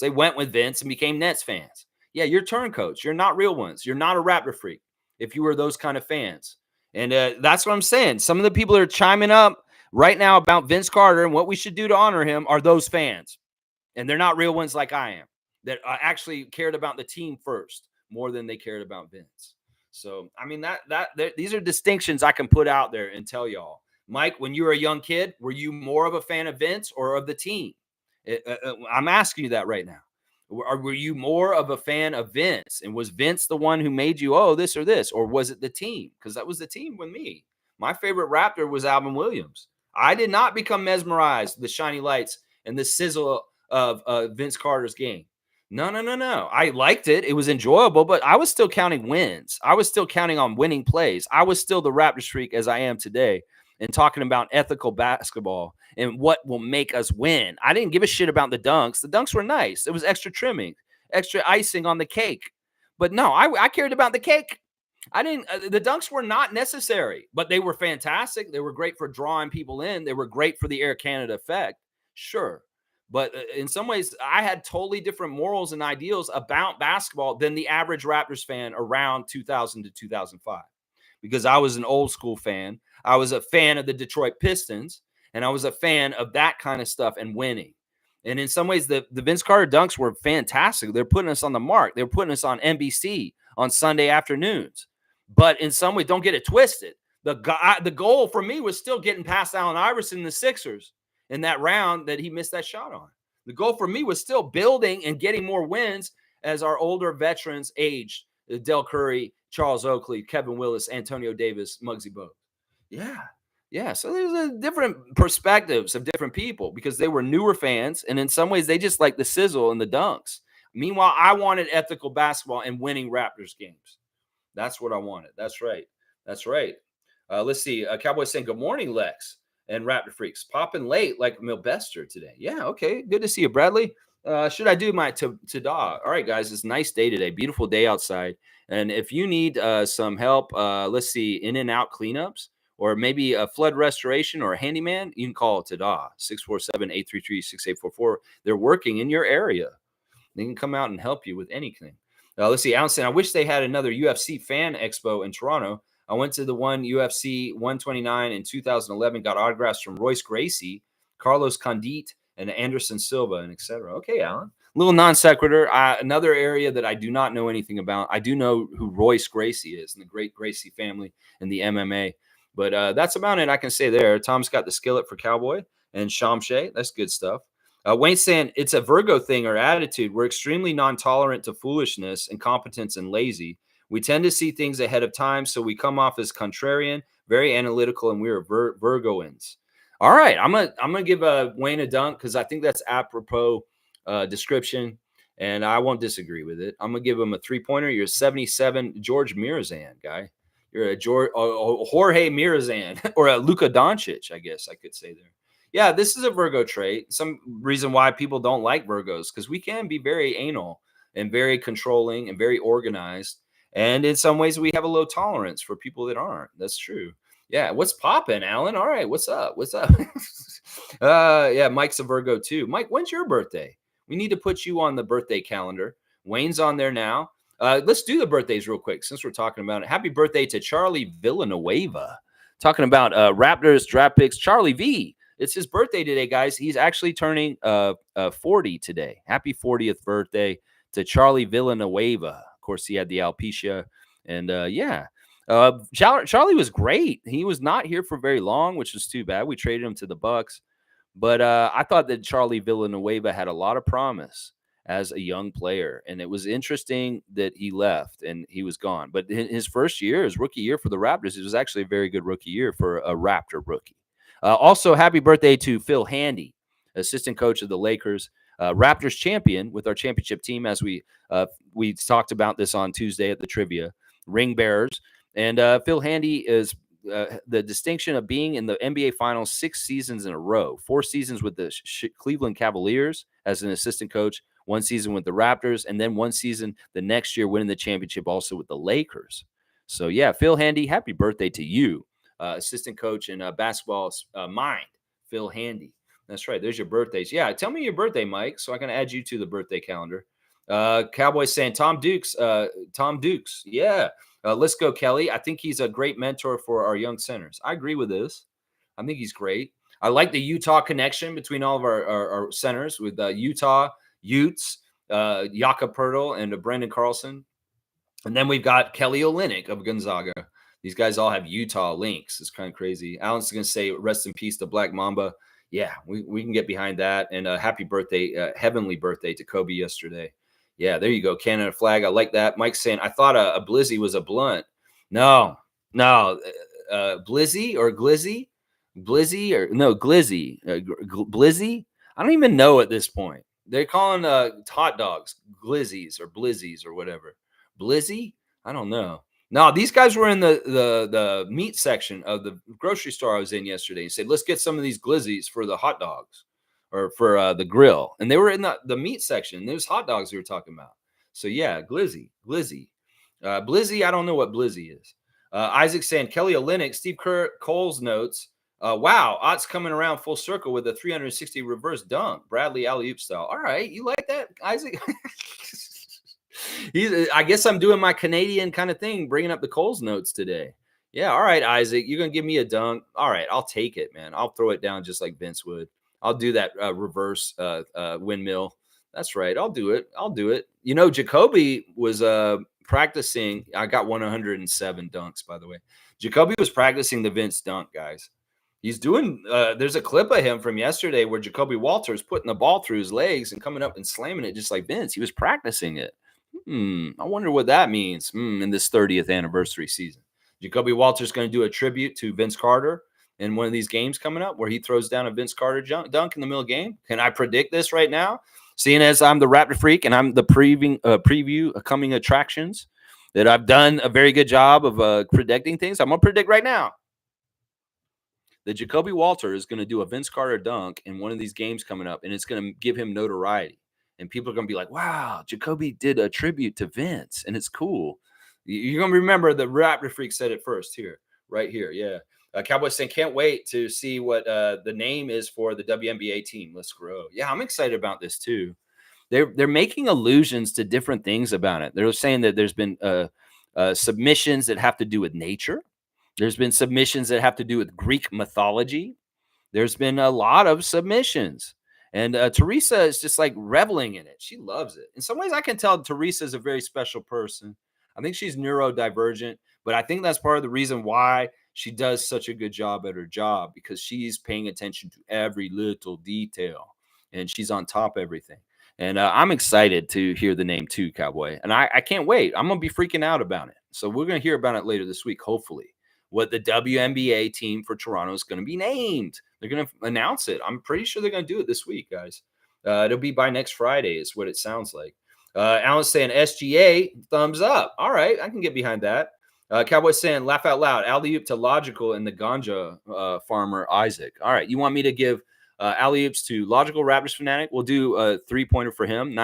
S1: They went with Vince and became Nets fans. Yeah, you're turncoats. You're not real ones. You're not a Raptor freak if you were those kind of fans. And that's what I'm saying. Some of the people that are chiming up right now about Vince Carter and what we should do to honor him are those fans. And they're not real ones like I am that actually cared about the team first more than they cared about Vince. So, I mean, these are distinctions I can put out there and tell y'all. Mike, when you were a young kid, were you more of a fan of Vince or of the team? I'm asking you that right now. Were you more of a fan of Vince? And was Vince the one who made you, oh, this or this? Or was it the team? Because that was the team with me. My favorite Raptor was Alvin Williams. I did not become mesmerized with the shiny lights and the sizzle of Vince Carter's game. No. I liked it. It was enjoyable, but I was still counting wins. I was still counting on winning plays. I was still the Raptors freak as I am today and talking about ethical basketball and what will make us win. I didn't give a shit about the dunks. The dunks were nice. It was extra trimming, extra icing on the cake. But no, I cared about the cake. I didn't. The dunks were not necessary, but they were fantastic. They were great for drawing people in. They were great for the Air Canada effect, sure. But in some ways, I had totally different morals and ideals about basketball than the average Raptors fan around 2000 to 2005, because I was an old school fan. I was a fan of the Detroit Pistons, and I was a fan of that kind of stuff and winning. And in some ways, the Vince Carter dunks were fantastic. They're putting us on the mark. They're putting us on NBC on Sunday afternoons. But in some way, don't get it twisted. The goal for me was still getting past Allen Iverson and the Sixers in that round that he missed that shot on. The goal for me was still building and getting more wins as our older veterans aged. Del Curry, Charles Oakley, Kevin Willis, Antonio Davis, Muggsy Bogues. Yeah. Yeah. So there's a different perspectives of different people because they were newer fans. And in some ways, they just like the sizzle and the dunks. Meanwhile, I wanted ethical basketball and winning Raptors games. That's what I wanted. That's right. That's right. Let's see. Cowboys saying, good morning, Lex and Raptor Freaks. Popping late like Milbester today. Yeah, okay. Good to see you, Bradley. Should I do my ta-da? All right, guys. It's a nice day today. Beautiful day outside. And if you need some help, let's see, in and out cleanups or maybe a flood restoration or a handyman, you can call ta-da, 647-833-6844. They're working in your area. They can come out and help you with anything. Let's see, Alan saying, I wish they had another UFC fan expo in Toronto. I went to the one UFC 129 in 2011, got autographs from Royce Gracie, Carlos Condit, and Anderson Silva, and etc. Okay, Alan. Little non sequitur. Another area that I do not know anything about. I do know who Royce Gracie is and the great Gracie family in the MMA. But that's about it I can say there. Tom's got the skillet for Cowboy and Shamshay. That's good stuff. Wayne's saying it's a Virgo thing or attitude. We're extremely non-tolerant to foolishness, incompetence, and lazy. We tend to see things ahead of time, so we come off as contrarian, very analytical, and we're Virgoans. All right, I'm gonna give Wayne a dunk because I think that's apropos description, and I won't disagree with it. I'm gonna give him a 3-pointer. You're a 77 George Mirazan guy. You're a Jorge Mirazan or a Luka Doncic, I guess I could say there. Yeah, this is a Virgo trait. Some reason why people don't like Virgos because we can be very anal and very controlling and very organized. And in some ways, we have a low tolerance for people that aren't. That's true. Yeah, what's popping, Alan? All right, what's up? What's up? Yeah, Mike's a Virgo too. Mike, when's your birthday? We need to put you on the birthday calendar. Wayne's on there now. Let's do the birthdays real quick since we're talking about it. Happy birthday to Charlie Villanueva. Talking about Raptors draft picks. Charlie V. It's his birthday today, guys. He's actually turning 40 today. Happy 40th birthday to Charlie Villanueva. Of course, he had the alopecia. And yeah, Charlie was great. He was not here for very long, which was too bad. We traded him to the Bucks. But I thought that Charlie Villanueva had a lot of promise as a young player. And it was interesting that he left and he was gone. But his first year, his rookie year for the Raptors, it was actually a very good rookie year for a Raptor rookie. Also, happy birthday to Phil Handy, assistant coach of the Lakers, Raptors champion with our championship team, as we talked about this on Tuesday at the trivia, ring bearers. And Phil Handy is the distinction of being in the NBA Finals 6 seasons in a row, 4 seasons with the Cleveland Cavaliers as an assistant coach, 1 season with the Raptors, and then 1 season the next year winning the championship also with the Lakers. So, yeah, Phil Handy, happy birthday to you. Assistant coach in basketball mind, Phil Handy. That's right. There's your birthdays. Yeah, tell me your birthday, Mike, so I can add you to the birthday calendar. Cowboys saying Tom Dukes. Tom Dukes. Yeah. Let's go, Kelly. I think he's a great mentor for our young centers. I agree with this. I think he's great. I like the Utah connection between all of our centers with Utah, Utes, Jakob Pertl, and Brendan Carlson. And then we've got Kelly Olynyk of Gonzaga. These guys all have Utah links. It's kind of crazy. Alan's going to say, rest in peace to Black Mamba. Yeah, we can get behind that. And happy birthday, heavenly birthday to Kobe yesterday. Yeah, there you go. Canada flag. I like that. Mike's saying, I thought a Blizzy was a blunt. No. Blizzy or Glizzy? Blizzy or no, Glizzy. Blizzy? I don't even know at this point. They're calling hot dogs Glizzies or Blizzies or whatever. Blizzy? I don't know. No, these guys were in the meat section of the grocery store I was in yesterday and said, let's get some of these glizzies for the hot dogs or for the grill. And they were in the meat section. There's hot dogs we were talking about. So, yeah, glizzy. Blizzy, I don't know what blizzy is. Isaac saying, Kelly Olynyk, Steve Kerr, Cole's notes. Wow, Ott's coming around full circle with a 360 reverse dunk. Bradley alley-oop style. All right, you like that, Isaac? I guess I'm doing my Canadian kind of thing, bringing up the Coles notes today. Yeah, all right, Isaac, you're going to give me a dunk. All right, I'll take it, man. I'll throw it down just like Vince would. I'll do that reverse windmill. That's right. I'll do it. You know, Jacoby was practicing. I got 107 dunks, by the way. Jacoby was practicing the Vince dunk, guys. He's doing there's a clip of him from yesterday where Jacoby Walters putting the ball through his legs and coming up and slamming it just like Vince. He was practicing it. I wonder what that means in this 30th anniversary season. Jacoby Walter's going to do a tribute to Vince Carter in one of these games coming up where he throws down a Vince Carter dunk in the middle of the game. Can I predict this right now? Seeing as I'm the Raptor Freak and I'm the preview of coming attractions, that I've done a very good job of predicting things, I'm going to predict right now that Jacoby Walter is going to do a Vince Carter dunk in one of these games coming up, and it's going to give him notoriety. And people are going to be like, wow, Jacoby did a tribute to Vince, and it's cool. You're going to remember the Raptor Freak said it first here, right here. Yeah. Cowboys saying, can't wait to see what the name is for the WNBA team. Let's grow. Yeah, I'm excited about this too. They're making allusions to different things about it. They're saying that there's been submissions that have to do with nature. There's been submissions that have to do with Greek mythology. There's been a lot of submissions. And Teresa is just like reveling in it. She loves it. In some ways, I can tell Teresa is a very special person. I think she's neurodivergent, but I think that's part of the reason why she does such a good job at her job, because she's paying attention to every little detail and she's on top of everything. And I'm excited to hear the name too, Cowboy. And I can't wait. I'm going to be freaking out about it. So we're going to hear about it later this week, hopefully, what the WNBA team for Toronto is going to be named. They're going to announce it. I'm pretty sure they're going to do it this week, guys. It'll be by next Friday is what it sounds like. Alan's saying SGA, thumbs up. All right, I can get behind that. Cowboys saying, laugh out loud. Alley-oop to Logical and the ganja farmer Isaac. All right, you want me to give alley-oops to Logical Raptors Fanatic? We'll do a three-pointer for him.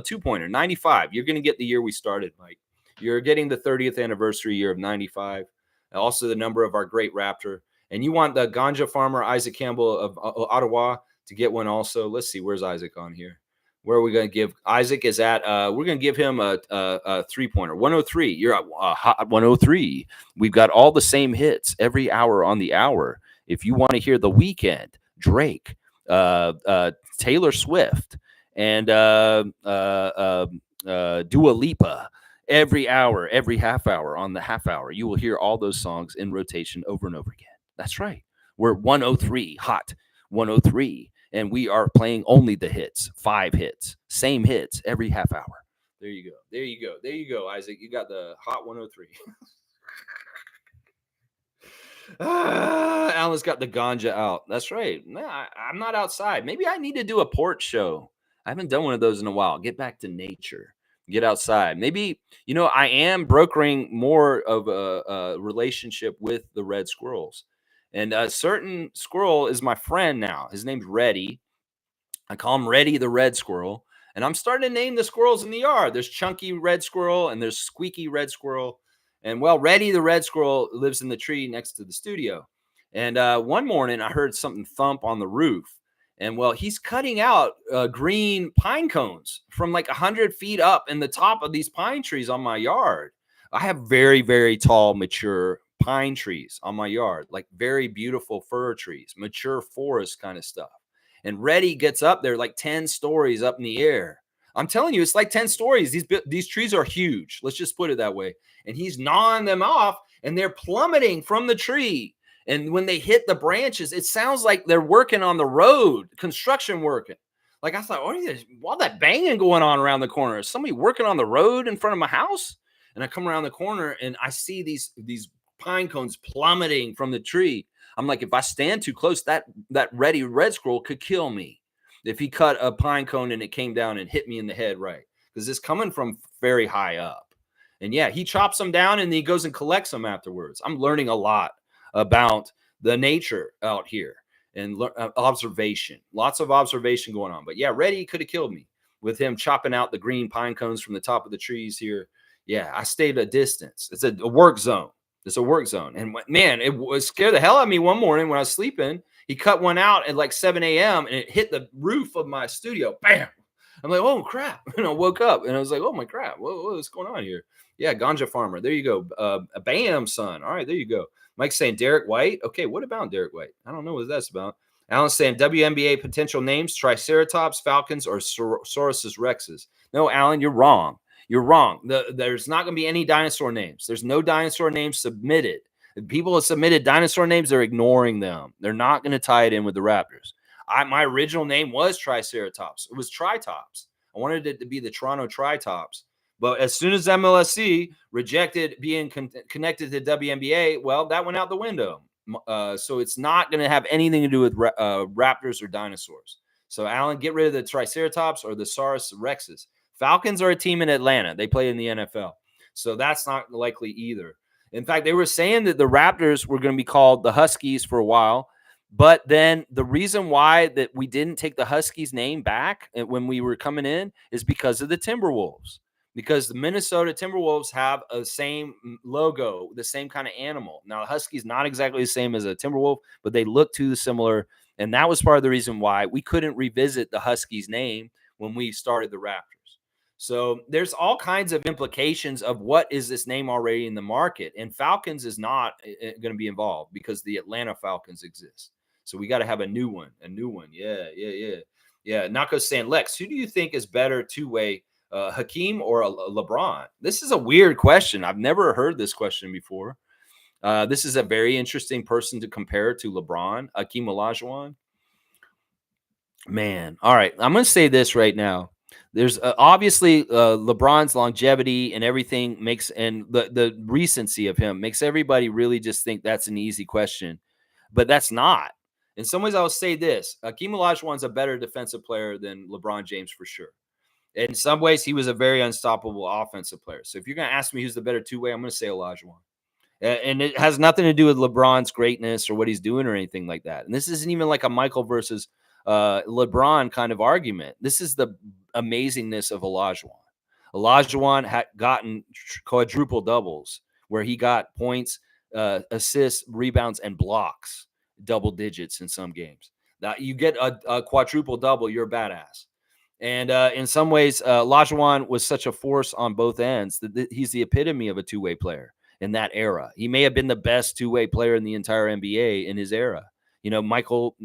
S1: Two-pointer, 95. You're going to get the year we started, Mike. You're getting the 30th anniversary year of 95. Also the number of our great Raptor. And you want the ganja farmer Isaac Campbell of Ottawa to get one also. Let's see, where's Isaac on here? Where are we going to give? Isaac is at, we're going to give him a three-pointer. 103. You're at hot 103. We've got all the same hits every hour on the hour. If you want to hear The Weeknd, Drake, Taylor Swift, and Dua Lipa, every hour, every half hour on the half hour, you will hear all those songs in rotation over and over again. That's right. We're 103, hot 103. And we are playing only the hits, 5 hits, same hits every half hour. There you go. There you go. There you go, Isaac. You got the hot 103. Alan's got the ganja out. That's right. I'm not outside. Maybe I need to do a porch show. I haven't done one of those in a while. Get back to nature. Get outside. Maybe, I am brokering more of a relationship with the red squirrels. And a certain squirrel is my friend now. His name's Reddy. I call him Reddy the red squirrel. And I'm starting to name the squirrels in the yard. There's Chunky red squirrel and there's Squeaky red squirrel. And Reddy the red squirrel lives in the tree next to the studio. And one morning I heard something thump on the roof. And he's cutting out green pine cones from like 100 feet up in the top of these pine trees on my yard. I have very, very tall, mature pine trees on my yard, like very beautiful fir trees, mature forest kind of stuff. And Reddy gets up there like 10 stories up in the air. I'm telling you, it's like 10 stories. These trees are huge. Let's just put it that way. And he's gnawing them off and they're plummeting from the tree. And when they hit the branches, it sounds like they're working on the road, construction working. Like I thought, all that banging going on around the corner. Is somebody working on the road in front of my house? And I come around the corner and I see these pine cones plummeting from the tree. I'm like, if I stand too close, that Reddy red squirrel could kill me if he cut a pine cone and it came down and hit me in the head, right? Because it's coming from very high up. And yeah, he chops them down and he goes and collects them afterwards. I'm learning a lot about the nature out here and observation. Lots of observation going on. But yeah, Reddy could have killed me with him chopping out the green pine cones from the top of the trees here. Yeah, I stayed a distance. It's a work zone. It's a work zone. And man, it was scared the hell out of me one morning when I was sleeping. He cut one out at like 7 a.m. and it hit the roof of my studio. Bam. I'm like, oh, crap. And I woke up and I was like, oh, my crap. What's going on here? Yeah, ganja farmer. There you go. Bam, son. All right, there you go. Mike's saying Derek White. Okay, what about Derek White? I don't know what that's about. Alan's saying WNBA potential names, Triceratops, Falcons, or Sauruses Rexes. No, Alan, you're wrong. You're wrong. There's not going to be any dinosaur names. There's no dinosaur names submitted. If people have submitted dinosaur names, they're ignoring them. They're not going to tie it in with the Raptors. My original name was Triceratops. It was Tritops. I wanted it to be the Toronto Tritops, But as soon as MLSC rejected being connected to WNBA, well, that went out the window. So it's not going to have anything to do with raptors or dinosaurs. So, Alan, get rid of the Triceratops or the Saurus Rexes. Falcons are a team in Atlanta. They play in the NFL. So that's not likely either. In fact, they were saying that the Raptors were going to be called the Huskies for a while. But then the reason why that we didn't take the Huskies name back when we were coming in is because of the Timberwolves. Because the Minnesota Timberwolves have a same logo, the same kind of animal. Now, the Huskies not exactly the same as a Timberwolf, but they look too similar. And that was part of the reason why we couldn't revisit the Huskies name when we started the Raptors. So there's all kinds of implications of what is this name already in the market. And Falcons is not going to be involved because the Atlanta Falcons exist. So we got to have a new one. Yeah. Nako saying, Lex, who do you think is better two-way, Hakeem or LeBron? This is a weird question. I've never heard this question before. This is a very interesting person to compare to LeBron, Hakeem Olajuwon. Man, all right. I'm going to say this right now. There's obviously LeBron's longevity and everything and the recency of him makes everybody really just think that's an easy question, but that's not. In some ways, I'll say this: Hakeem Olajuwon's a better defensive player than LeBron James for sure. In some ways, he was a very unstoppable offensive player. So if you're going to ask me who's the better two-way, I'm going to say Olajuwon. And it has nothing to do with LeBron's greatness or what he's doing or anything like that. And this isn't even like a Michael versus LeBron kind of argument. This is the amazingness of Olajuwon. Olajuwon had gotten quadruple doubles where he got points, assists, rebounds, and blocks, double digits in some games. Now, you get a quadruple double, you're a badass. And in some ways, Olajuwon was such a force on both ends that he's the epitome of a two-way player in that era. He may have been the best two-way player in the entire NBA in his era. Michael,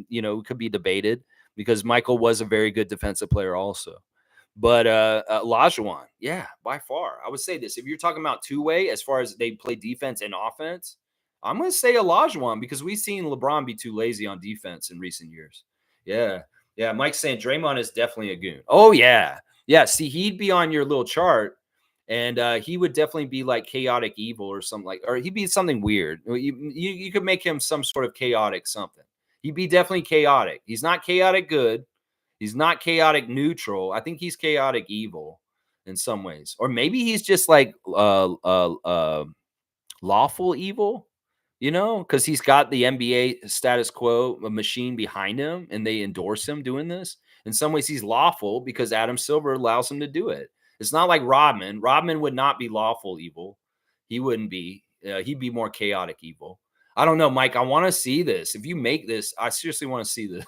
S1: could be debated because Michael was a very good defensive player also. But Olajuwon, yeah, by far. I would say this. If you're talking about two-way as far as they play defense and offense, I'm going to say Olajuwon because we've seen LeBron be too lazy on defense in recent years. Yeah. Mike's saying Draymond is definitely a goon. Oh, yeah. Yeah, see, he'd be on your little chart, and he would definitely be like chaotic evil or something or he'd be something weird. You could make him some sort of chaotic something. He'd be definitely chaotic. He's not chaotic good. He's not chaotic neutral. I think he's chaotic evil in some ways. Or maybe he's just like lawful evil, because he's got the NBA status quo machine behind him and they endorse him doing this. In some ways, he's lawful because Adam Silver allows him to do it. It's not like Rodman. Rodman would not be lawful evil. He wouldn't be. He'd be more chaotic evil. I don't know, Mike. I want to see this. If you make this, I seriously want to see this.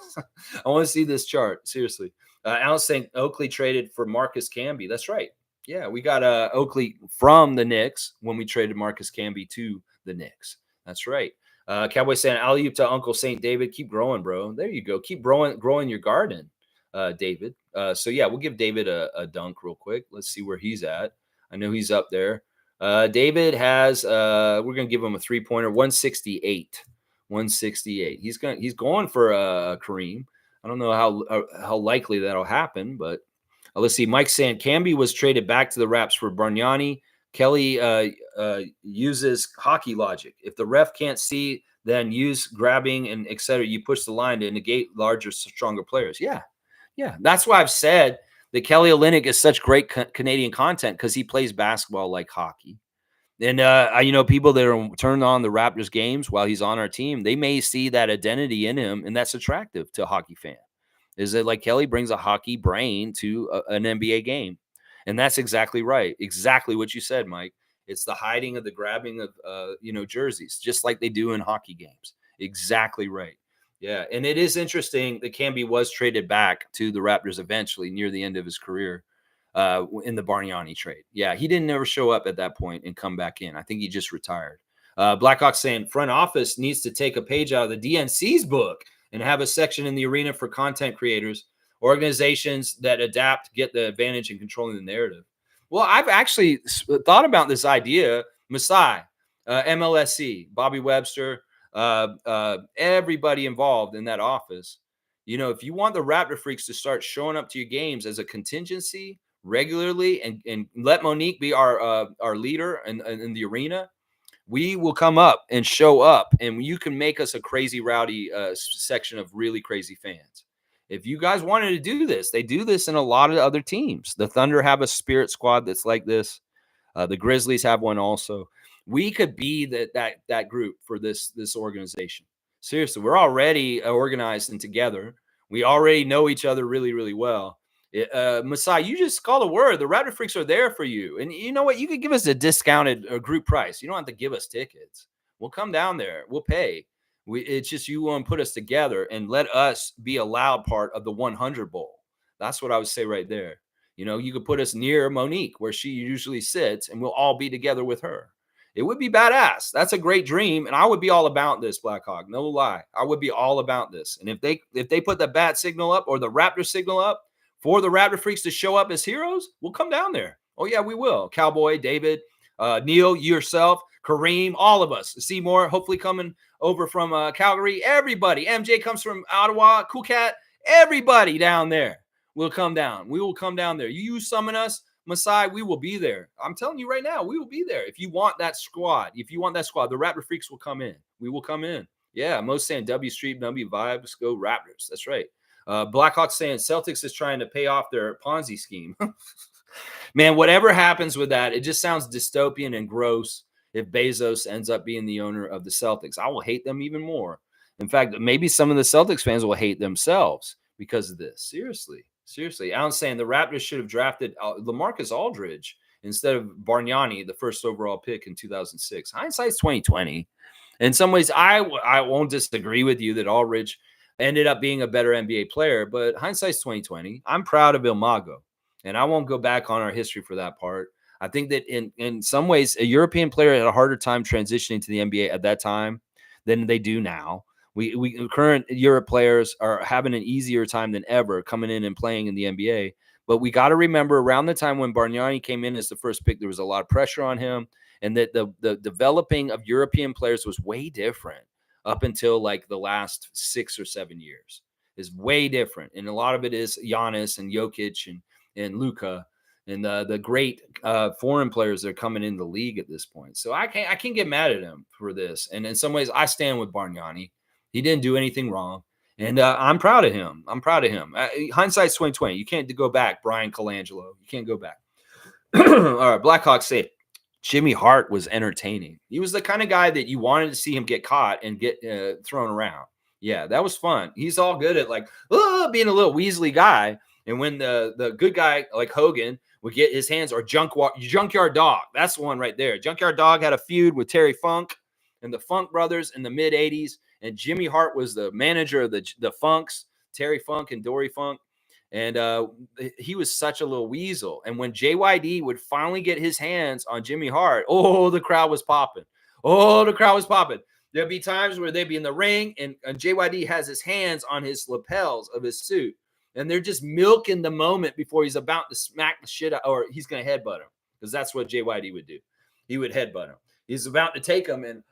S1: I want to see this chart. Seriously. Alan saying Oakley traded for Marcus Camby. That's right. Yeah, we got Oakley from the Knicks when we traded Marcus Camby to the Knicks. That's right. Cowboy saying alley-oop to Uncle St. David. Keep growing, bro. There you go. Keep growing your garden, David. So, yeah, we'll give David a dunk real quick. Let's see where he's at. I know he's up there. David has we're going to give him a three-pointer, 168. 168. He's going for Kareem. I don't know how likely that'll happen, but let's see. Mike saying Camby was traded back to the Raps for Bargnani. Kelly uses hockey logic. If the ref can't see, then use grabbing and et cetera. You push the line to negate larger, stronger players. Yeah. That's why I've said that Kelly Olynyk is such great Canadian content because he plays basketball like hockey. And, people that are turned on the Raptors games while he's on our team, they may see that identity in him, and that's attractive to a hockey fan. Is that like Kelly brings a hockey brain to an NBA game? And that's exactly right. Exactly what you said, Mike. It's the hiding of the grabbing of, jerseys, just like they do in hockey games. Exactly right. Yeah. And it is interesting that Camby was traded back to the Raptors eventually near the end of his career in the Bargnani trade. Yeah. He didn't ever show up at that point and come back in. I think he just retired. Blackhawk saying front office needs to take a page out of the DNC's book and have a section in the arena for content creators, organizations that adapt, get the advantage in controlling the narrative. Well, I've actually thought about this idea. Masai, MLSC, Bobby Webster, everybody involved in that office. If you want the Raptor freaks to start showing up to your games as a contingency regularly and let Monique be our leader in the arena, we will come up and show up, and you can make us a crazy rowdy section of really crazy fans. If you guys wanted to do this, they do this in a lot of other teams. The Thunder have a spirit squad that's like this. The Grizzlies have one also. We could be that group for this organization. Seriously, we're already organized and together. We already know each other really, really well. Masai, you just call the word. The Raptor Freaks are there for you. And you know what? You could give us a discounted group price. You don't have to give us tickets. We'll come down there. We'll pay. It's just you want to put us together and let us be a loud part of the 100 Bowl. That's what I would say right there. You could put us near Monique where she usually sits, and we'll all be together with her. It would be badass. That's a great dream, and I would be all about this, Blackhawk. No lie, I would be all about this. And if they put the bat signal up or the Raptor signal up for the Raptor Freaks to show up as heroes, we'll come down there. Oh yeah, we will. Cowboy, David, Neil, yourself, Kareem, all of us. Seymour, hopefully coming over from Calgary. Everybody. MJ comes from Ottawa. Cool Cat. Everybody down there. We'll come down. We will come down there. You summon us, Masai, we will be there. I'm telling you right now, we will be there. If you want that squad, the Raptor Freaks will come in. We will come in. Yeah, most saying W Street, W Vibes, go Raptors. That's right. Blackhawks saying Celtics is trying to pay off their Ponzi scheme. Man, whatever happens with that, it just sounds dystopian and gross if Bezos ends up being the owner of the Celtics. I will hate them even more. In fact, maybe some of the Celtics fans will hate themselves because of this. Seriously. Alan's saying the Raptors should have drafted LaMarcus Aldridge instead of Bargnani, the first overall pick in 2006. Hindsight's 2020. In some ways, I won't disagree with you that Aldridge ended up being a better NBA player, but hindsight's 2020. I'm proud of Ilmago, and I won't go back on our history for that part. I think that in some ways, a European player had a harder time transitioning to the NBA at that time than they do now. We current Europe players are having an easier time than ever coming in and playing in the NBA. But we got to remember around the time when Bargnani came in as the first pick, there was a lot of pressure on him, and that the developing of European players was way different up until like the last 6 or 7 years. Is way different, and a lot of it is Giannis and Jokic and Luka and the great foreign players that are coming in the league at this point. So I can't get mad at him for this. And in some ways, I stand with Bargnani. He didn't do anything wrong. And I'm proud of him. Hindsight's 2020. You can't go back, Brian Colangelo. You can't go back. All right, Blackhawks say Jimmy Hart was entertaining. He was the kind of guy that you wanted to see him get caught and get thrown around. Yeah, that was fun. He's all good at like being a little Weasley guy. And when the good guy like Hogan would get his hands, or Junkyard Dog, that's the one right there. Junkyard Dog had a feud with Terry Funk and the Funk Brothers in the mid 80s. And Jimmy Hart was the manager of the Funks, Terry Funk and Dory Funk. And he was such a little weasel. And when JYD would finally get his hands on Jimmy Hart, the crowd was popping. There'd be times where they'd be in the ring, and JYD has his hands on his lapels of his suit. And they're just milking the moment before he's about to smack the shit out, or he's going to headbutt him, because that's what JYD would do. He would headbutt him. He's about to take him and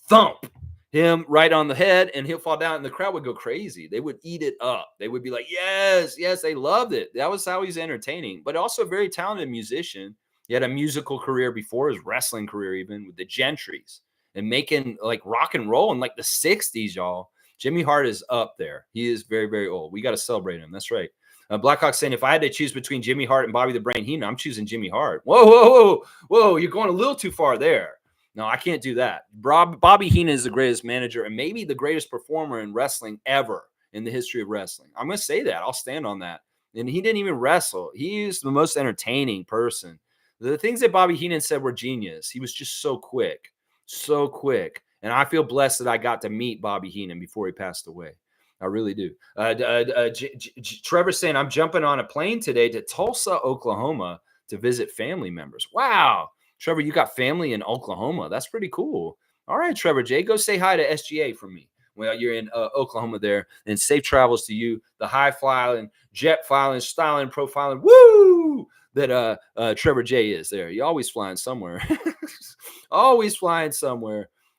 S1: thump him right on the head, and he'll fall down, and the crowd would go crazy. They would eat it up. They would be like, yes, they loved it. That was how he's entertaining, but also a very talented musician. He had a musical career before his wrestling career, even with the Gentrys, and making like rock and roll in like the 60s, y'all. Jimmy Hart is up there. He is very, very old. We got to celebrate him. That's right. Blackhawk saying, if I had to choose between Jimmy Hart and Bobby the Brain Heenan, I'm choosing Jimmy Hart. Whoa. You're going a little too far there. No, I can't do that. Bobby Heenan is the greatest manager and maybe the greatest performer in wrestling ever in the history of wrestling. I'm going to say that. I'll stand on that. And he didn't even wrestle. He's the most entertaining person. The things that Bobby Heenan said were genius. He was just so quick. And I feel blessed that I got to meet Bobby Heenan before he passed away. I really do. Trevor's saying, I'm jumping on a plane today to Tulsa, Oklahoma to visit family members. Wow. Trevor, you got family in Oklahoma. That's pretty cool. All right, Trevor J, go say hi to SGA for me. Well, you're in Oklahoma there, and safe travels to you. The high flying, jet flying, styling, profiling, woo, that Trevor J is there. You're always flying somewhere.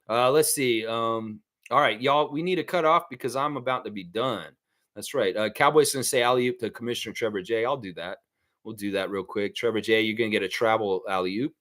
S1: Let's see. All right, y'all, we need to cut off because I'm about to be done. That's right. Cowboys going to say alley-oop to Commissioner Trevor J. I'll do that. We'll do that real quick. Trevor J, you're gonna get a travel alley oop.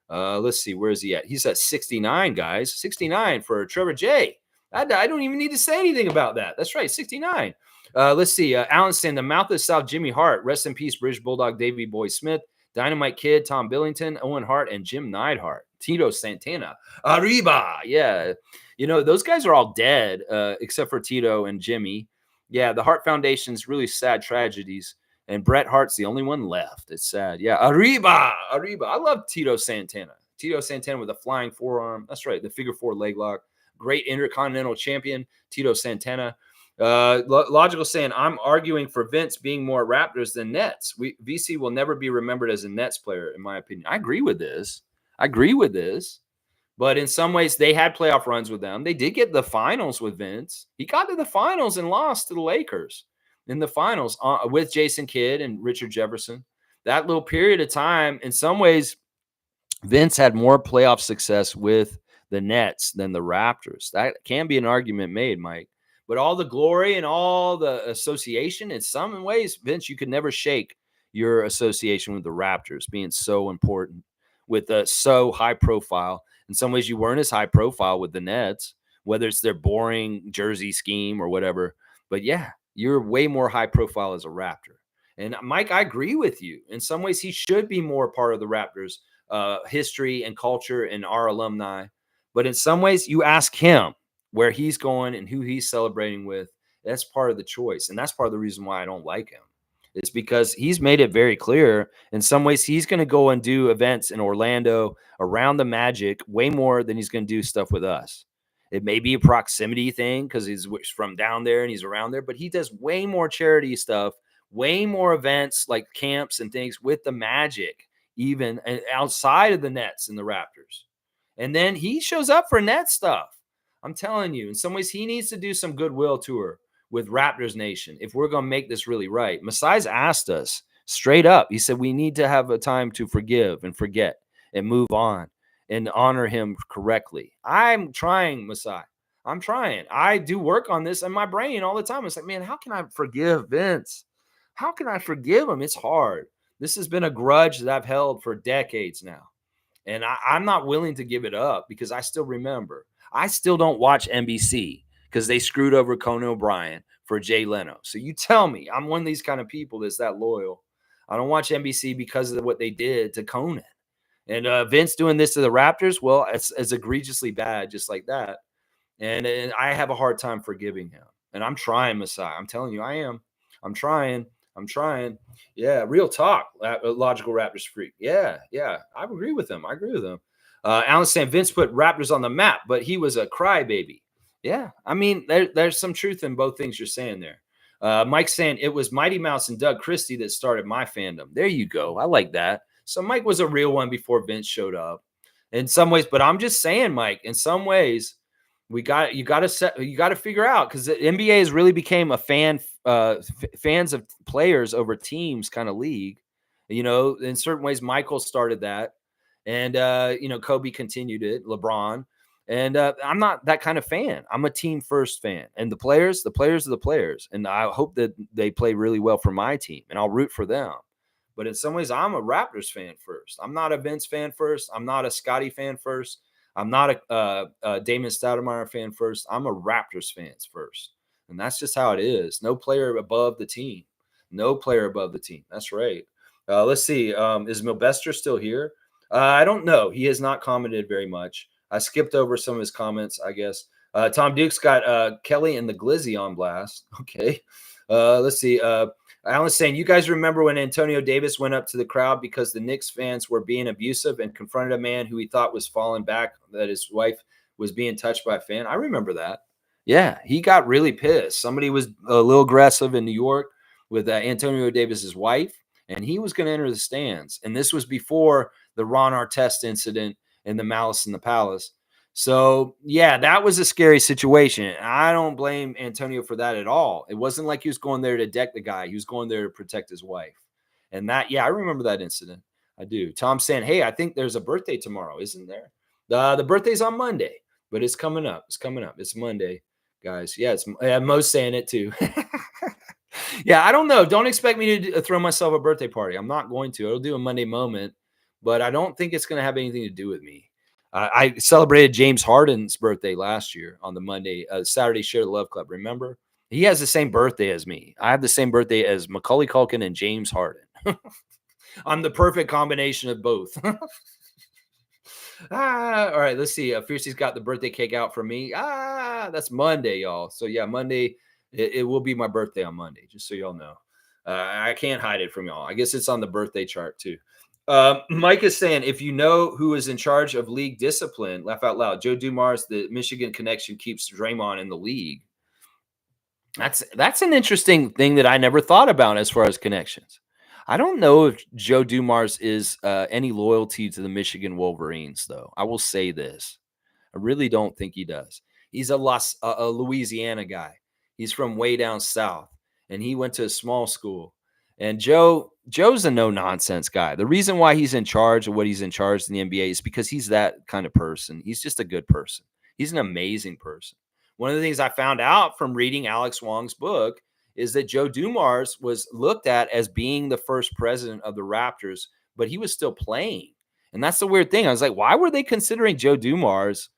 S1: Let's see, where is he at? He's at 69, guys. 69 for Trevor J. I don't even need to say anything about that. That's right, 69. Let's see. Alan saying the mouth of the South, Jimmy Hart. Rest in peace, British Bulldog, Davey Boy Smith, Dynamite Kid, Tom Billington, Owen Hart, and Jim Neidhart. Tito Santana. Arriba. Yeah. Those guys are all dead, except for Tito and Jimmy. Yeah, the Hart Foundation's really sad tragedies. And Bret Hart's the only one left. It's sad. Yeah. Arriba. Arriba. I love Tito Santana. Tito Santana with a flying forearm. That's right. The figure four leg lock. Great intercontinental champion, Tito Santana. Logical saying, I'm arguing for Vince being more Raptors than Nets. VC will never be remembered as a Nets player, in my opinion. I agree with this. But in some ways, they had playoff runs with them. They did get the finals with Vince. He got to the finals and lost to the Lakers in the finals with Jason Kidd and Richard Jefferson. That little period of time, in some ways, Vince had more playoff success with the Nets than the Raptors. That can be an argument made, Mike. But all the glory and all the association, in some ways, Vince, you could never shake your association with the Raptors being so important, with so high profile. In some ways, you weren't as high profile with the Nets, whether it's their boring jersey scheme or whatever. But yeah, you're way more high profile as a Raptor. And Mike, I agree with you. In some ways, he should be more part of the Raptors history and culture and our alumni. But in some ways, you ask him where he's going and who he's celebrating with. That's part of the choice. And that's part of the reason why I don't like him. It's because he's made it very clear. In some ways, he's going to go and do events in Orlando around the Magic way more than he's going to do stuff with us. It may be a proximity thing because he's from down there and he's around there, but he does way more charity stuff, way more events like camps and things with the Magic, even outside of the Nets and the Raptors. And then he shows up for net stuff. I'm telling you, in some ways, he needs to do some goodwill tour with Raptors Nation if we're going to make this really right. Masai's asked us straight up. He said, we need to have a time to forgive and forget and move on and honor him correctly. I'm trying, Masai. I'm trying. I do work on this in my brain all the time. It's like, man, how can I forgive Vince? How can I forgive him? It's hard. This has been a grudge that I've held for decades now. And I'm not willing to give it up because I still remember. I still don't watch NBC because they screwed over Conan O'Brien for Jay Leno. So you tell me, I'm one of these kind of people that's that loyal. I don't watch NBC because of what they did to Conan. And Vince doing this to the Raptors, well, it's egregiously bad, just like that. And I have a hard time forgiving him. And I'm trying, Masai. I'm telling you, I am. I'm trying. Yeah, real talk. Logical Raptors freak. Yeah. I agree with him. Alan's saying Vince put Raptors on the map, but he was a crybaby. Yeah, I mean, there's some truth in both things you're saying there. Mike's saying it was Mighty Mouse and Doug Christie that started my fandom. There you go. I like that. So Mike was a real one before Vince showed up in some ways. But I'm just saying, Mike, in some ways, you got to figure out, because the NBA has really became a fans of players over teams kind of league. In certain ways, Michael started that, and Kobe continued it, LeBron, and I'm not that kind of fan. I'm a team first fan, and the players are the players, and I hope that they play really well for my team, and I'll root for them. But in some ways, I'm a Raptors fan first. I'm not a Vince fan first. I'm not a Scotty fan first. I'm not a Damon Stoudemire fan first. I'm a Raptors fan first. And that's just how it is. No player above the team. That's right. Let's see. Is Milbester still here? I don't know. He has not commented very much. I skipped over some of his comments, I guess. Tom Duke's got Kelly and the Glizzy on blast. Okay. Let's see. Alan's saying, you guys remember when Antonio Davis went up to the crowd because the Knicks fans were being abusive and confronted a man who he thought was falling back, that his wife was being touched by a fan? I remember that. Yeah, he got really pissed. Somebody was a little aggressive in New York with Antonio Davis's wife, and he was going to enter the stands. And this was before the Ron Artest incident and the Malice in the Palace. So, yeah, that was a scary situation. I don't blame Antonio for that at all. It wasn't like he was going there to deck the guy. He was going there to protect his wife. And that, yeah, I remember that incident. I do. Tom saying, hey, I think there's a birthday tomorrow, isn't there? The birthday's on Monday, but it's coming up. It's Monday, guys. Yeah, Mo's saying it too. Yeah, I don't know. Don't expect me to throw myself a birthday party. I'm not going to. I'll do a Monday moment, but I don't think it's going to have anything to do with me. I celebrated James Harden's birthday last year on the Monday, Saturday Share the Love Club. Remember? He has the same birthday as me. I have the same birthday as Macaulay Culkin and James Harden. I'm the perfect combination of both. All right, let's see. Fiercey's got the birthday cake out for me. That's Monday, y'all. So yeah, Monday. It will be my birthday on Monday, just so y'all know. I can't hide it from y'all. I guess it's on the birthday chart too. Mike is saying, if you know who is in charge of league discipline, laugh out loud. Joe Dumars, the Michigan connection, keeps Draymond in the league. That's an interesting thing that I never thought about as far as connections. I don't know if Joe Dumars is any loyalty to the Michigan Wolverines, though. I will say this. I really don't think he does. He's a Louisiana guy. He's from way down south, and he went to a small school. And Joe's a no nonsense guy. The reason why he's in charge of what he's in charge in the NBA is because he's that kind of person. He's just a good person. He's an amazing person. One of the things I found out from reading Alex Wong's book is that Joe Dumars was looked at as being the first president of the Raptors, but he was still playing. And that's the weird thing. I was like, why were they considering Joe Dumars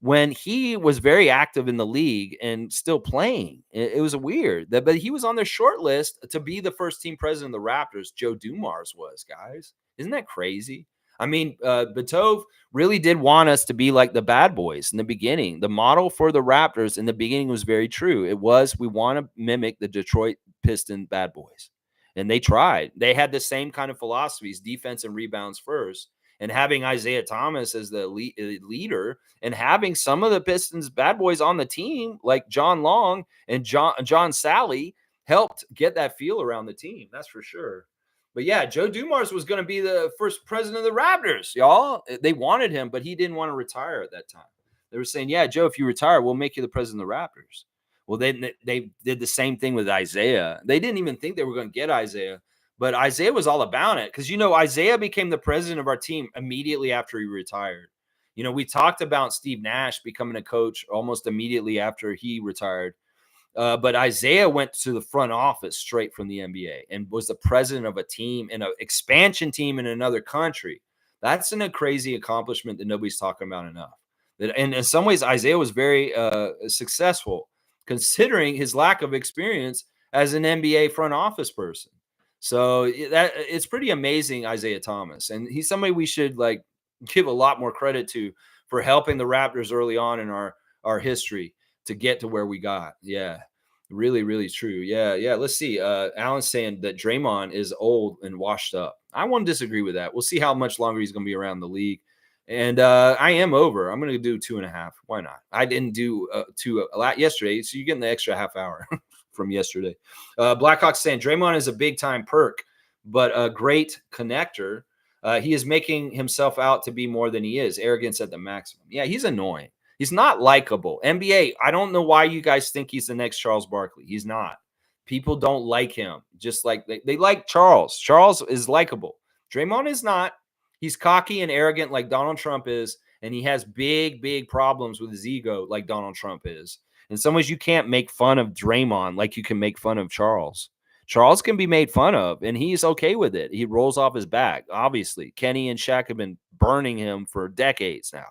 S1: when he was very active in the league and still playing? It was weird. But he was on their short list to be the first team president of the Raptors. Joe Dumars was, guys. Isn't that crazy? I mean, Batov really did want us to be like the bad boys in the beginning. The model for the Raptors in the beginning was very true. It was, we want to mimic the Detroit Piston bad boys. And they tried. They had the same kind of philosophies, defense and rebounds first. And having Isaiah Thomas as the leader and having some of the Pistons bad boys on the team, like John Long and John Sally, helped get that feel around the team. That's for sure. But yeah, Joe Dumars was going to be the first president of the Raptors, y'all. They wanted him, but he didn't want to retire at that time. They were saying, yeah, Joe, if you retire, we'll make you the president of the Raptors. Well, then they did the same thing with Isaiah. They didn't even think they were going to get Isaiah, but Isaiah was all about it because, Isaiah became the president of our team immediately after he retired. We talked about Steve Nash becoming a coach almost immediately after he retired. But Isaiah went to the front office straight from the NBA and was the president of a team and an expansion team in another country. That's a crazy accomplishment that nobody's talking about enough. And in some ways, Isaiah was very successful considering his lack of experience as an NBA front office person. So it's pretty amazing, Isaiah Thomas. And he's somebody we should give a lot more credit to for helping the Raptors early on in our history to get to where we got. Yeah, really, really true. Yeah. Let's see. Alan's saying that Draymond is old and washed up. I won't disagree with that. We'll see how much longer he's going to be around the league. And I am over. I'm going to do 2.5. Why not? I didn't do a lot yesterday, so you're getting the extra half hour from yesterday. Blackhawks saying Draymond is a big-time perk, but a great connector. He is making himself out to be more than he is. Arrogance at the maximum. Yeah, he's annoying. He's not likable. NBA, I don't know why you guys think he's the next Charles Barkley. He's not. People don't like him, just like they like Charles. Charles is likable. Draymond is not. He's cocky and arrogant like Donald Trump is, and he has big, big problems with his ego like Donald Trump is. In some ways, you can't make fun of Draymond like you can make fun of Charles. Charles can be made fun of, and he's okay with it. He rolls off his back, obviously. Kenny and Shaq have been burning him for decades now.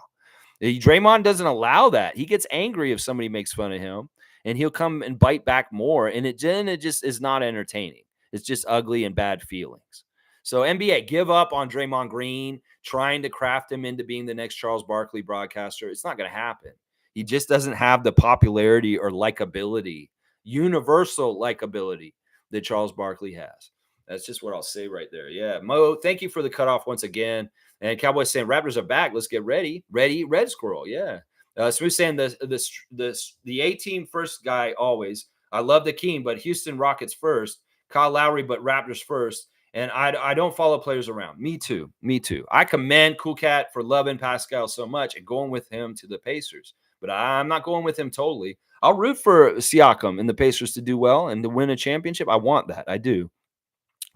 S1: Draymond doesn't allow that. He gets angry if somebody makes fun of him, and he'll come and bite back more, and it just is not entertaining. It's just ugly and bad feelings. So NBA, give up on Draymond Green, trying to craft him into being the next Charles Barkley broadcaster. It's not going to happen. He just doesn't have the popularity or likability, universal likability that Charles Barkley has. That's just what I'll say right there. Yeah, Mo, thank you for the cutoff once again. And Cowboys saying Raptors are back. Let's get ready. Ready, Red Squirrel. Yeah. Smooth saying the A-team first guy always. I love the King, but Houston Rockets first. Kyle Lowry, but Raptors first. And I don't follow players around. Me too. I commend Cool Cat for loving Pascal so much and going with him to the Pacers. But I'm not going with him totally. I'll root for Siakam and the Pacers to do well and to win a championship. I want that. I do.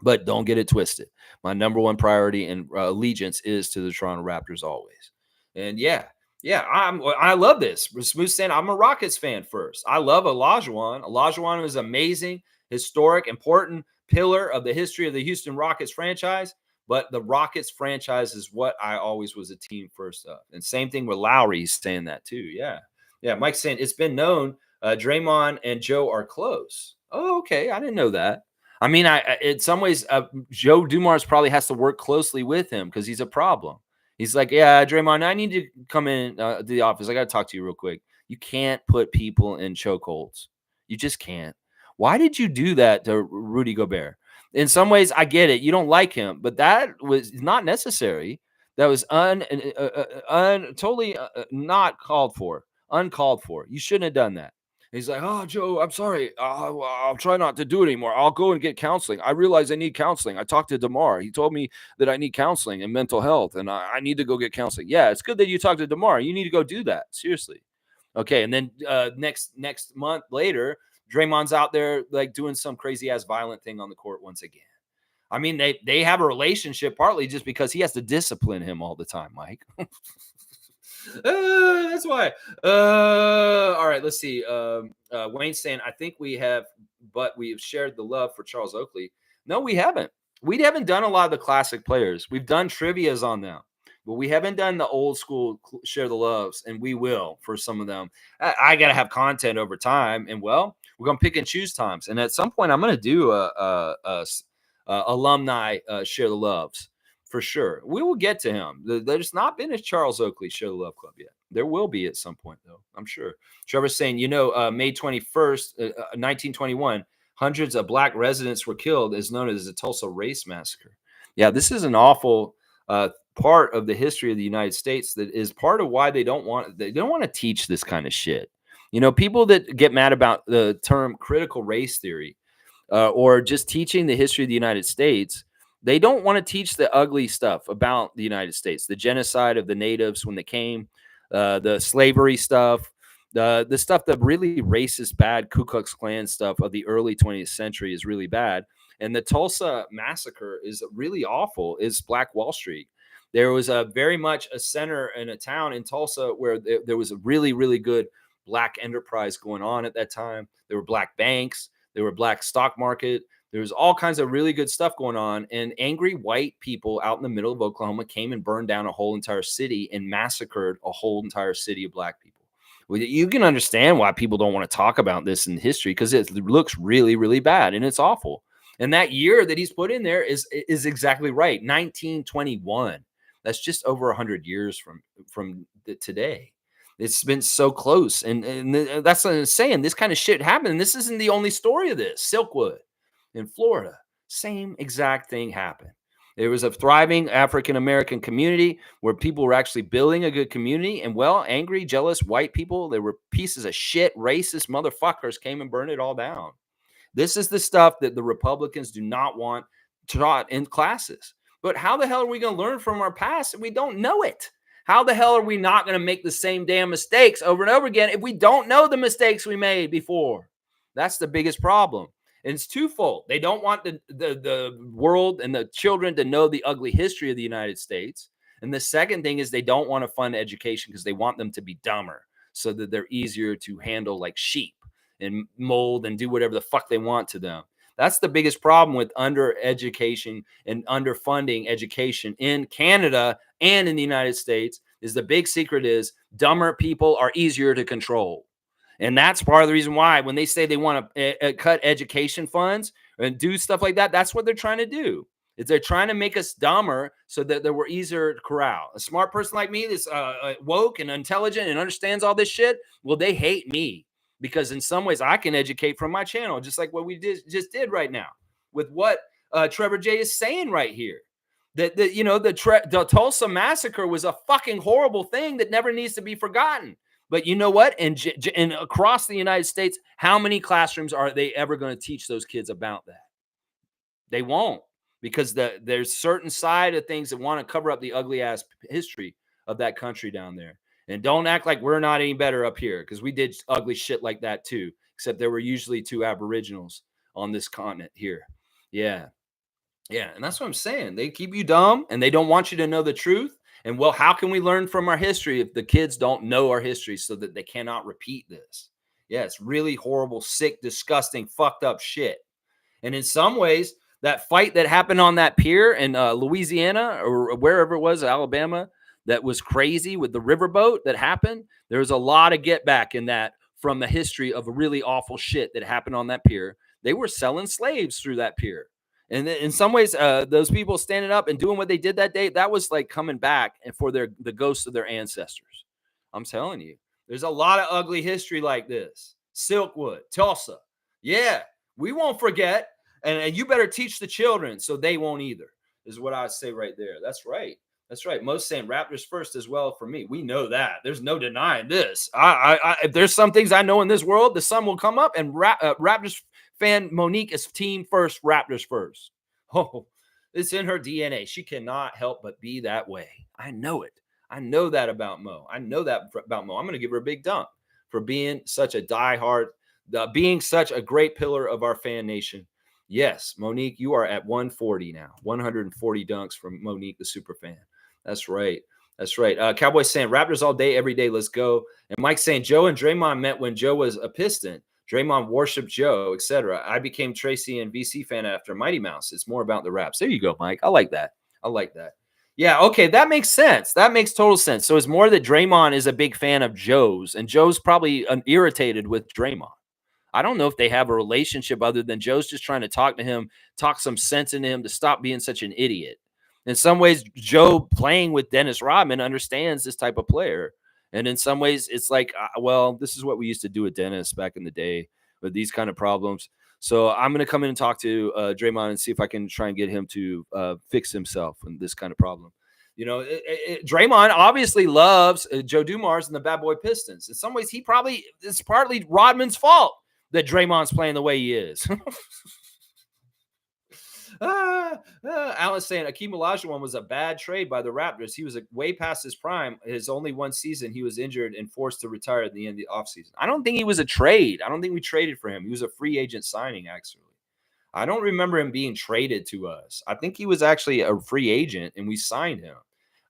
S1: But don't get it twisted. My number one priority and allegiance is to the Toronto Raptors always. And yeah, I love this. Smooth saying I'm a Rockets fan first. I love Olajuwon. Olajuwon is amazing. historic, important pillar of the history of the Houston Rockets franchise. But the Rockets franchise is what I always was a team first of. And same thing with Lowry. He's saying that too. Yeah. Yeah. Mike's saying it's been known Draymond and Joe are close. Oh, okay. I didn't know that. I mean, in some ways, Joe Dumars probably has to work closely with him because he's a problem. He's like, yeah, Draymond, I need to come in to the office. I got to talk to you real quick. You can't put people in chokeholds. You just can't. Why did you do that to Rudy Gobert? In some ways, I get it. You don't like him, but that was not necessary. That was totally not called for, uncalled for. You shouldn't have done that. He's like, oh, Joe, I'm sorry. I'll try not to do it anymore. I'll go and get counseling. I realize I need counseling. I talked to DeMar. He told me that I need counseling and mental health, and I need to go get counseling. Yeah, it's good that you talked to DeMar. You need to go do that. Seriously. Okay, and then next month later, Draymond's out there like doing some crazy ass violent thing on the court once again. I mean, they have a relationship partly just because he has to discipline him all the time, Mike. That's why. All right, let's see. Wayne's saying, I think we have, but we have shared the love for Charles Oakley. No, we haven't. We haven't done a lot of the classic players. We've done trivias on them, but we haven't done the old school share the loves, and we will for some of them. I got to have content over time, and well, we're going to pick and choose times. And at some point, I'm going to do a alumni share the loves. For sure. We will get to him. There's not been a Charles Oakley Share the Love Club yet. There will be at some point, though, I'm sure. Trevor's saying, May 21st, 1921, hundreds of black residents were killed, as known as the Tulsa Race Massacre. Yeah, this is an awful part of the history of the United States that is part of why they don't want to teach this kind of shit. People that get mad about the term critical race theory or just teaching the history of the United States, they don't want to teach the ugly stuff about the United States, the genocide of the natives when they came, the slavery stuff, the stuff, the really racist, bad Ku Klux Klan stuff of the early 20th century is really bad. And the Tulsa massacre is really awful, is Black Wall Street. There was very much a center in a town in Tulsa where there was a really, really good Black enterprise going on at that time. There were Black banks. There were Black stock market. There was all kinds of really good stuff going on. And angry white people out in the middle of Oklahoma came and burned down a whole entire city and massacred a whole entire city of Black people. Well, you can understand why people don't want to talk about this in history because it looks really, really bad and it's awful. And that year that he's put in there is exactly right. 1921. That's just over 100 years from today. It's been so close. And that's what I'm saying. This kind of shit happened. And this isn't the only story of this. Silkwood in Florida, same exact thing happened. There was a thriving African-American community where people were actually building a good community. And well, angry, jealous white people, they were pieces of shit, racist motherfuckers came and burned it all down. This is the stuff that the Republicans do not want taught in classes. But how the hell are we going to learn from our past if we don't know it? How the hell are we not going to make the same damn mistakes over and over again if we don't know the mistakes we made before? That's the biggest problem. And it's twofold. They don't want the world and the children to know the ugly history of the United States. And the second thing is they don't want to fund education because they want them to be dumber so that they're easier to handle like sheep and mold and do whatever the fuck they want to them. That's the biggest problem with under education and underfunding education in Canada and in the United States is the big secret is dumber people are easier to control. And that's part of the reason why when they say they want to cut education funds and do stuff like that, that's what they're trying to do. Is they're trying to make us dumber so that we're easier to corral. A smart person like me that's woke and intelligent and understands all this shit, well, they hate me because in some ways I can educate from my channel, just like what we just did right now with what Trevor J is saying right here. The Tulsa massacre was a fucking horrible thing that never needs to be forgotten. But you know what? And across the United States, how many classrooms are they ever going to teach those kids about that? They won't, because there's certain side of things that want to cover up the ugly ass history of that country down there. And don't act like we're not any better up here, because we did ugly shit like that too, except there were usually 2 Aboriginals on this continent here. Yeah. Yeah. And that's what I'm saying. They keep you dumb and they don't want you to know the truth. And well, how can we learn from our history if the kids don't know our history so that they cannot repeat this? Yeah, it's really horrible, sick, disgusting, fucked up shit. And in some ways, that fight that happened on that pier in Louisiana or wherever it was, Alabama, that was crazy with the riverboat that happened. There was a lot of get back in that from the history of really awful shit that happened on that pier. They were selling slaves through that pier. And in some ways, those people standing up and doing what they did that day, that was like coming back and for the ghosts of their ancestors. I'm telling you, there's a lot of ugly history like this. Silkwood, Tulsa. Yeah, we won't forget. And you better teach the children so they won't either, is what I say right there. That's right. That's right. Most saying Raptors first as well for me. We know that. There's no denying this. If there's some things I know in this world, the sun will come up and Raptors fan Monique is team first, Raptors first. Oh, it's in her DNA. She cannot help but be that way. I know it. I know that about Mo. I know that about Mo. I'm going to give her a big dunk for being such a diehard, being such a great pillar of our fan nation. Yes, Monique, you are at 140 now. 140 dunks from Monique, the super fan. That's right. That's right. Cowboys saying Raptors all day, every day. Let's go. And Mike saying Joe and Draymond met when Joe was a Piston. Draymond worshipped Joe, etc. I became Tracy and VC fan after Mighty Mouse. It's more about the Raps. There you go, Mike. I like that. I like that. Yeah, okay, that makes sense. That makes total sense. So it's more that Draymond is a big fan of Joe's, and Joe's probably irritated with Draymond. I don't know if they have a relationship other than Joe's just trying to talk to him, talk some sense into him to stop being such an idiot. In some ways, Joe playing with Dennis Rodman understands this type of player. And in some ways, it's like, well, this is what we used to do with Dennis back in the day with these kind of problems. So I'm going to come in and talk to Draymond and see if I can try and get him to fix himself in this kind of problem. You know, Draymond obviously loves Joe Dumars and the Bad Boy Pistons. In some ways, it's partly Rodman's fault that Draymond's playing the way he is. Alan's saying Akeem Olajuwon was a bad trade by the Raptors. He was way past his prime. His only one season, he was injured and forced to retire at the end of the offseason. I don't think he was a trade. I don't think we traded for him. He was a free agent signing, actually. I don't remember him being traded to us. I think he was actually a free agent, and we signed him.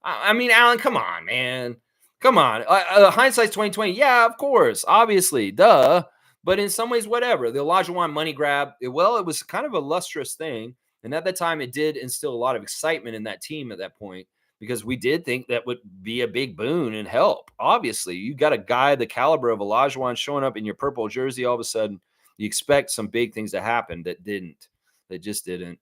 S1: I mean, Alan, come on, man. Come on. Hindsight's 2020. Yeah, of course. Obviously. Duh. But in some ways, whatever. The Olajuwon money grab, it was kind of a lustrous thing. And at that time, it did instill a lot of excitement in that team at that point because we did think that would be a big boon and help. Obviously, you got a guy the caliber of Olajuwon showing up in your purple jersey all of a sudden. You expect some big things to happen that didn't. They just didn't.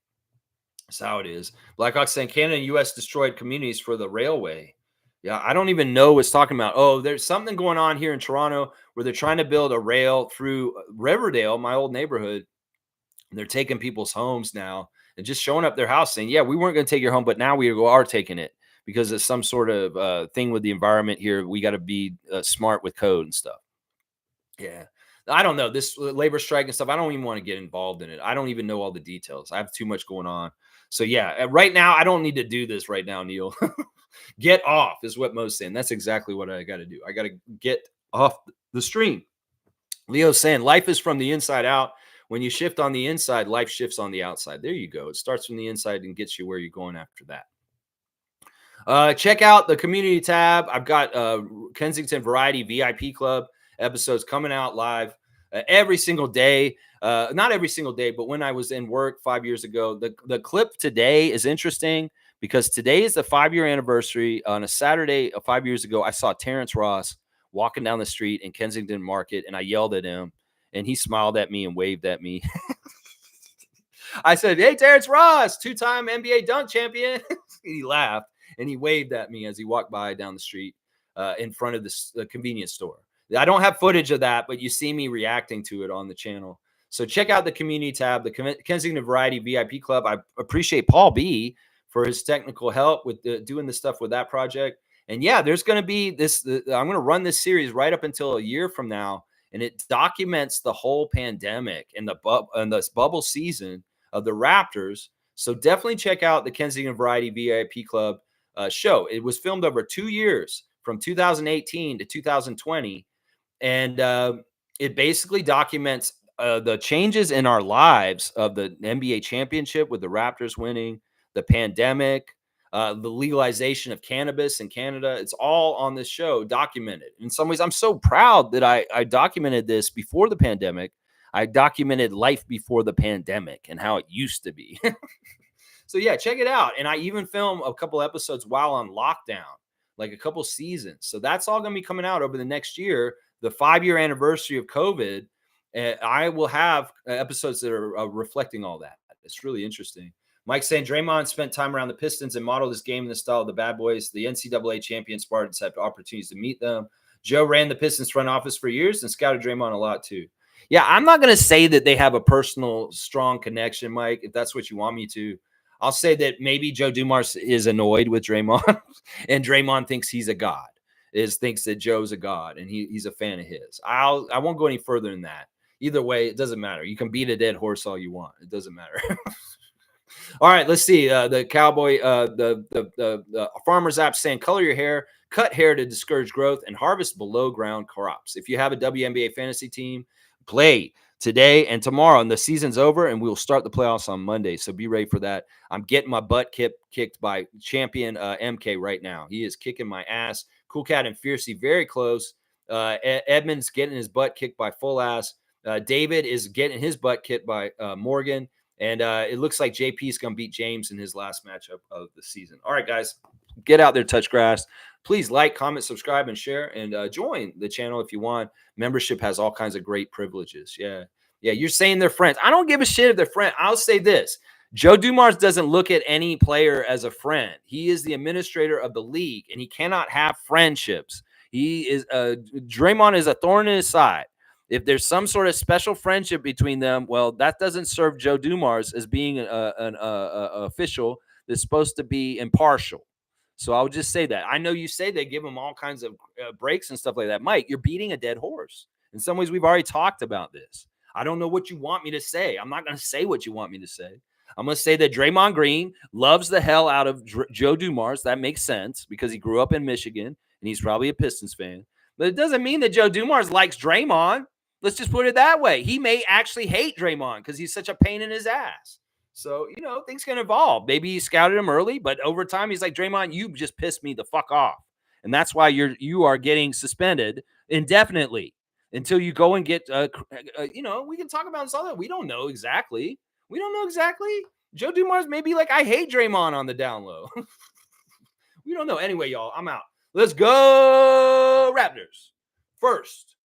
S1: That's how it is. Blackhawks saying Canada and U.S. destroyed communities for the railway. Yeah, I don't even know what's talking about. Oh, there's something going on here in Toronto where they're trying to build a rail through Riverdale, my old neighborhood. They're taking people's homes now and just showing up their house saying, yeah, we weren't going to take your home, but now we are taking it because of some sort of thing with the environment here. We got to be smart with code and stuff. Yeah. I don't know. This labor strike and stuff, I don't even want to get involved in it. I don't even know all the details. I have too much going on. So, yeah, right now, I don't need to do this right now, Neil. Get off is what Mo's saying. That's exactly what I got to do. I got to get off the stream. Leo's saying life is from the inside out. When you shift on the inside, life shifts on the outside. There you go. It starts from the inside and gets you where you're going after that. Check out the community tab. I've got Kensington Variety VIP Club episodes coming out live every single day. Not every single day, but when I was in work 5 years ago, the clip today is interesting because today is the 5-year anniversary. On a Saturday 5 years ago, I saw Terrence Ross walking down the street in Kensington Market, and I yelled at him, and he smiled at me and waved at me. I said, hey, Terrence Ross, 2-time NBA dunk champion. He laughed, and he waved at me as he walked by down the street in front of the convenience store. I don't have footage of that, but you see me reacting to it on the channel. So check out the community tab, the Kensington Variety VIP Club. I appreciate Paul B for his technical help with doing the stuff with that project. And yeah, there's going to be this. I'm going to run this series right up until a year from now, and it documents the whole pandemic and this bubble season of the Raptors. So definitely check out the Kensington Variety VIP Club show. It was filmed over 2 years, from 2018 to 2020, and it basically documents the changes in our lives of the NBA championship with the Raptors winning, the pandemic, the legalization of cannabis in Canada. It's all on this show documented. In some ways, I'm so proud that I documented this before the pandemic. I documented life before the pandemic and how it used to be. So yeah, check it out. And I even film a couple episodes while on lockdown, like a couple seasons. So that's all going to be coming out over the next year, the 5-year anniversary of COVID. I will have episodes that are reflecting all that. It's really interesting. Mike saying Draymond spent time around the Pistons and modeled his game in the style of the bad boys. The NCAA champion Spartans have opportunities to meet them. Joe ran the Pistons front office for years and scouted Draymond a lot too. Yeah, I'm not going to say that they have a personal, strong connection, Mike, if that's what you want me to. I'll say that maybe Joe Dumars is annoyed with Draymond, and Draymond thinks he's a god. Thinks that Joe's a god, and he's a fan of his. I won't go any further than that. Either way, it doesn't matter. You can beat a dead horse all you want. It doesn't matter. All right, let's see. The cowboy, the farmers app saying, color your hair, cut hair to discourage growth, and harvest below ground crops. If you have a WNBA fantasy team, play today and tomorrow, and the season's over, and we'll start the playoffs on Monday. So be ready for that. I'm getting my butt kicked by champion MK right now. He is kicking my ass. Cool Cat and Fiercey very close. Edmund's getting his butt kicked by Full Ass. David is getting his butt kicked by Morgan. And it looks like JP is going to beat James in his last matchup of the season. All right, guys, get out there, touch grass. Please like, comment, subscribe, and share, and join the channel if you want. Membership has all kinds of great privileges. Yeah, you're saying they're friends. I don't give a shit if they're friends. I'll say this. Joe Dumars doesn't look at any player as a friend. He is the administrator of the league, and he cannot have friendships. Draymond is a thorn in his side. If there's some sort of special friendship between them, well, that doesn't serve Joe Dumars as being an official that's supposed to be impartial. So I'll just say that. I know you say they give him all kinds of breaks and stuff like that. Mike, you're beating a dead horse. In some ways, we've already talked about this. I don't know what you want me to say. I'm not going to say what you want me to say. I'm going to say that Draymond Green loves the hell out of Joe Dumars. That makes sense because he grew up in Michigan and he's probably a Pistons fan. But it doesn't mean that Joe Dumars likes Draymond. Let's just put it that way. He may actually hate Draymond because he's such a pain in his ass. So, things can evolve. Maybe he scouted him early, but over time, he's like, Draymond, you just pissed me the fuck off. And that's why you are getting suspended indefinitely until you go and get, we can talk about something. We don't know exactly. Joe Dumars may be like, I hate Draymond on the down low. We don't know. Anyway, y'all, I'm out. Let's go Raptors. First.